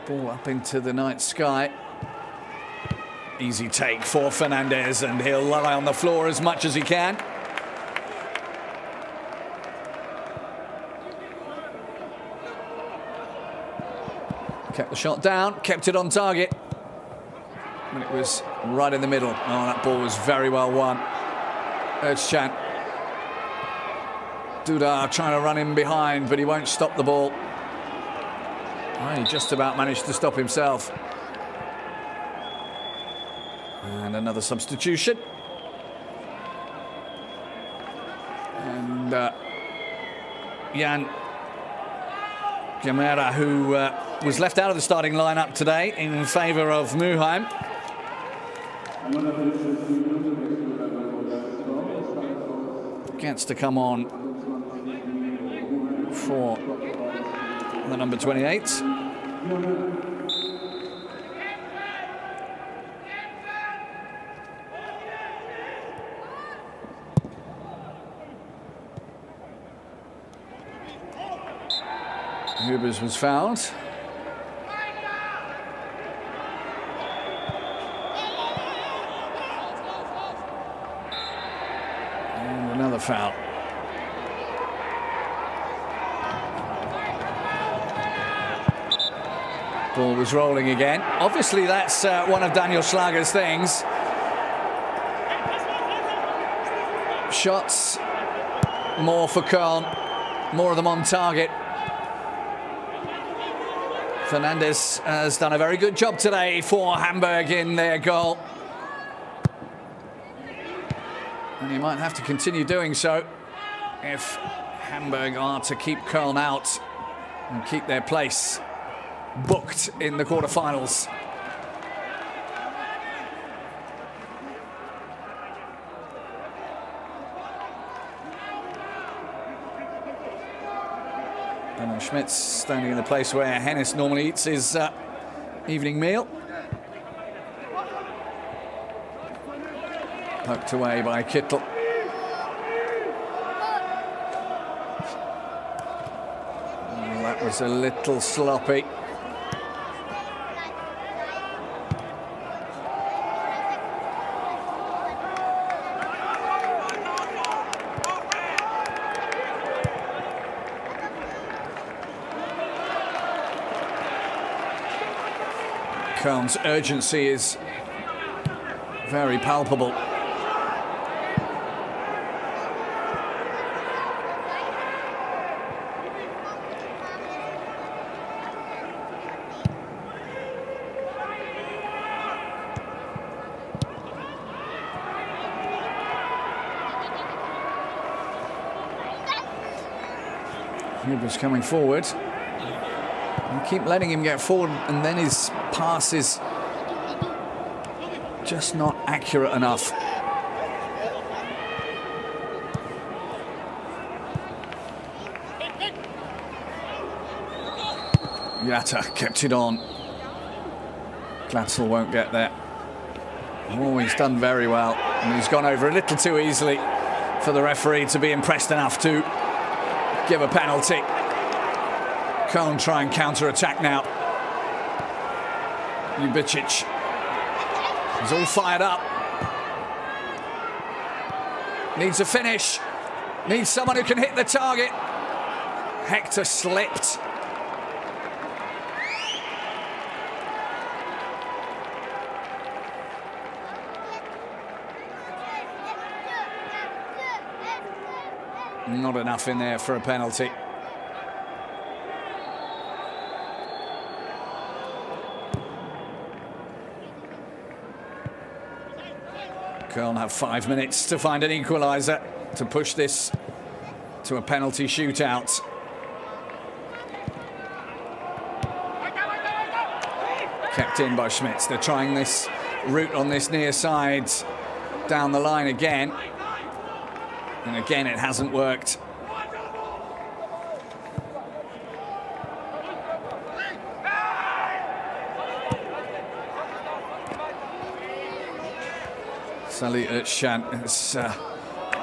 Ball up into the night sky. Easy take for Fernandez, and he'll lie on the floor as much as he can. Kept the shot down, kept it on target. And it was right in the middle. Oh, that ball was very well won. Özcan. Duda trying to run in behind, but he won't stop the ball. Oh, he just about managed to stop himself. And another substitution. And Jan Gamera, who was left out of the starting lineup today in favour of Muheim. Gets to come on for the number 28. Hubers was fouled. And another foul. Ball was rolling again. Obviously, that's one of Daniel Schlager's things. Shots, more for Köln, more of them on target. Fernandez has done a very good job today for Hamburg in their goal. And he might have to continue doing so if Hamburg are to keep Köln out and keep their place booked in the quarterfinals. And Schmitz standing in the place where Hennis normally eats his evening meal. Poked away by Kittel. Oh, that was a little sloppy. Köln's urgency is very palpable. Huber's coming forward. You keep letting him get forward, and then his pass is just not accurate enough. Yatta kept it on. Glatzel won't get there. Oh, he's done very well. And he's gone over a little too easily for the referee to be impressed enough to give a penalty. Köln try and counter-attack now. Ljubicic is all fired up. Needs a finish. Needs someone who can hit the target. Hector slipped. Not enough in there for a penalty. Köln have 5 minutes to find an equaliser to push this to a penalty shootout. Kept in by Schmitz. They're trying this route on this near side down the line again. And again, it hasn't worked. Salih Özcan is a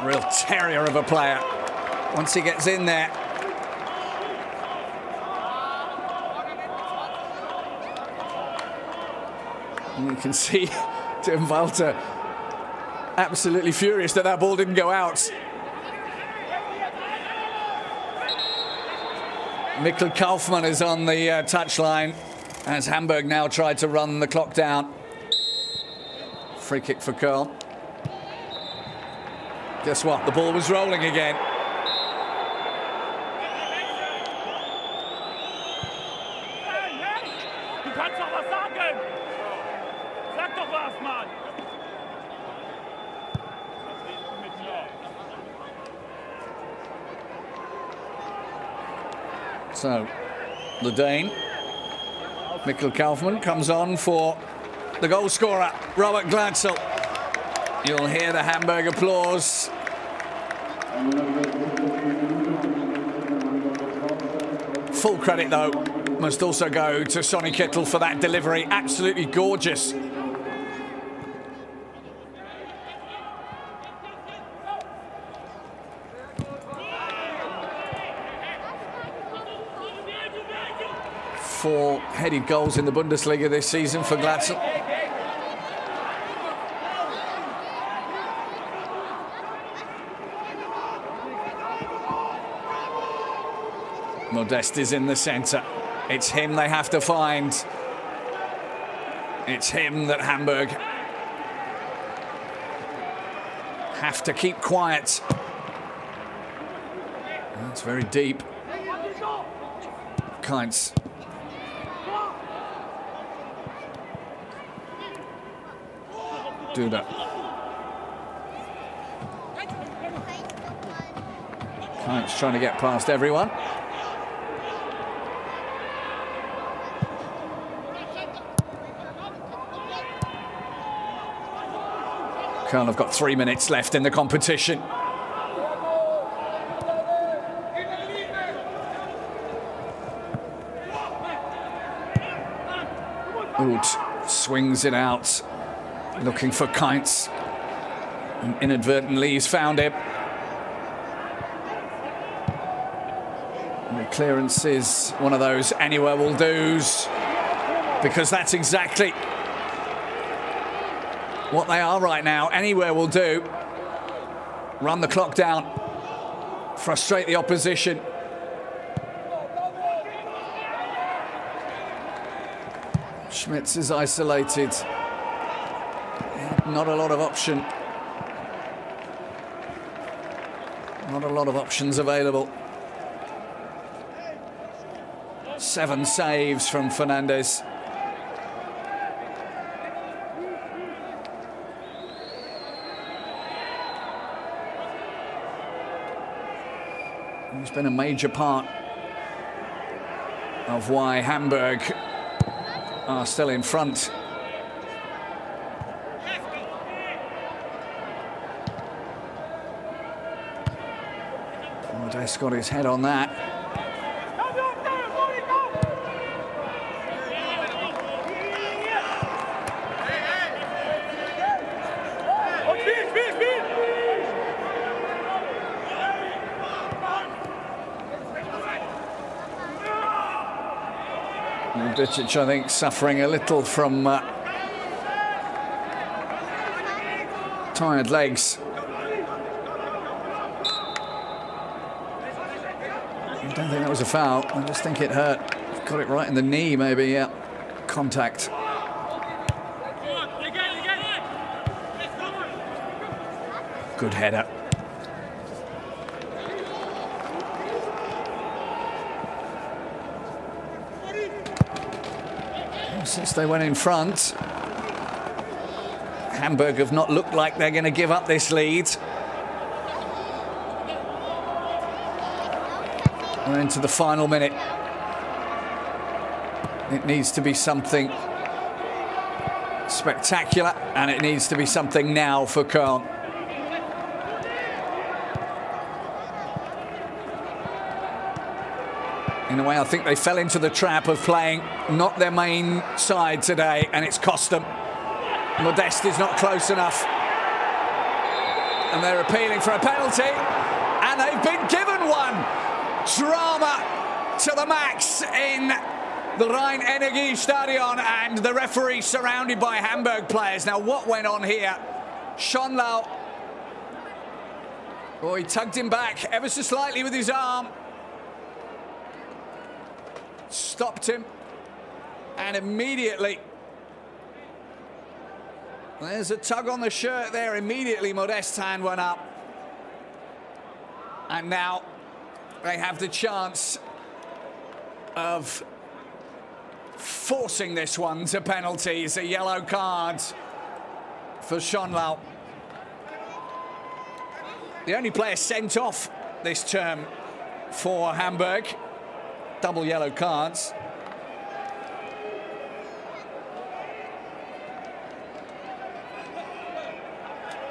real terrier of a player. Once he gets in there, and you can see Tim Walter absolutely furious that that ball didn't go out. Mikkel Kaufmann is on the touchline as Hamburg now tried to run the clock down. Free kick for Köln. Guess what? The ball was rolling again. Du kannst doch was sagen! Sag doch was, Mann! So, the Dane, Mikkel Kaufmann, comes on for the goal scorer, Robert Glatzel. You'll hear the Hamburg applause. Full credit, though, must also go to Sonny Kittel for that delivery. Absolutely gorgeous. Four headed goals in the Bundesliga this season for Glatzel. Modeste is in the centre. It's him they have to find. It's him that Hamburg have to keep quiet. That's very deep. Kainz. Duda. Kainz trying to get past everyone. Köln have got 3 minutes left in the competition. Uth swings it out, looking for Kainz. And inadvertently, he's found him. And the clearance is one of those anywhere will do's, because that's exactly what they are right now. Anywhere will do. Run the clock down. Frustrate the opposition. Schmitz is isolated. Not a lot of option. Not a lot of options available. 7 saves from Fernandes. He's been a major part of why Hamburg are still in front. Modest got his head on that. Dicic, I think, suffering a little from tired legs. I don't think that was a foul. I just think it hurt. Got it right in the knee, maybe. Yeah, contact. Good header. Since they went in front, Hamburg have not looked like they're going to give up this lead. We're into the final minute. It needs to be something spectacular, and it needs to be something now for Köln. In a way, I think they fell into the trap of playing not their main side today, and it's cost them. Modest is not close enough. And they're appealing for a penalty, and they've been given one. Drama to the max in the Rhein-Energiestadion, and the referee surrounded by Hamburg players. Now, what went on here? Schonlau, oh, he tugged him back ever so slightly with his arm. Stopped him, and immediately there's a tug on the shirt there. Immediately Modest's hand went up, and now they have the chance of forcing this one to penalties. A yellow card for Schonlau, the only player sent off this term for Hamburg. Double yellow cards.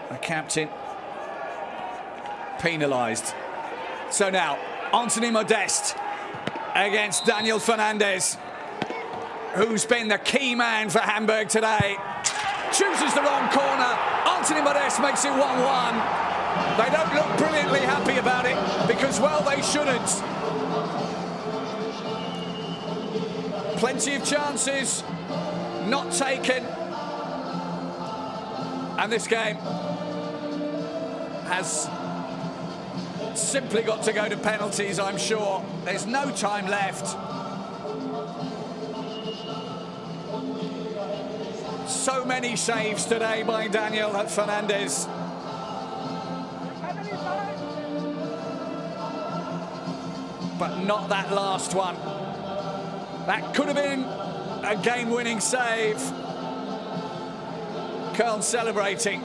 The captain penalised. So now, Anthony Modest against Daniel Fernandes, who's been the key man for Hamburg today. Chooses the wrong corner. Anthony Modest makes it 1-1. They don't look brilliantly happy about it, because, well, they shouldn't. Plenty of chances, not taken. And this game has simply got to go to penalties, I'm sure. There's no time left. So many saves today by Daniel Fernandes. But not that last one. That could have been a game-winning save. Köln celebrating.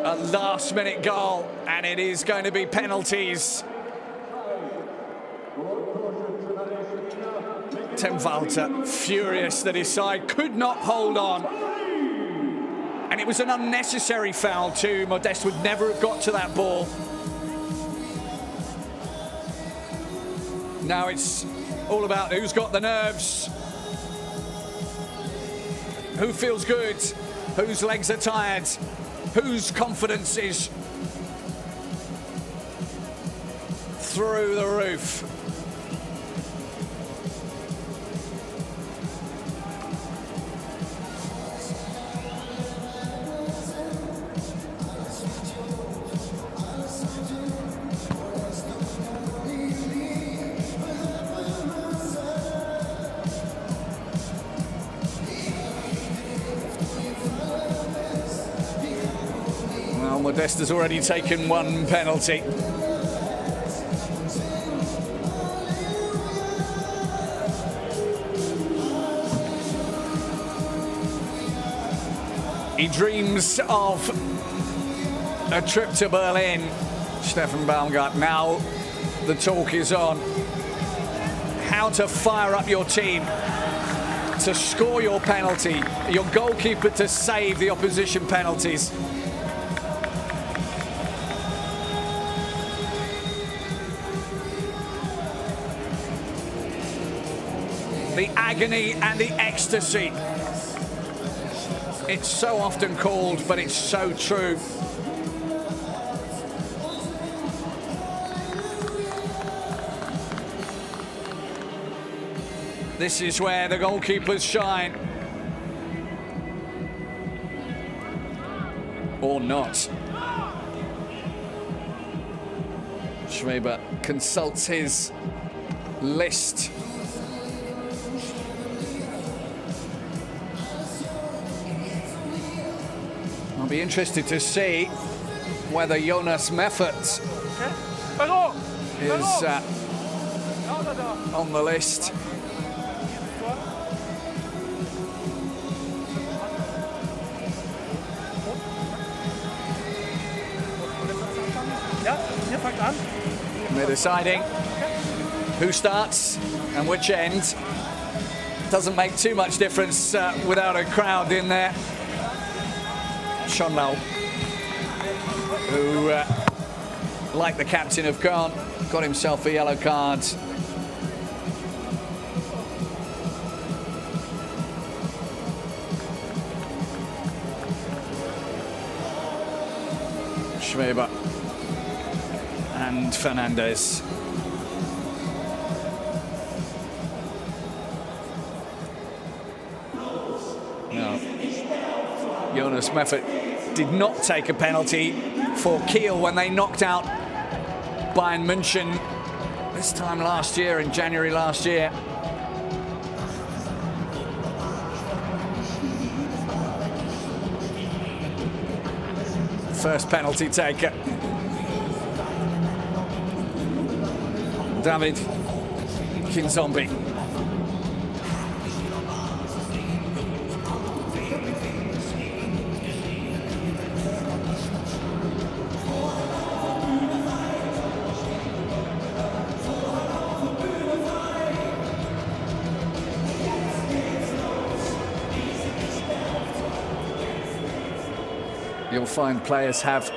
A last-minute goal, and it is going to be penalties. Tim Walter, furious that his side could not hold on. And it was an unnecessary foul too. Modest would never have got to that ball. Now it's all about who's got the nerves, who feels good, whose legs are tired, whose confidence is through the roof. Modest has already taken one penalty. He dreams of a trip to Berlin, Stefan Baumgart. Now the talk is on. How to fire up your team to score your penalty, your goalkeeper to save the opposition penalties. The agony and the ecstasy. It's so often called, but it's so true. This is where the goalkeepers shine. Or not. Schweber consults his list. I'll be interested to see whether Jonas Meffert is on the list. They're deciding who starts and which end. Doesn't make too much difference without a crowd in there. Schonlau, who, like the captain of Köln, got himself a yellow card. Schweber and Fernandez. No. Jonas Meffert did not take a penalty for Kiel when they knocked out Bayern München this time last year, in January last year. First penalty taker. David Kinzombie. You'll find players have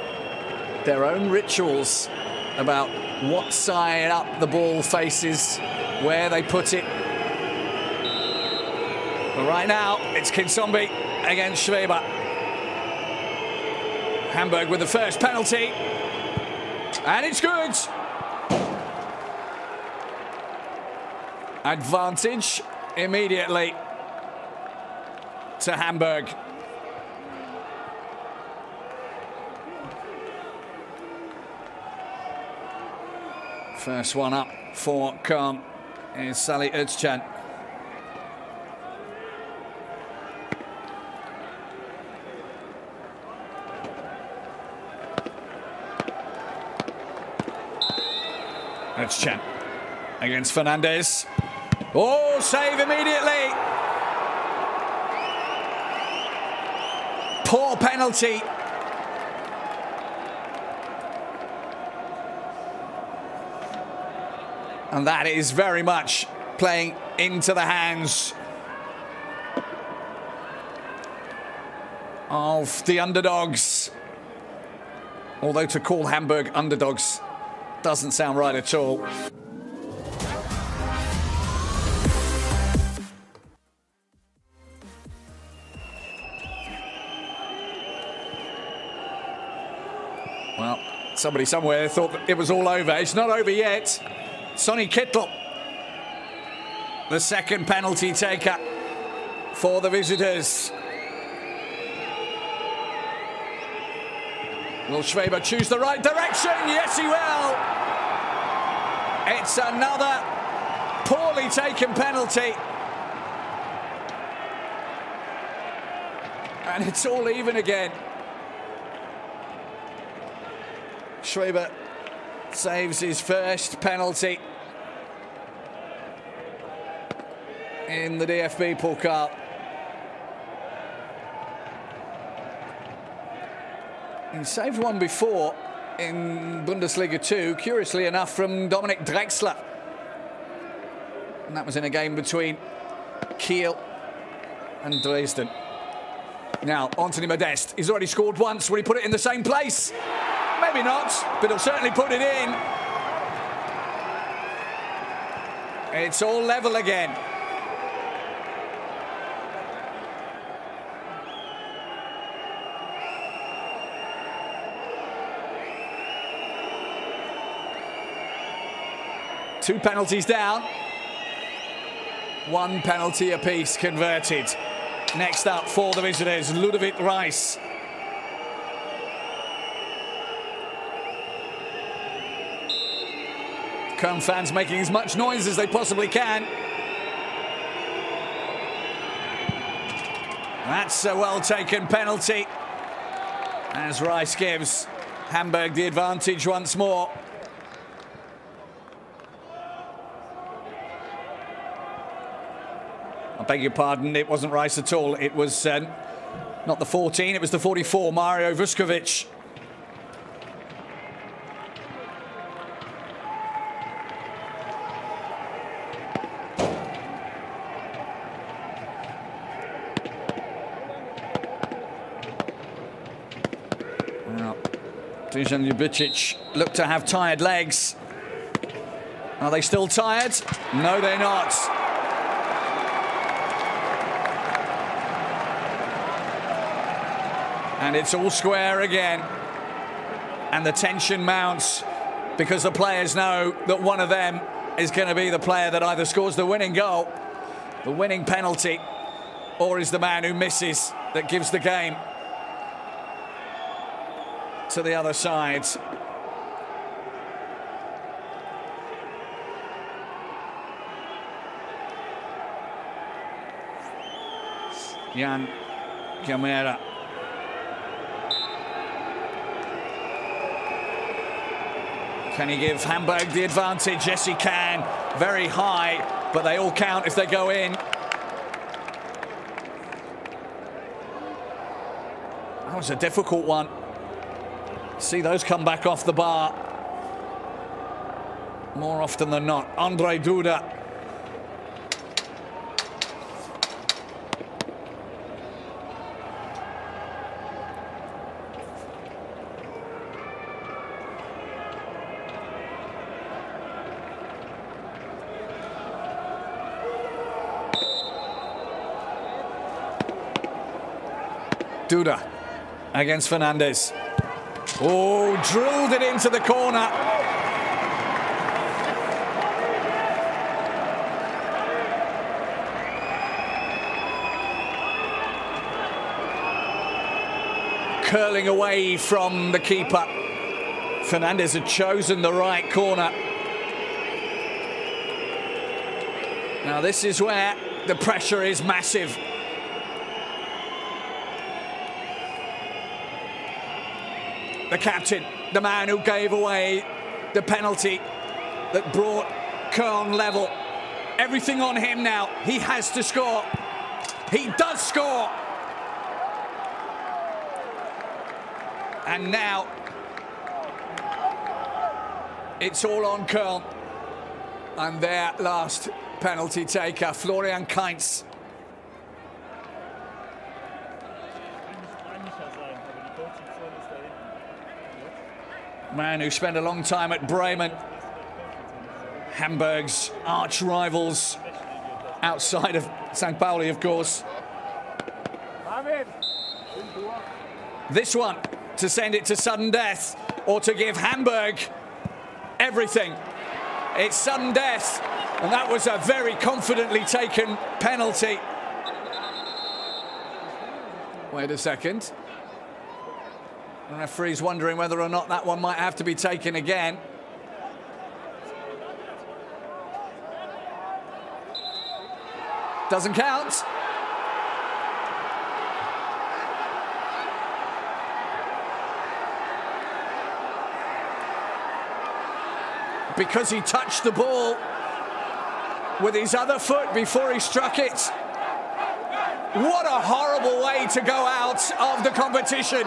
their own rituals about what side up the ball faces, where they put it. But right now, it's Kinzombie against Schweber. Hamburg with the first penalty. And it's good. Advantage immediately to Hamburg. First one up for Köln is Salih Özcan. Özcan against Fernandez. Oh, save immediately. Poor penalty. And that is very much playing into the hands of the underdogs. Although to call Hamburg underdogs doesn't sound right at all. Well, somebody somewhere thought that it was all over. It's not over yet. Sonny Kittel, the second penalty taker for the visitors. Will Schweber choose the right direction? Yes, he will. It's another poorly taken penalty. And it's all even again. Schweber saves his first penalty in the DFB-Pokal. He saved one before in Bundesliga 2, curiously enough, from Dominik Drexler. And that was in a game between Kiel and Dresden. Now, Anthony Modeste, he's already scored once. Will he put it in the same place? Maybe not, but he'll certainly put it in. It's all level again. Two penalties down. One penalty apiece converted. Next up for the visitors, Ludovic Reis. Köln fans making as much noise as they possibly can. That's a well-taken penalty, as Reis gives Hamburg the advantage once more. I beg your pardon, it wasn't Reis at all. It was not the 14, it was the 44, Mario Vuskovic. Dusan Ljubicic looked to have tired legs. Are they still tired? No, they're not. And it's all square again. And the tension mounts because the players know that one of them is going to be the player that either scores the winning goal, the winning penalty, or is the man who misses that gives the game to the other side. Jan Camera. Can he give Hamburg the advantage? Yes, he can. Very high, but they all count if they go in. That was a difficult one. See those come back off the bar more often than not. Andre Duda. Duda against Fernandes. Oh, drilled it into the corner. Curling away from the keeper. Fernandes had chosen the right corner. Now this is where the pressure is massive. The captain, the man who gave away the penalty that brought Köln level. Everything on him now. He has to score. He does score. And now it's all on Köln. And their last penalty taker, Florian Kainz. Man who spent a long time at Bremen, Hamburg's arch rivals outside of St. Pauli, of course. This one to send it to sudden death or to give Hamburg everything. It's sudden death, and that was a very confidently taken penalty. Wait a second. The referee's wondering whether or not that one might have to be taken again. Doesn't count. Because he touched the ball with his other foot before he struck it. What a horrible way to go out of the competition.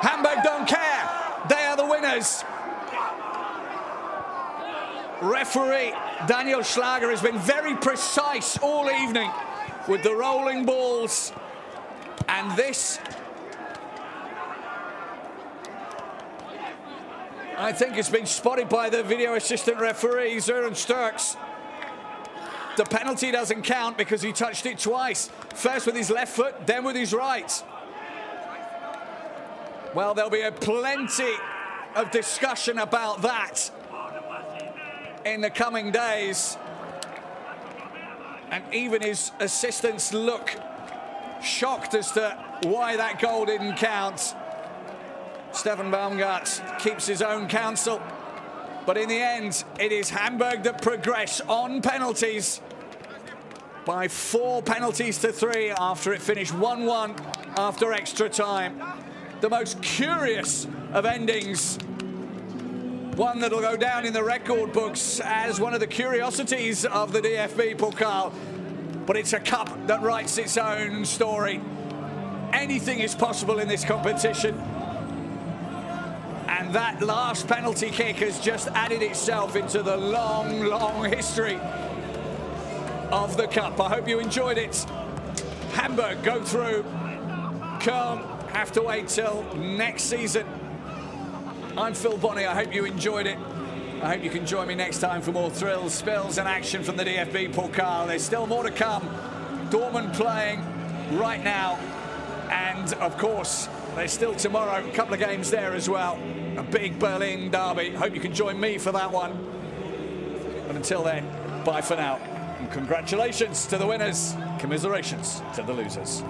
Hamburg don't care. They are the winners. winners. Referee Daniel Schlager has been very precise all evening with the rolling balls. And this, I think, has been spotted by the video assistant referee, Søren Sturks. The penalty doesn't count because he touched it twice. First with his left foot, then with his right. Well, there'll be plenty of discussion about that in the coming days. And even his assistants look shocked as to why that goal didn't count. Stefan Baumgart keeps his own counsel. But in the end, it is Hamburg that progress on penalties by 4 penalties to 3 after it finished 1-1 after extra time. The most curious of endings. One that'll go down in the record books as one of the curiosities of the DFB-Pokal. But it's a cup that writes its own story. Anything is possible in this competition. And that last penalty kick has just added itself into the long, long history of the cup. I hope you enjoyed it. Hamburg go through. Köln have to wait till next season. I'm Phil Bonney. I hope you enjoyed it. I hope you can join me next time for more thrills, spills and action from the DFB Pokal. There's still more to come. Dortmund playing right now. And of course, there's still tomorrow a couple of games there as well. A big Berlin derby. Hope you can join me for that one. But until then, bye for now. And congratulations to the winners. Commiserations to the losers.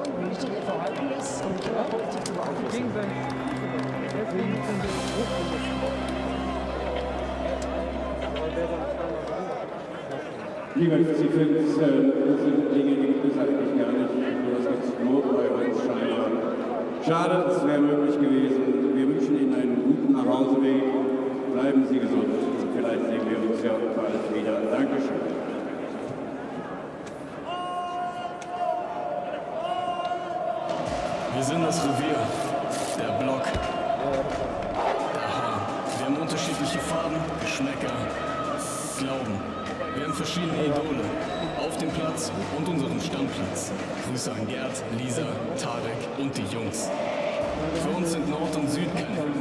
Wie wichtig ihr Verhalten ist, um die Kinder positiv zu beeinflussen. Lieber Stefan, das sind Dinge, die gibt es eigentlich gar nicht. Das ist nur bei uns scheinbar. Schade, es wäre möglich gewesen. Wir wünschen Ihnen einen guten Nachhauseweg. Bleiben Sie gesund. Vielleicht sehen wir uns ja bald wieder. Dankeschön. Wir sind das Revier, der Block, der Hahn. Wir haben unterschiedliche Farben, Geschmäcker, Glauben. Wir haben verschiedene Idole auf dem Platz und unserem Stammplatz. Grüße an Gerd, Lisa, Tarek und die Jungs. Für uns sind Nord und Süd keine.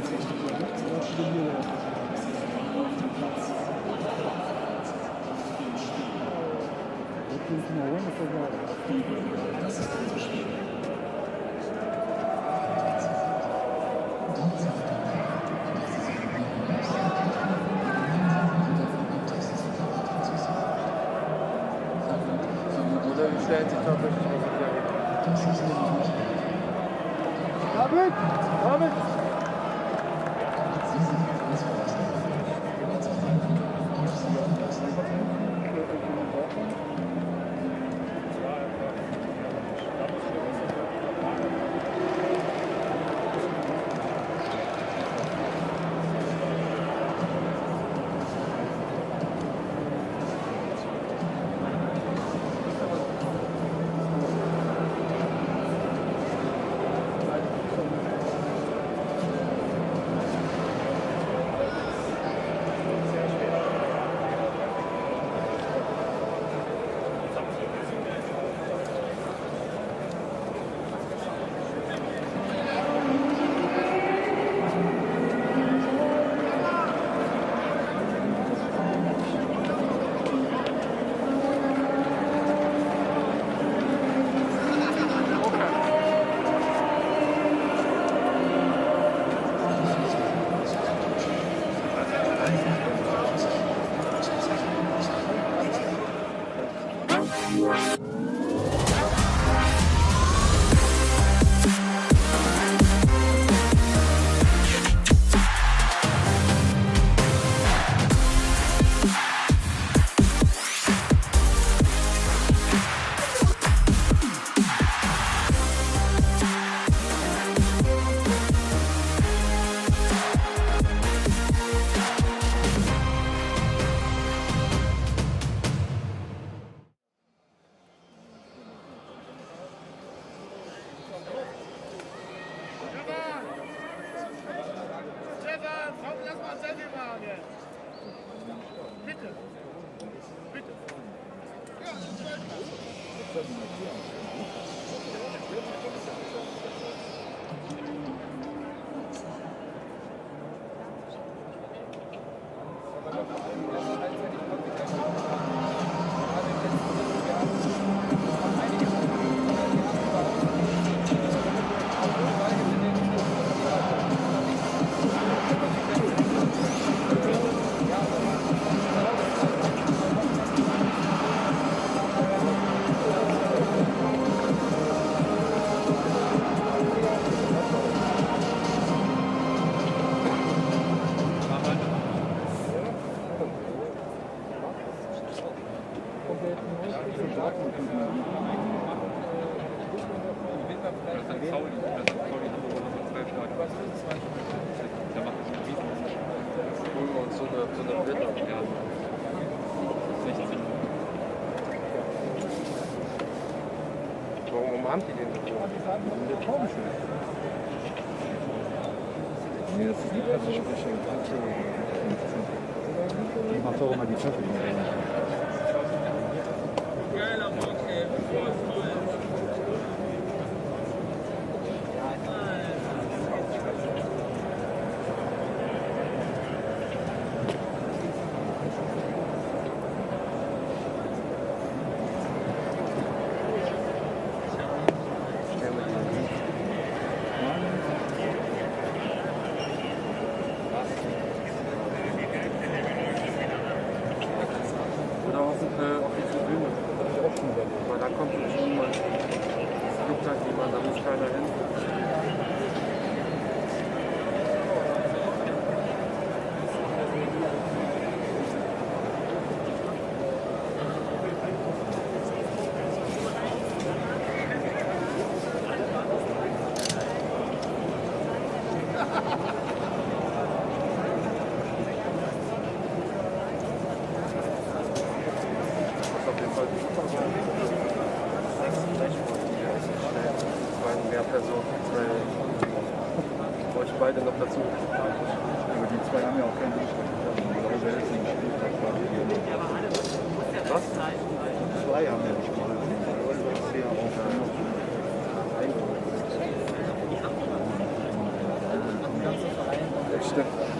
Bitte. Bitte. Warum umarmt die den so? Der Traumschild. Nee, das ist die klassische Geschenk. Die macht auch immer die Töpfe. Beide noch dazu. Aber die zwei haben ja auch keine Was? Zwei haben ja nicht geholfen. Der ganze Verein.